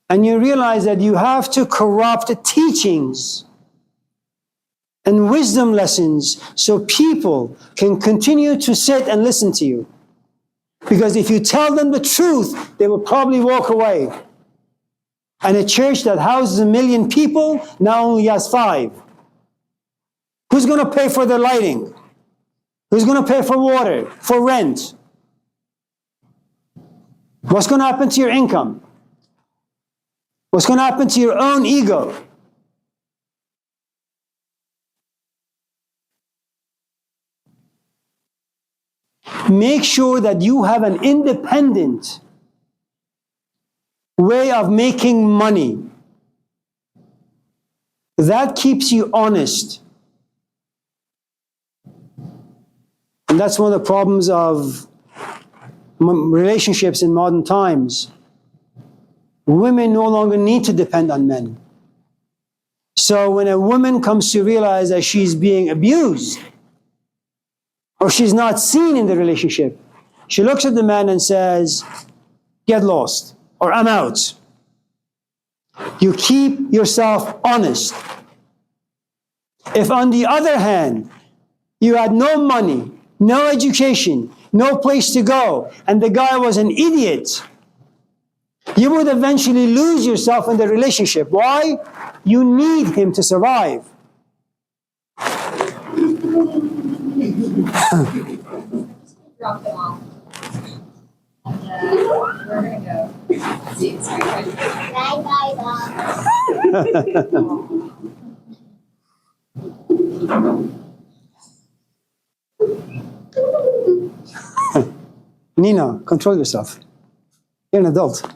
And you realize that you have to corrupt teachings and wisdom lessons so people can continue to sit and listen to you. Because if you tell them the truth, they will probably walk away. And a church that houses 1 million people now only has 5. Who's going to pay for their lighting? Who's going to pay for water, for rent? What's going to happen to your income? What's going to happen to your own ego? Make sure that you have an independent way of making money. That keeps you honest. And that's one of the problems of relationships in modern times. Women no longer need to depend on men. So when a woman comes to realize that she's being abused, or she's not seen in the relationship, she looks at the man and says, get lost, or I'm out. You keep yourself honest. If on the other hand, you had no money, no education, no place to go, and the guy was an idiot, you would eventually lose yourself in the relationship. Why? You need him to survive. Drop them off. And we're gonna go. See, bye bye, Mom. Nina, control yourself. You're an adult.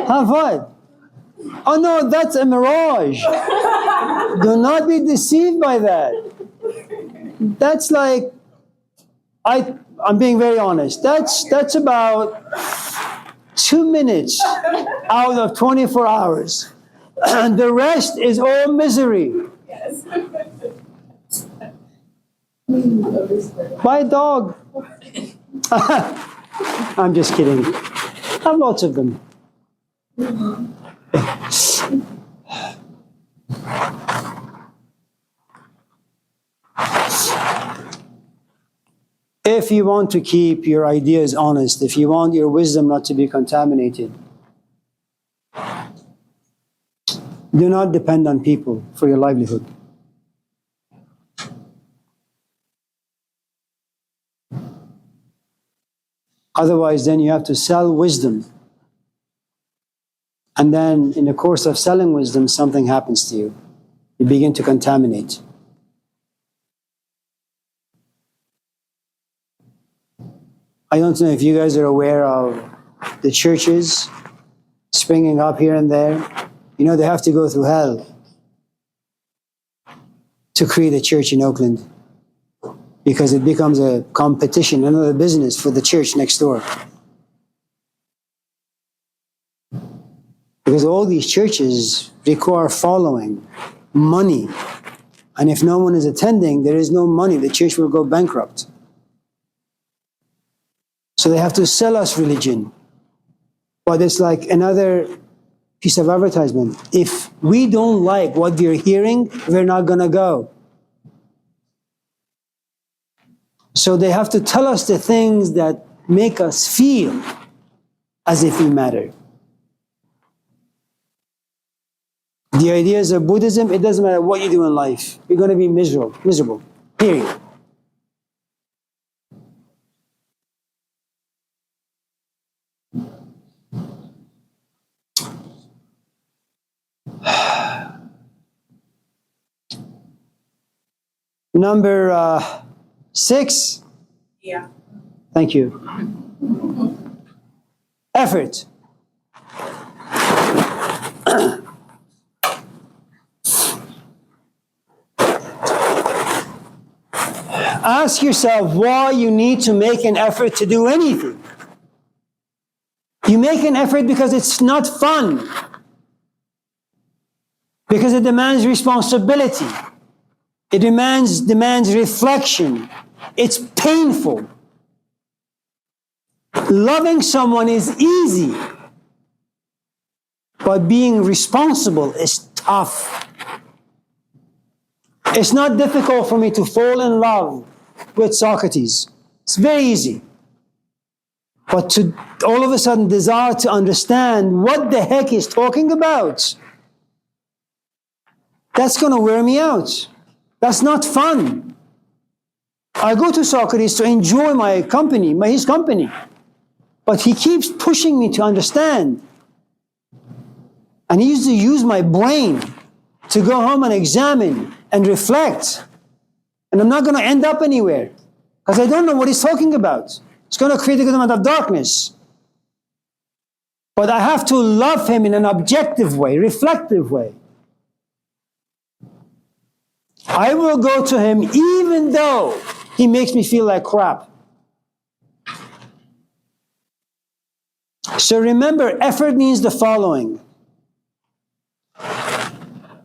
Have what? Oh no, that's a mirage. Do not be deceived by that. That's like, I'm being very honest. That's about 2 minutes out of 24 hours. And the rest is all misery. Yes. Buy a dog. I'm just kidding. I have lots of them. If you want to keep your ideas honest, if you want your wisdom not to be contaminated, do not depend on people for your livelihood. Otherwise, then you have to sell wisdom. And then in the course of selling wisdom, something happens to you. You begin to contaminate. I don't know if you guys are aware of the churches springing up here and there. You know, they have to go through hell to create a church in Oakland, because it becomes a competition, another business for the church next door. Because all these churches require following, money. And if no one is attending, there is no money. The church will go bankrupt. So they have to sell us religion. But it's like another piece of advertisement. If we don't like what we're hearing, we're not going to go. So they have to tell us the things that make us feel as if we matter. The ideas of Buddhism, it doesn't matter what you do in life. You're going to be miserable, period. Number 6. Yeah. Thank you. Effort. Ask yourself why you need to make an effort to do anything. You make an effort because it's not fun. Because it demands responsibility. It demands reflection. It's painful. Loving someone is easy, but being responsible is tough. It's not difficult for me to fall in love with Socrates. It's very easy. But to all of a sudden desire to understand what the heck he's talking about, that's going to wear me out. That's not fun. I go to Socrates to enjoy my company, his company. But he keeps pushing me to understand. And he used to use my brain to go home and examine and reflect. And I'm not going to end up anywhere, because I don't know what he's talking about. It's going to create a good amount of darkness. But I have to love him in an objective way, reflective way. I will go to him even though he makes me feel like crap. So remember, effort means the following.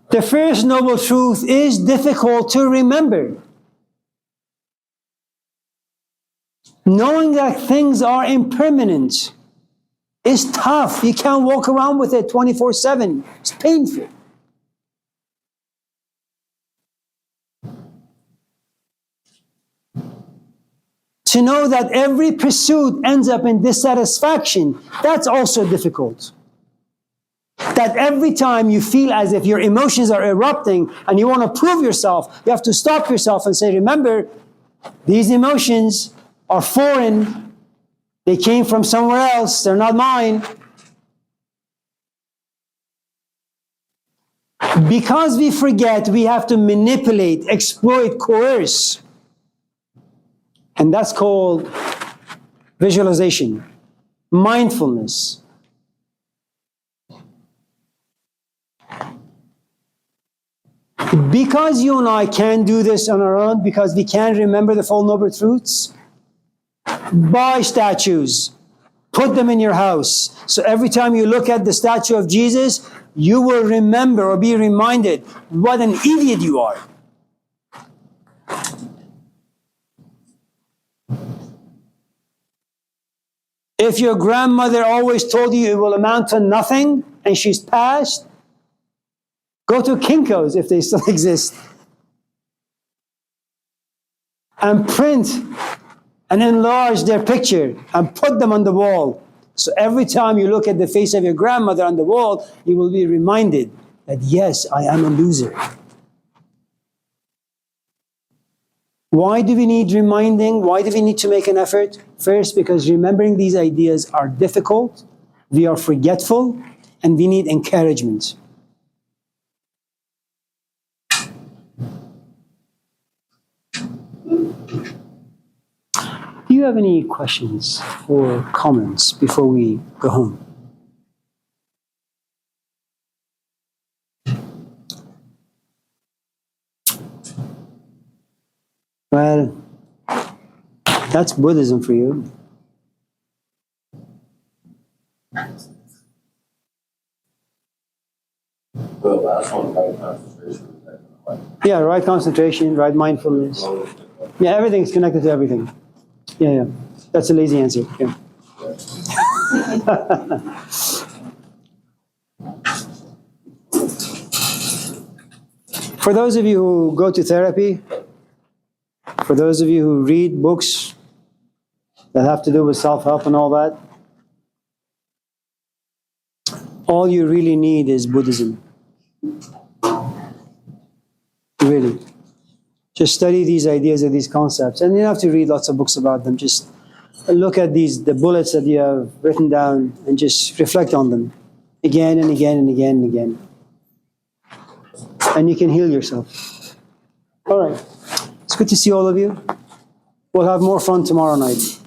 The first noble truth is difficult to remember. Knowing that things are impermanent is tough. You can't walk around with it 24/7. It's painful. To know that every pursuit ends up in dissatisfaction, that's also difficult. That every time you feel as if your emotions are erupting and you want to prove yourself, you have to stop yourself and say, remember, these emotions are foreign. They came from somewhere else. They're not mine. Because we forget, we have to manipulate, exploit, coerce. And that's called visualization, mindfulness. Because you and I can't do this on our own, because we can't remember the Four Noble Truths, buy statues, put them in your house. So every time you look at the statue of Jesus, you will remember or be reminded what an idiot you are. If your grandmother always told you it will amount to nothing and she's passed, go to Kinko's if they still exist and print and enlarge their picture and put them on the wall. So every time you look at the face of your grandmother on the wall, you will be reminded that, yes, I am a loser. Why do we need reminding? Why do we need to make an effort? First, because remembering these ideas are difficult, we are forgetful, and we need encouragement. Do you have any questions or comments before we go home? Well, that's Buddhism for you. Well, last one, right concentration. Yeah, right concentration, right mindfulness. Yeah, everything's connected to everything. Yeah. That's a lazy answer. Yeah. For those of you who go to therapy, for those of you who read books that have to do with self-help and all that, all you really need is Buddhism. Really. Just study these ideas and these concepts. And you don't have to read lots of books about them. Just look at the bullets that you have written down and just reflect on them again and again and again and again. And you can heal yourself. All right. It's good to see all of you. We'll have more fun tomorrow night.